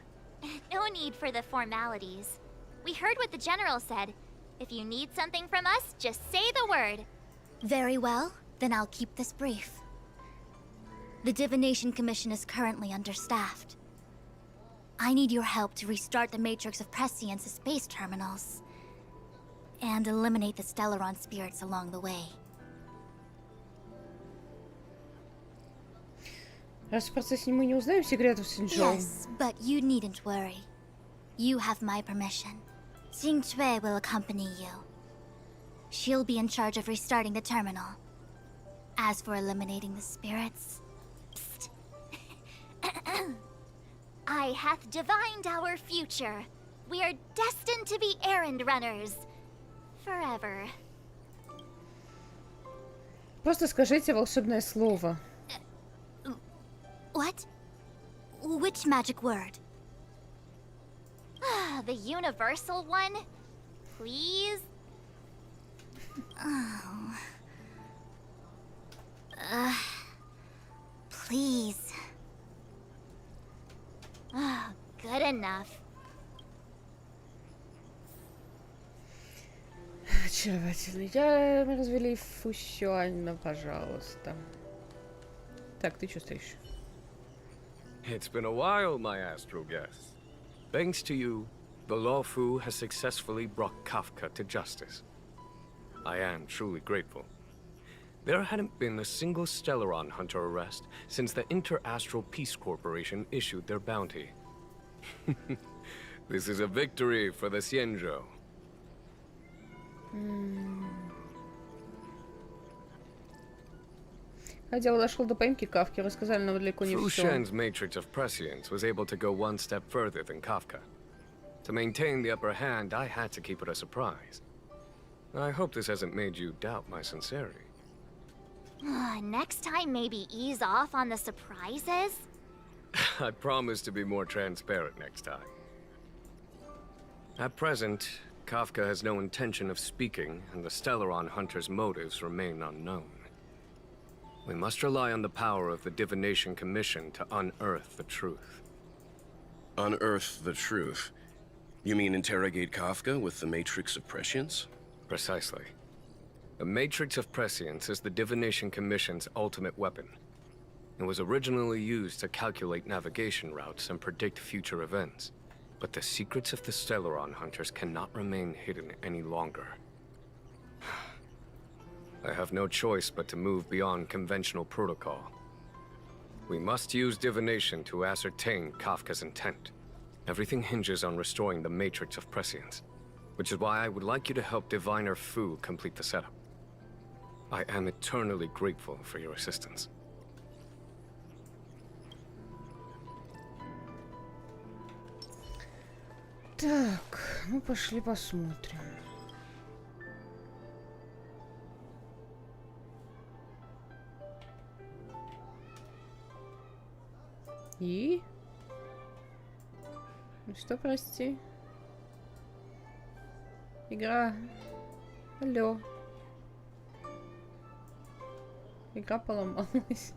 No need for the formalities. We heard what the General said. If you need something from us, just say the word. Very well, then I'll keep this brief. The Divination Commission is currently understaffed. I need your help to restart the Matrix of Prescience's space terminals. And eliminate the Stellaron spirits along the way. Раз в процессе мы не узнаем секретов Синчжоу. Yes, but you needn't worry. You have my permission. Qingchue will accompany you. She'll be in charge of restarting the terminal. As for eliminating the spirits... Psst. I hath divined our future. We are destined to be errand runners. forever. Просто скажите волшебное слово. What? Which magic word? The universal one? Please? Oh. Please. Good enough. Очаровательно. Я развели Фусюань, пожалуйста. Так, ты что стоишь? It's been a while, my astral guest. Thanks to you, the Lофу has successfully brought Kafka to justice. I am truly grateful. There hadn't been a single Stellaron hunter arrest since the Inter-Astral Peace Corporation issued their bounty. This is a victory for the Xianzhou. Хотя дошел до поимки Кавки, рассказали нам далеко не Fu все. Shen's matrix of prescience was able to go one step further than Kafka. To maintain the upper hand, I had to keep it a surprise. I hope this hasn't made you doubt my sincerity. Next time, maybe ease off on the surprises? I promise to be more transparent next time. At present, Kafka has no intention of speaking, and the Stellaron hunter's motives remain unknown. We must rely on the power of the Divination Commission to unearth the truth. Unearth the truth? You mean interrogate Kafka with the Matrix of Prescience? Precisely. The Matrix of Prescience is the Divination Commission's ultimate weapon. It was originally used to calculate navigation routes and predict future events. But the secrets of the Stellaron hunters cannot remain hidden any longer. I have no choice but to move beyond conventional protocol. We must use divination to ascertain Kafka's intent. Everything hinges on restoring the Matrix of Prescience, which is why I would like you to help Diviner Fu complete the setup. I am eternally grateful for your assistance. Так, ну пошли посмотрим. И? Ну что, прости? Игра. Алло. Игра поломалась.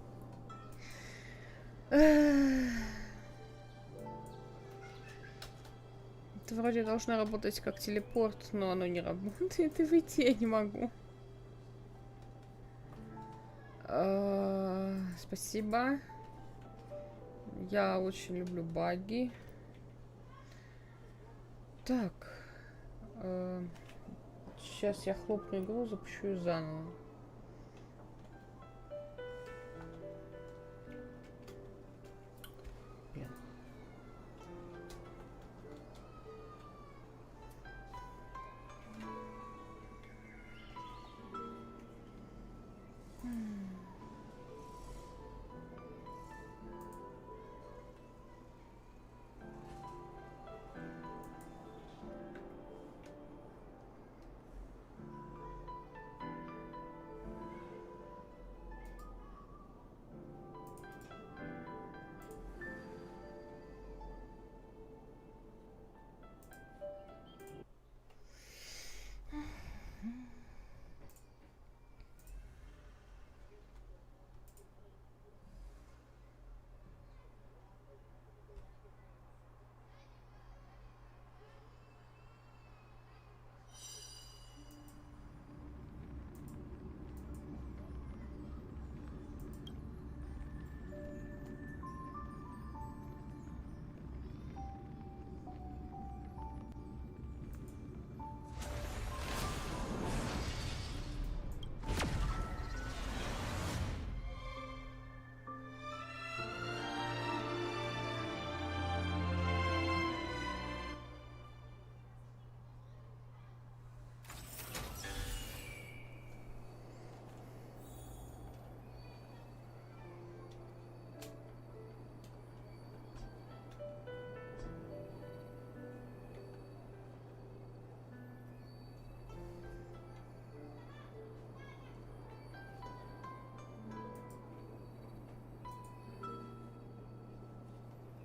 Это вроде должно работать как телепорт, но оно не работает, и выйти я не могу. Спасибо. Я очень люблю баги. Так. Сейчас я хлопну игру, запущу ее заново.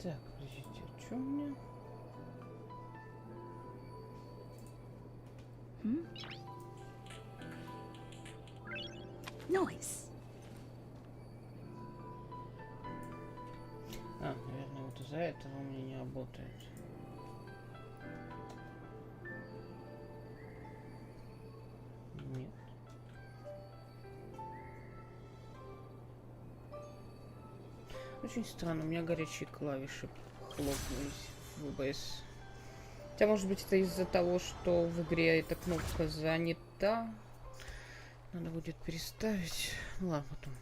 Так, подождите, а что у меня? Noise. А, наверное, вот из-за этого у меня не работает. Нет. Очень странно, у меня горячие клавиши хлопнулись в ВБС. Хотя, может быть, это из-за того, что в игре эта кнопка занята. Надо будет переставить. Ну ладно, потом.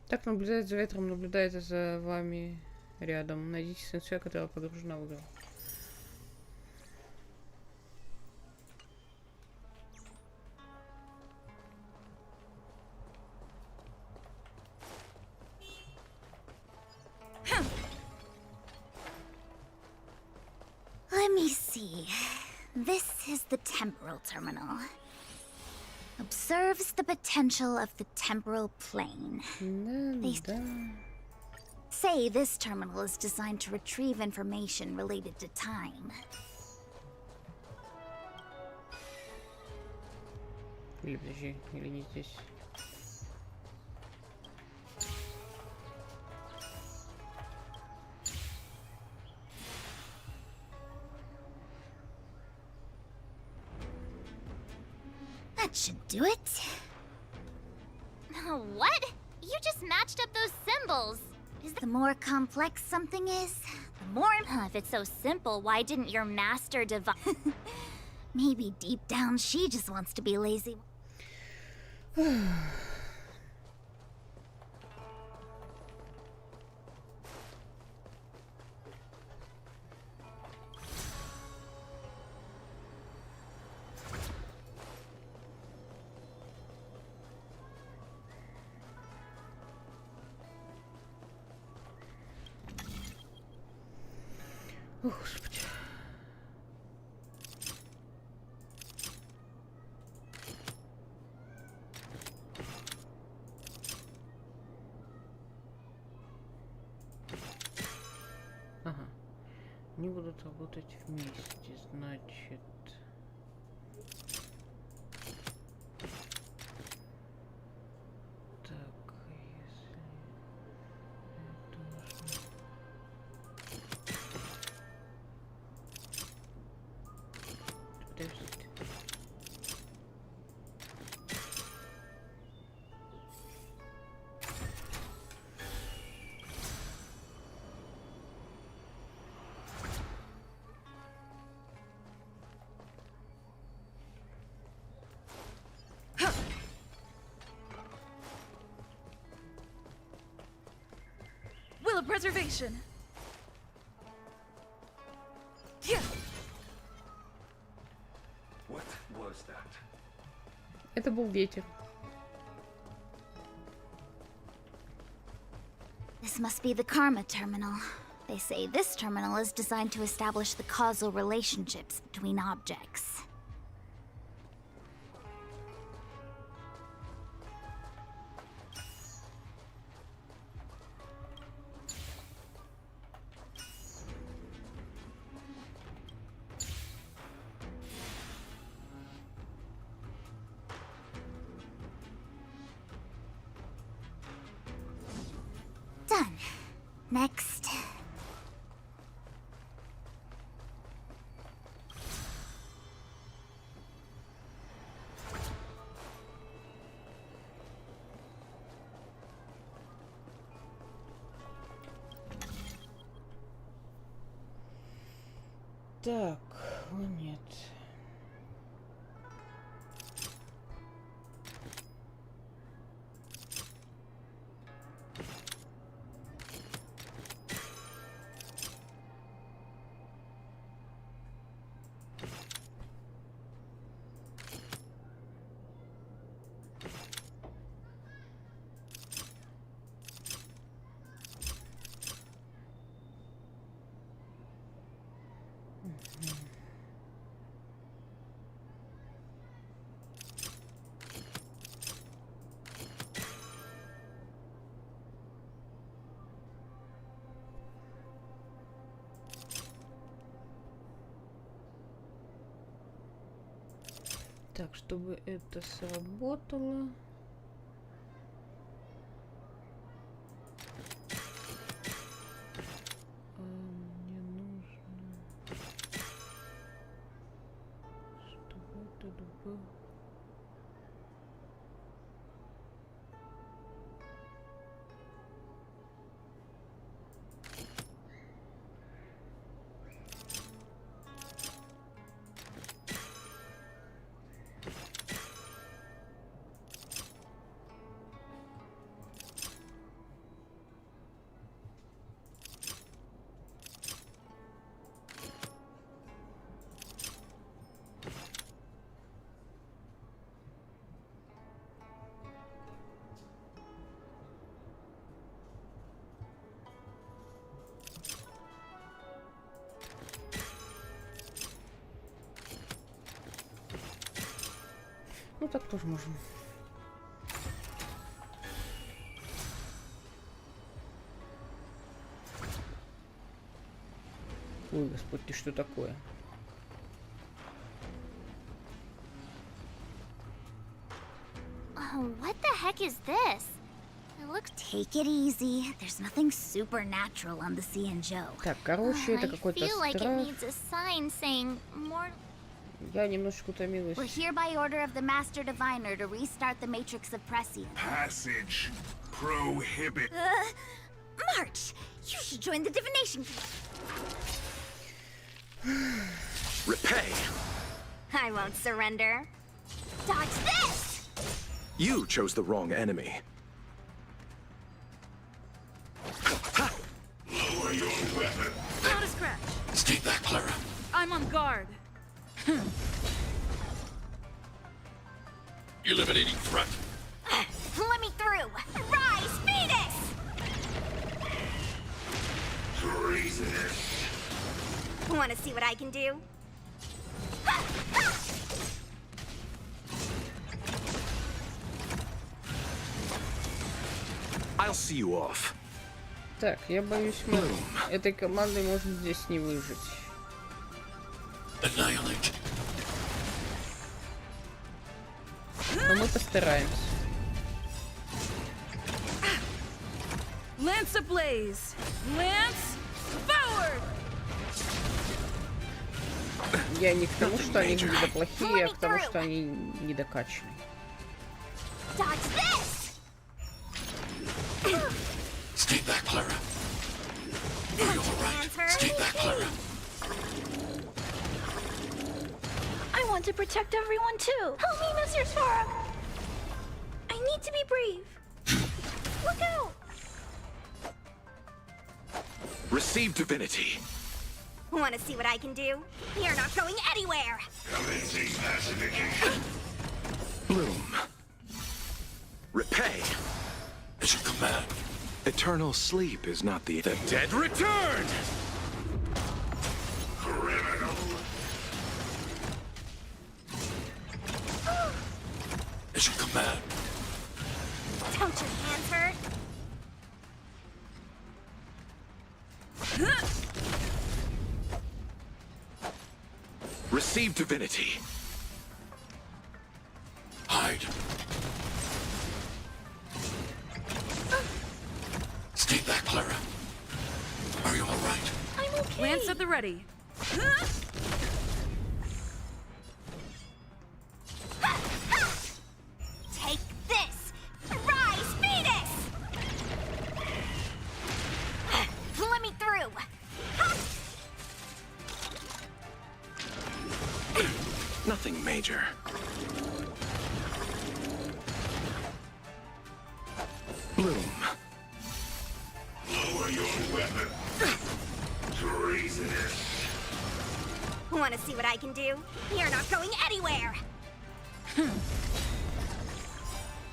Так, наблюдает за ветром, наблюдает за вами рядом. Найдите сенсея, которая погружена в игру. Let me see. This is the temporal terminal. Observes the potential of the temporal plane. They say this terminal is designed to retrieve information related to time. Или подожди, или не здесь. That should do it. What? You just matched up those symbols. The more complex something is, the more... If it's so simple, why didn't your master devise... Maybe deep down she just wants to be lazy. О, Господи. Ага. Они будут работать вместе, значит. Так, если это нужно. Подождите. Will of preservation. Yeah. What was that? Это был ветер. This must be the Karma Terminal. They say this terminal is designed to establish the causal relationships between objects. Done. Next. Так, о нет. Так, чтобы это сработало. Мне нужно, чтобы это было. Ну так тоже можем. Ой, Господь, ты что такое? Oh, what the heck is this? It looks... Take it easy. There's nothing supernatural on the Xianzhou. Так, короче, это какой-то I feel like it страх. needs a sign saying more... Я немножечко утомилась. We're here by order of the Master Diviner to restart the Matrix of Prescience. Passage prohibit. March! You should join the divination. Repay! I won't surrender. Dodge this! You chose the wrong enemy. Lower your weapon. Not a scratch. Stay back, Clara. I'm on guard. Eliminating threat. Let me through! Rise, Venus! Treasonous. Want to see what I can do? I'll see you off. Так, я боюсь, мы этой командой можем здесь не выжить. Annihilate. Но мы постараемся. Lance ablaze. Lance forward. Я не к тому, что они какие-то плохие, а к тому, что они недокачаны. Dodge this! Stay back, Clara. Are you alright? Stay back, Clara. I want to protect everyone too. Help me, Mr. Svarog. I need to be brave. Look out! Receive divinity. Want to see what I can do? You're not going anywhere! Commencing pacification. Bloom. Repay. It's your command. Eternal sleep is not the dead return! Criminal. It's your command. Don't your hands hurt? Receive divinity. Hide. Stay back, Clara. Are you alright? I'm okay. Lance at the ready. Take this! Rise, Venus! Let me through! Nothing major. Bloom. Lower your weapon. Treasonous. Want to see what I can do? You're not going anywhere!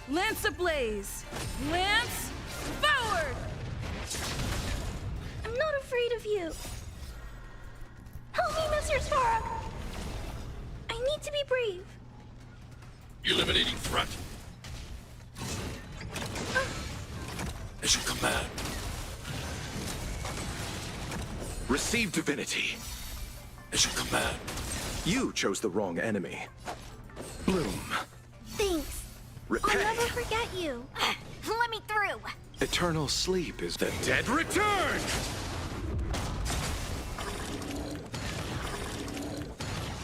Lance ablaze. Lance forward. I'm not afraid of you. Help me, Mr. Svarog. I need to be brave. Eliminating threat. It's your command. Receive divinity. It's your command. You chose the wrong enemy. Bloom. Thanks. Repay. I'll never forget you. Let me through. Eternal sleep is the Dead return!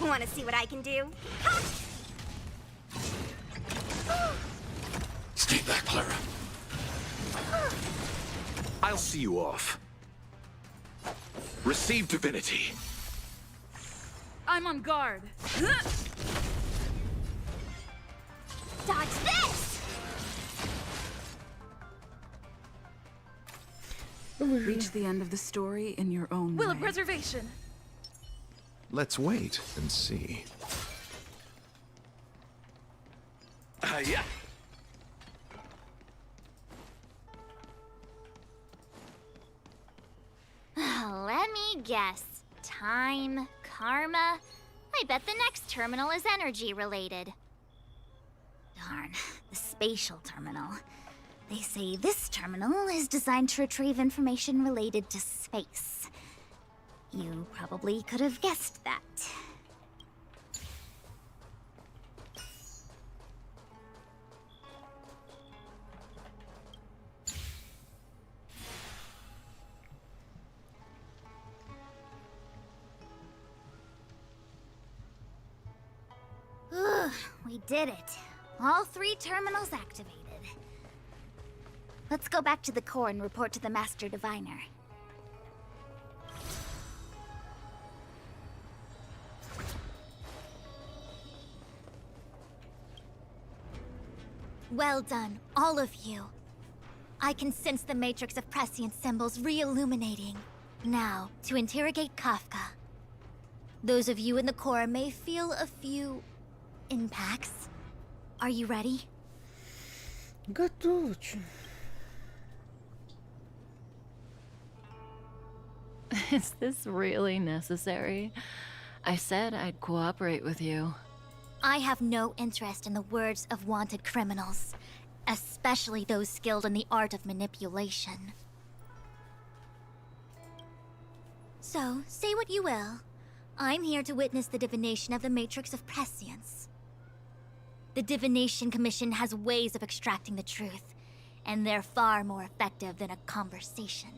Want to see what I can do? Stay back, Clara. I'll see you off. Receive divinity. I'm on guard. Dodge this! Reach the end of the story in your own Will way. of preservation. Let's wait and see. Yeah. Let me guess. Time, karma. I bet the next terminal is energy related. Darn, the spatial terminal. They say this terminal is designed to retrieve information related to space. You probably could have guessed that. We did it. All 3 terminals activated. Let's go back to the core and report to the Master Diviner. Well done, all of you. I can sense the matrix of prescient symbols re-illuminating. Now, to interrogate Kafka. Those of you in the core may feel a few impacts. Are you ready? Готов. Is this really necessary? I said I'd cooperate with you. I have no interest in the words of wanted criminals, especially those skilled in the art of manipulation. So, say what you will. I'm here to witness the divination of the Matrix of Prescience. The Divination Commission has ways of extracting the truth, and they're far more effective than a conversation.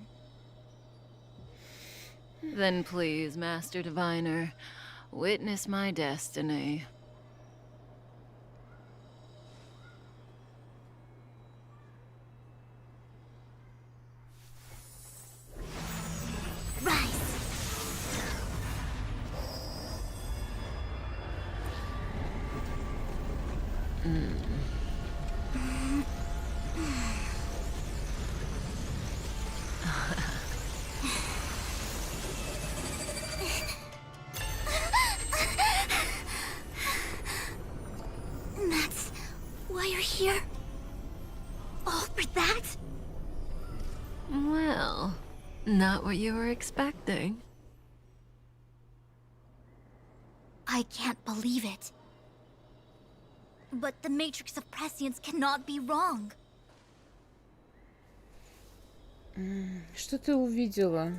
Then please, Master Diviner, witness my destiny. That's why you're here? All for that? Well, not what you were expecting. I can't believe it. But the Matrix of Prescience cannot be wrong. Что ты увидела?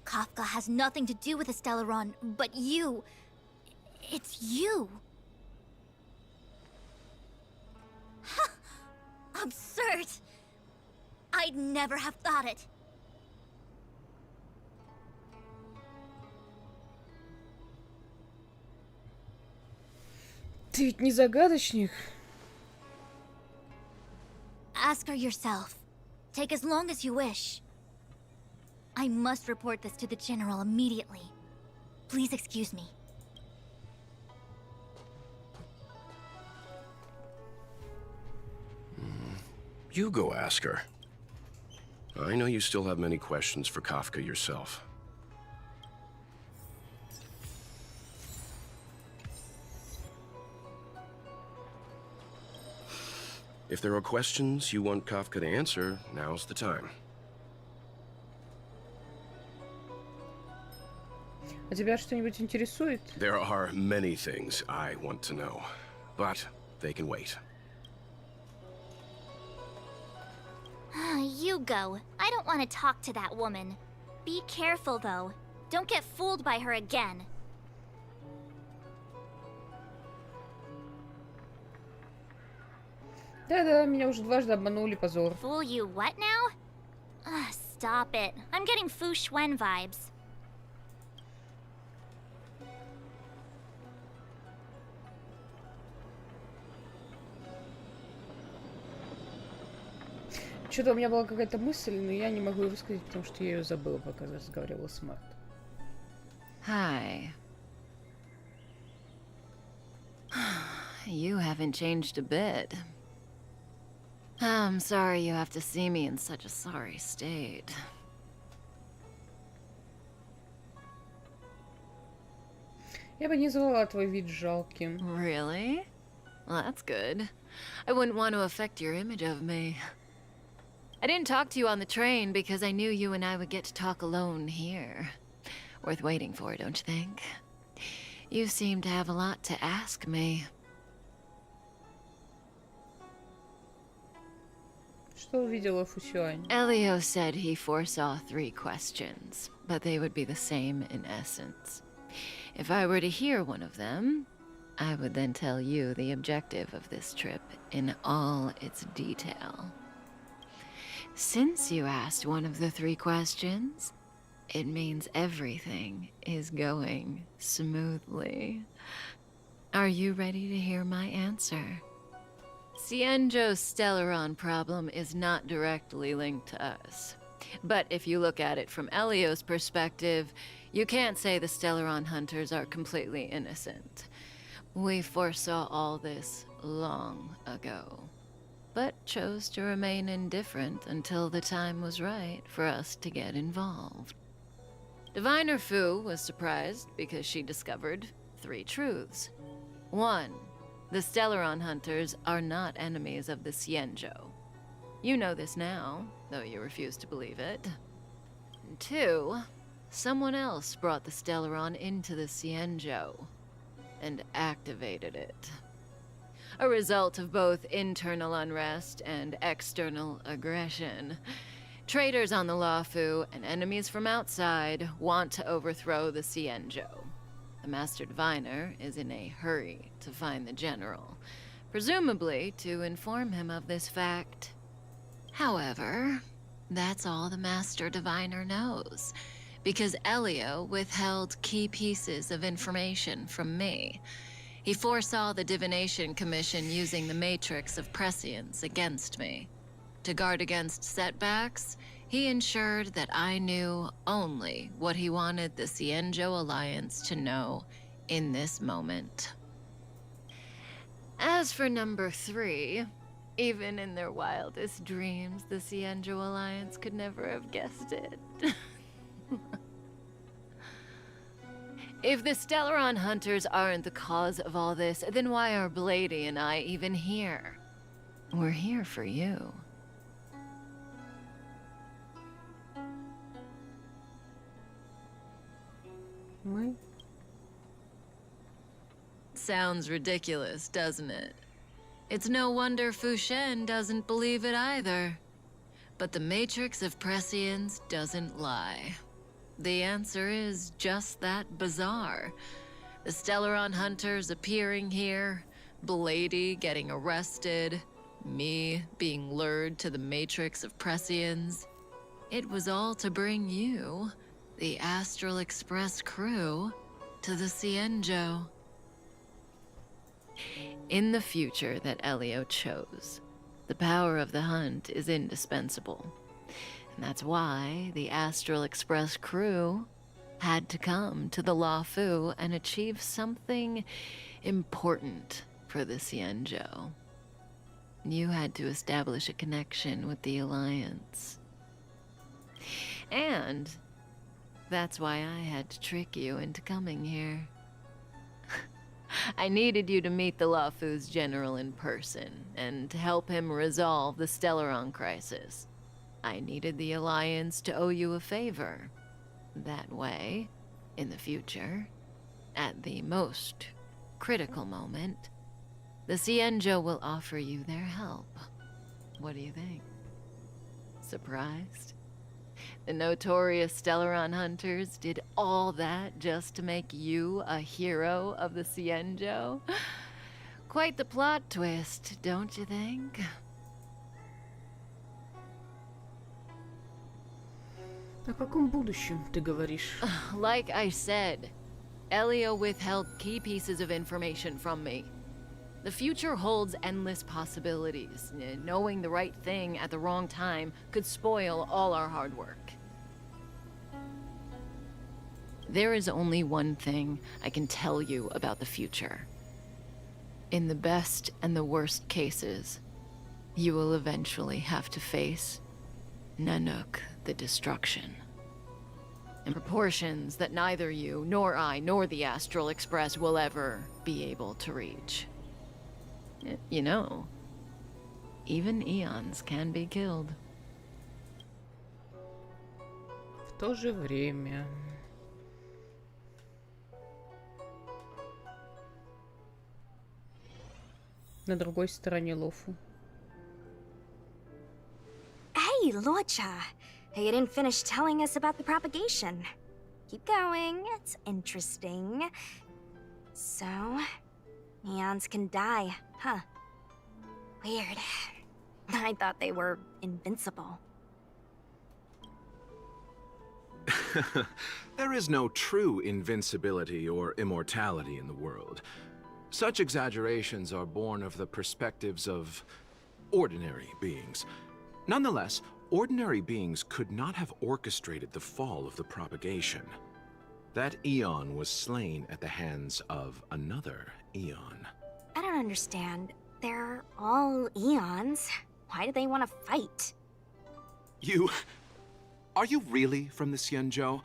Kafka has nothing to do with the Stellaron, but you... It's you. Absurd. I'd never have thought it. Ты ведь не загадочник? Ask her yourself. Take as long as you wish. I must report this to the General immediately. Please excuse me. You go ask her. I know you still have many questions for Kafka yourself. If there are questions you want Kafka to answer, now's the time. А тебя что-нибудь интересует? There are many things I want to know, but they can wait. You go. I don't want to talk to that woman. Be careful, though. Don't get fooled by her again. Да-да, меня уже дважды обманули, позор. Fool you what now? Ugh, stop it. I'm getting Fu Xuan vibes. Что-то у меня была какая-то мысль, но я не могу ее высказать, потому что я ее забыла, пока разговаривала с Март. Hi. You haven't changed a bit. I'm sorry you have to see me in such a sorry state. Я бы не назвала твой вид жалким. Really? Well, that's good. I wouldn't want to affect your image of me. I didn't talk to you on the train because I knew you and I would get to talk alone here. Worth waiting for, don't you think? You seem to have a lot to ask me. Что увидела Фу Сюань? Elio said he foresaw 3 questions, but they would be the same in essence. If I were to hear one of them, I would then tell you the objective of this trip in all its detail. Since you asked one of the 3 questions, it means everything is going smoothly. Are you ready to hear my answer? Xianzhou's Stellaron problem is not directly linked to us. But if you look at it from Elio's perspective, you can't say the Stellaron hunters are completely innocent. We foresaw all this long ago, but chose to remain indifferent until the time was right for us to get involved. Diviner Fu was surprised because she discovered 3 truths. 1. The Stellaron hunters are not enemies of the Xianzhou. You know this now, though you refuse to believe it. 2. Someone else brought the Stellaron into the Xianzhou and activated it. A result of both internal unrest and external aggression. Traitors on the Lawfu and enemies from outside want to overthrow the Xianzhou. The Master Diviner is in a hurry to find the General, presumably to inform him of this fact. However, that's all the Master Diviner knows, because Elio withheld key pieces of information from me. He foresaw the Divination Commission using the matrix of prescience against me. To guard against setbacks, he ensured that I knew only what he wanted the Xianzhou Alliance to know in this moment. As for number 3, even in their wildest dreams, the Xianzhou Alliance could never have guessed it. If the Stellaron hunters aren't the cause of all this, then why are Blady and I even here? We're here for you. Мы? Sounds ridiculous, doesn't it? It's no wonder Fu Shen doesn't believe it either. But the matrix of prescience doesn't lie. The answer is just that bizarre. The Stellaron hunters appearing here, Blady getting arrested, me being lured to the matrix of prescience. It was all to bring you, the Astral Express crew, to the Xianzhou. In the future that Elio chose, the power of the hunt is indispensable. And that's why the Astral Express crew had to come to the Lawfu and achieve something important for the Xianzhou. You had to establish a connection with the Alliance. And that's why I had to trick you into coming here. I needed you to meet the Lawfu's general in person and to help him resolve the Stellaron crisis. I needed the Alliance to owe you a favor. That way, in the future, at the most critical moment, the Xianzhou will offer you their help. What do you think? Surprised? The notorious Stellaron hunters did all that just to make you a hero of the Xianzhou? quite the plot twist, don't you think? О каком будущем ты говоришь? Like I said, Elio withheld key pieces of information from me. The future holds endless possibilities. Knowing the right thing at the wrong time could spoil all our hard work. There is only one thing I can tell you about the future. In the best and the worst cases, you will eventually have to face Nanook the Destruction. In proportions that neither you, nor I, nor the Astral Express will ever be able to reach. You know, even eons can be killed. В то же время... На другой стороне Лофу. Hey, Locha! You didn't finish telling us about the propagation. Keep going, it's interesting. So, eons can die, huh? Weird. I thought they were invincible. There is no true invincibility or immortality in the world. Such exaggerations are born of the perspectives of ordinary beings. Nonetheless, ordinary beings could not have orchestrated the fall of the propagation. That eon was slain at the hands of another eon. I don't understand. They're all eons. Why do they want to fight? Are you really from the Xianzhou?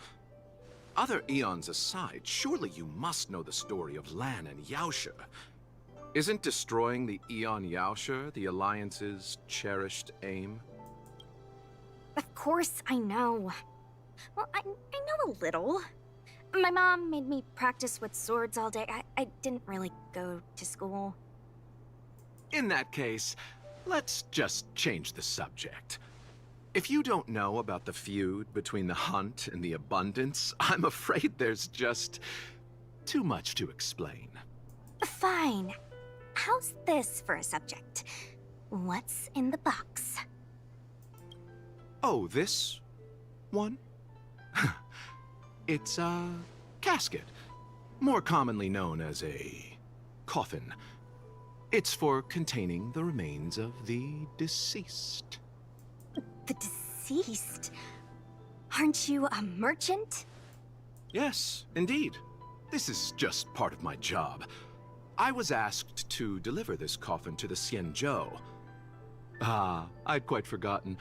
Other eons aside, surely you must know the story of Lan and Yaoshe. Isn't destroying the Eon Yaoshe the Alliance's cherished aim? Of course I know. Well, I know a little. My mom made me practice with swords all day. I didn't really go to school. In that case, let's just change the subject. If you don't know about the feud between the Hunt and the Abundance, I'm afraid there's just too much to explain. Fine. How's this for a subject? What's in the box? Oh, this one? It's a casket, more commonly known as a coffin. It's for containing the remains of the deceased. The deceased? Aren't you a merchant? Yes, indeed. This is just part of my job. I was asked to deliver this coffin to the Xianzhou. I'd quite forgotten.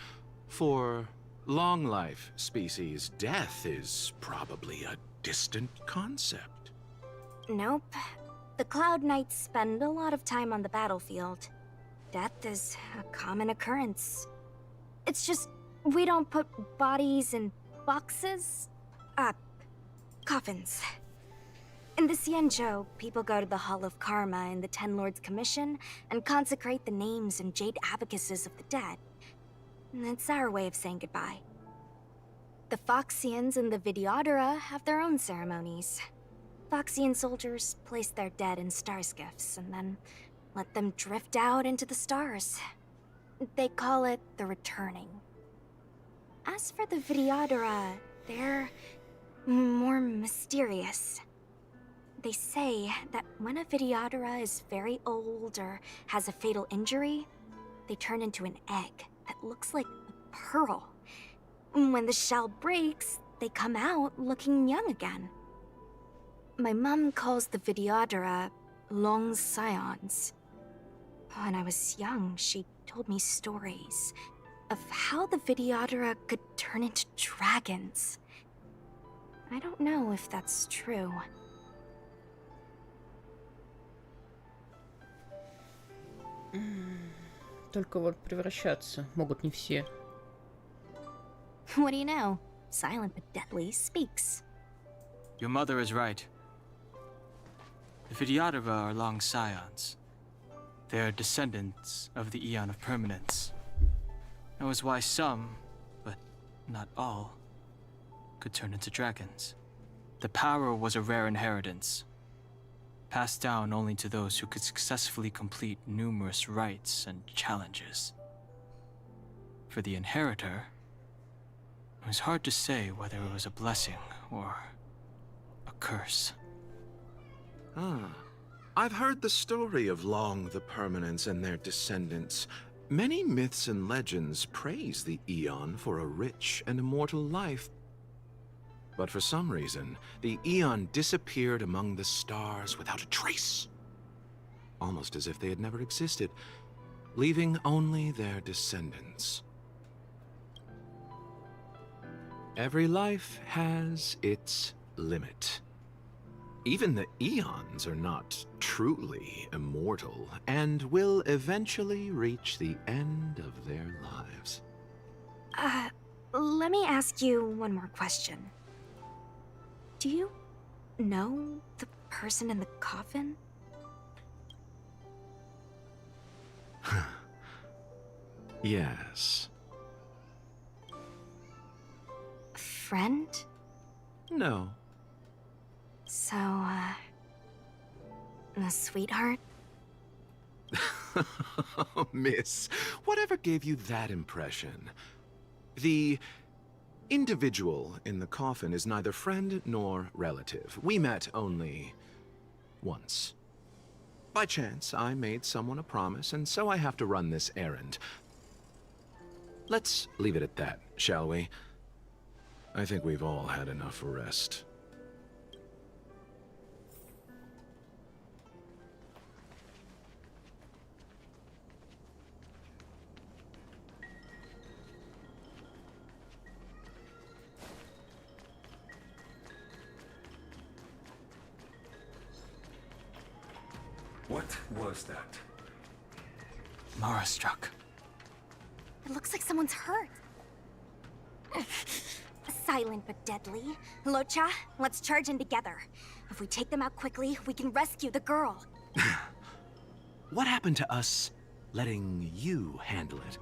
For long life species, death is probably a distant concept. Nope. The Cloud Knights spend a lot of time on the battlefield. Death is a common occurrence. It's just, we don't put bodies in boxes? Coffins. In the Xianzhou, people go to the Hall of Karma in the Ten Lords Commission and consecrate the names and jade abacuses of the dead. It's our way of saying goodbye. The Foxians and the Videodora have their own ceremonies. Foxian soldiers place their dead in star skiffs and then let them drift out into the stars. They call it the returning. As for the Videodora, they're more mysterious. They say that when a Videodora is very old or has a fatal injury, they turn into an egg that looks like a pearl. When the shell breaks, they come out looking young again. My mom calls the Videodora long scions. When I was young, she told me stories of how the Videodora could turn into dragons. I don't know if that's true. Только вот превращаться могут не все. What do you know? Silent but deadly speaks. Your mother is right. The Videodora are long scions. They are descendants of the Eon of Permanence. That was why some, but not all, could turn into dragons. The power was a rare inheritance. passed down only to those who could successfully complete numerous rites and challenges. For the inheritor, it was hard to say whether it was a blessing or a curse. Ah, I've heard the story of Long the Permanents and their descendants. Many myths and legends praise the Eon for a rich and immortal life. But for some reason, the Eon disappeared among the stars without a trace. Almost as if they had never existed, leaving only their descendants. Every life has its limit. Even the Eons are not truly immortal, and will eventually reach the end of their lives. Let me ask you one more question. Do you know the person in the coffin? Yes. Friend? No. So, a sweetheart? Miss, whatever gave you that impression? The individual in the coffin is neither friend nor relative. We met only once. By chance, I made someone a promise, and so I have to run this errand. Let's leave it at that, shall we? I think we've all had enough rest. What was that? Mara struck. It looks like someone's hurt. Silent but deadly. Locha, let's charge in together. If we take them out quickly, we can rescue the girl. What happened to us letting you handle it?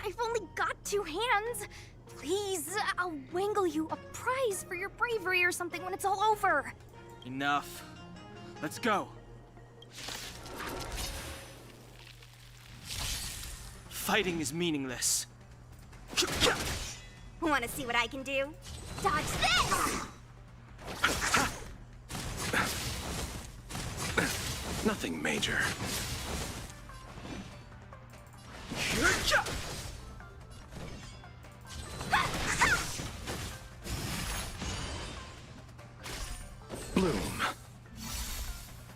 I've only got 2 hands. Please, I'll wangle you a prize for your bravery or something when it's all over. Enough. Let's go. Fighting is meaningless. Want to see what I can do? Dodge this! Nothing major. Bloom.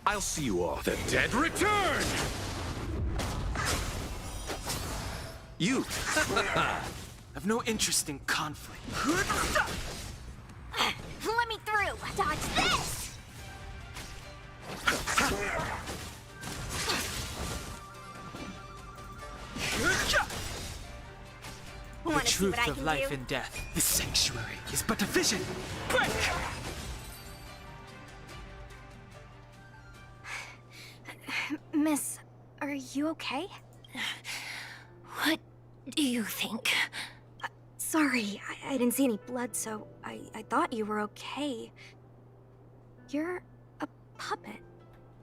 I'll see you all. The dead return! You! I've no interest in conflict. Let me through! Dodge this! The truth of life and death. The sanctuary is but a vision. Break! Miss, are you okay? What do you think? Sorry, I didn't see any blood, so I thought you were okay. You're a puppet.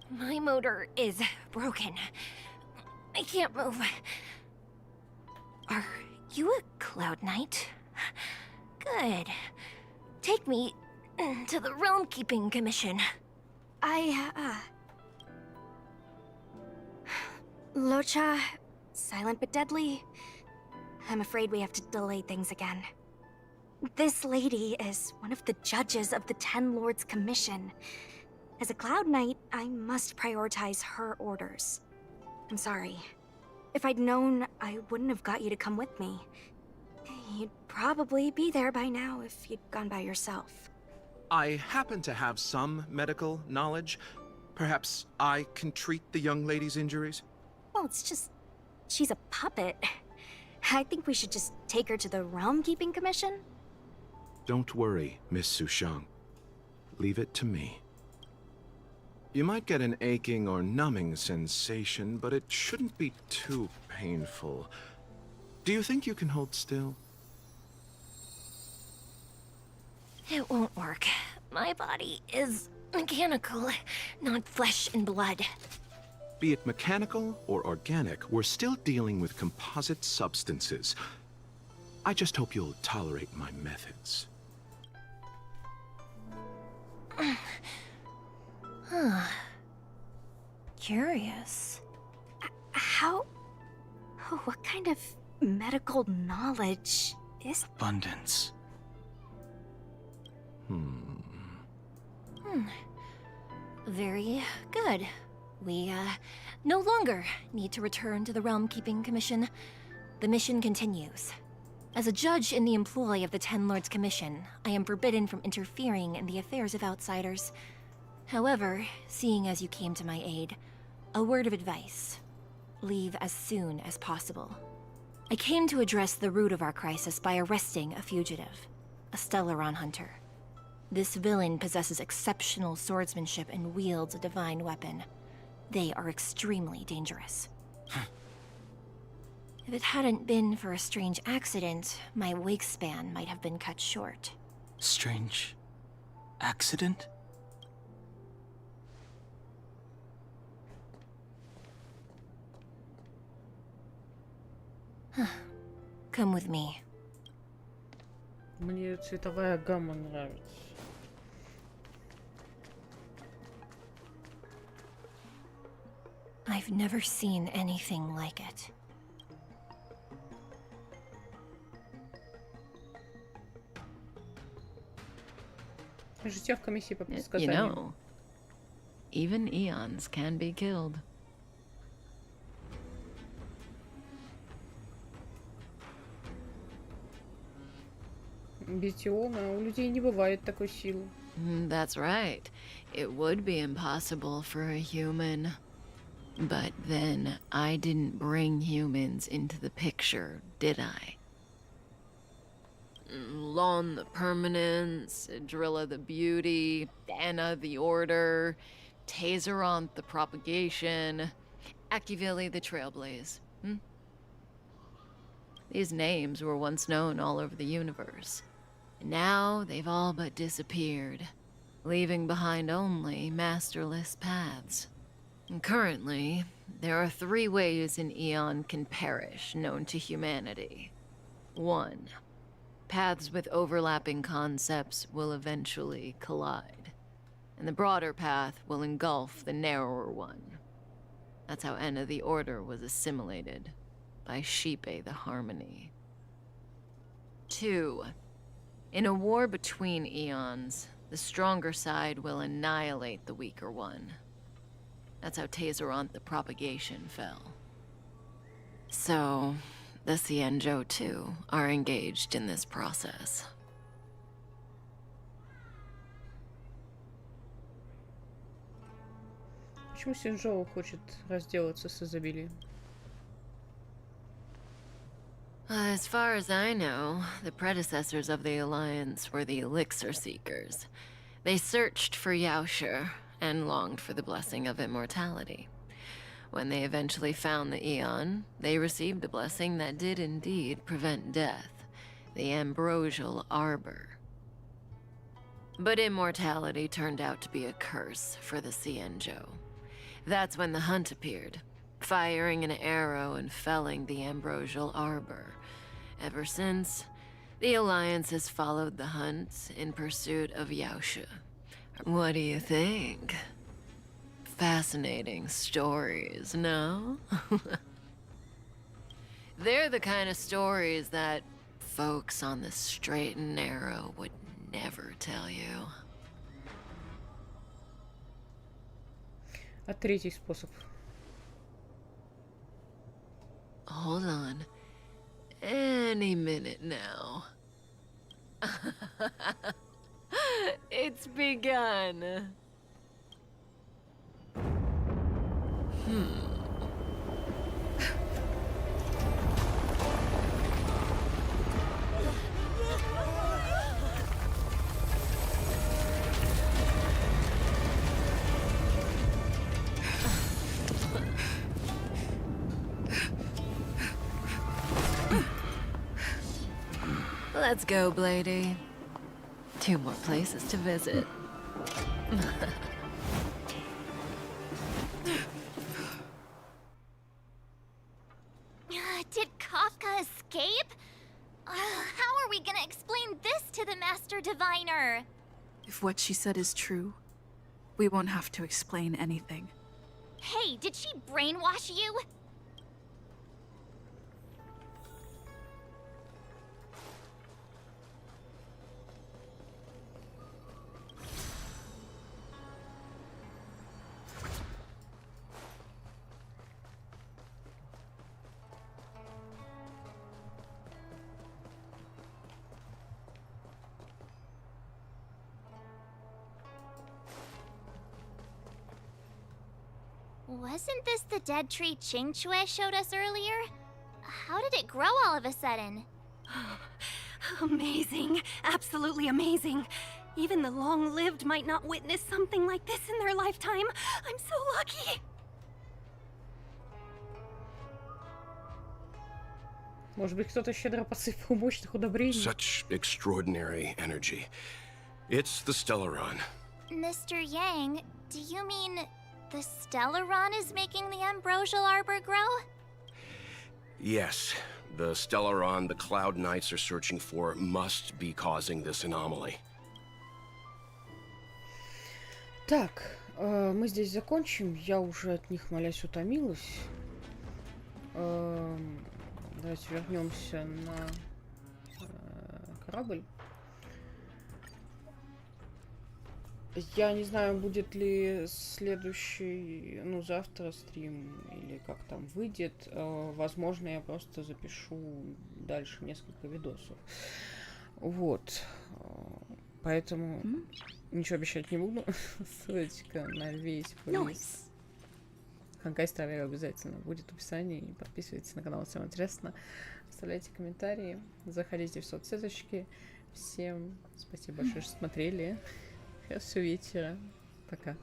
My motor is broken. I can't move. Are you a Cloud Knight? Good. Take me to the Realm Keeping Commission. Locha, silent but deadly. I'm afraid we have to delay things again. This lady is one of the judges of the Ten Lords Commission. As a Cloud Knight, I must prioritize her orders. I'm sorry. If I'd known, I wouldn't have got you to come with me. You'd probably be there by now if you'd gone by yourself. I happen to have some medical knowledge. Perhaps I can treat the young lady's injuries? Well, it's just... she's a puppet. I think we should just take her to the Realm Keeping Commission. Don't worry, Miss Sushang. Leave it to me. You might get an aching or numbing sensation, but it shouldn't be too painful. Do you think you can hold still? It won't work. My body is mechanical, not flesh and blood. Be it mechanical or organic, we're still dealing with composite substances. I just hope you'll tolerate my methods. Huh. Curious. How... what kind of medical knowledge is... Abundance. Very good. We, no longer need to return to the Realm Keeping Commission. The mission continues. As a judge in the employ of the Ten Lords Commission, I am forbidden from interfering in the affairs of outsiders. However, seeing as you came to my aid, a word of advice. Leave as soon as possible. I came to address the root of our crisis by arresting a fugitive, a Stellaron hunter. This villain possesses exceptional swordsmanship and wields a divine weapon. They are extremely dangerous. If it hadn't been for a strange accident, my wake span might have been cut short. Strange accident? Come with me. Мне цветовая гамма нравится. I've never seen anything like it. Житья в комиссии по You предсказаниям. know, even eons can be killed. Без Иона у людей не бывает такой силы. That's right. It would be impossible for a human. But then, I didn't bring humans into the picture, did I? Lon the Permanence, Drilla the Beauty, Anna the Order, Tazeronth the Propagation, Akivili the Trailblaze. These names were once known all over the universe. And now they've all but disappeared, leaving behind only masterless paths. And currently, there are 3 ways an eon can perish known to humanity. 1. Paths with overlapping concepts will eventually collide, and the broader path will engulf the narrower one. That's how Enna the Order was assimilated, by Sheepe the Harmony. 2. In a war between eons, the stronger side will annihilate the weaker one. That's how Tazeronth the Propagation fell. So, the Xianzhou too are engaged in this process. Почему Синжоу хочет разделаться с изобилием? As far as I know, the predecessors of the Alliance were the Elixir Seekers. They searched for Yaoshe and longed for the blessing of immortality. When they eventually found the Eon, they received a blessing that did indeed prevent death, the Ambrosial Arbor. But immortality turned out to be a curse for the Xianzhou. That's when the hunt appeared, firing an arrow and felling the Ambrosial Arbor. Ever since, the Alliance has followed the hunt in pursuit of Yaoshe. What do you think? Fascinating stories, no? They're the kind of stories that folks on the straight and narrow would never tell you. А третий способ? Hold on. Any minute now. It's begun. Let's go, Blady. 2 more places to visit. Did Kafka escape? How are we gonna explain this to the Master Diviner? If what she said is true, we won't have to explain anything. Hey, did she brainwash you? Wasn't this the dead tree Qingque showed us earlier? How did it grow all of a sudden? Amazing. Absolutely amazing. Even the long-lived might not witness something like this in their lifetime. I'm so lucky. Может быть, кто-то щедро посыпал мощных удобрений. Such extraordinary energy. It's the Stellaron. Mr. Yang, do you mean the Stellaron is making the ambrosial arbor grow? Yes, the Stellaron the Cloud Knights are searching for must be causing this anomaly. Так, мы здесь закончим. Я уже от них, молясь, утомилась. Давайте вернемся на корабль. Я не знаю, будет ли следующий, ну, завтра стрим, или как там выйдет. Возможно, я просто запишу дальше несколько видосов. Вот. Поэтому ничего обещать не буду. Ссылочка на весь плейлист Honkai ставлю обязательно будет в описании. Подписывайтесь на канал, если вам интересно. Оставляйте комментарии. Заходите в соцсеточки. Всем спасибо большое, что смотрели. Хорошего вечера. Пока.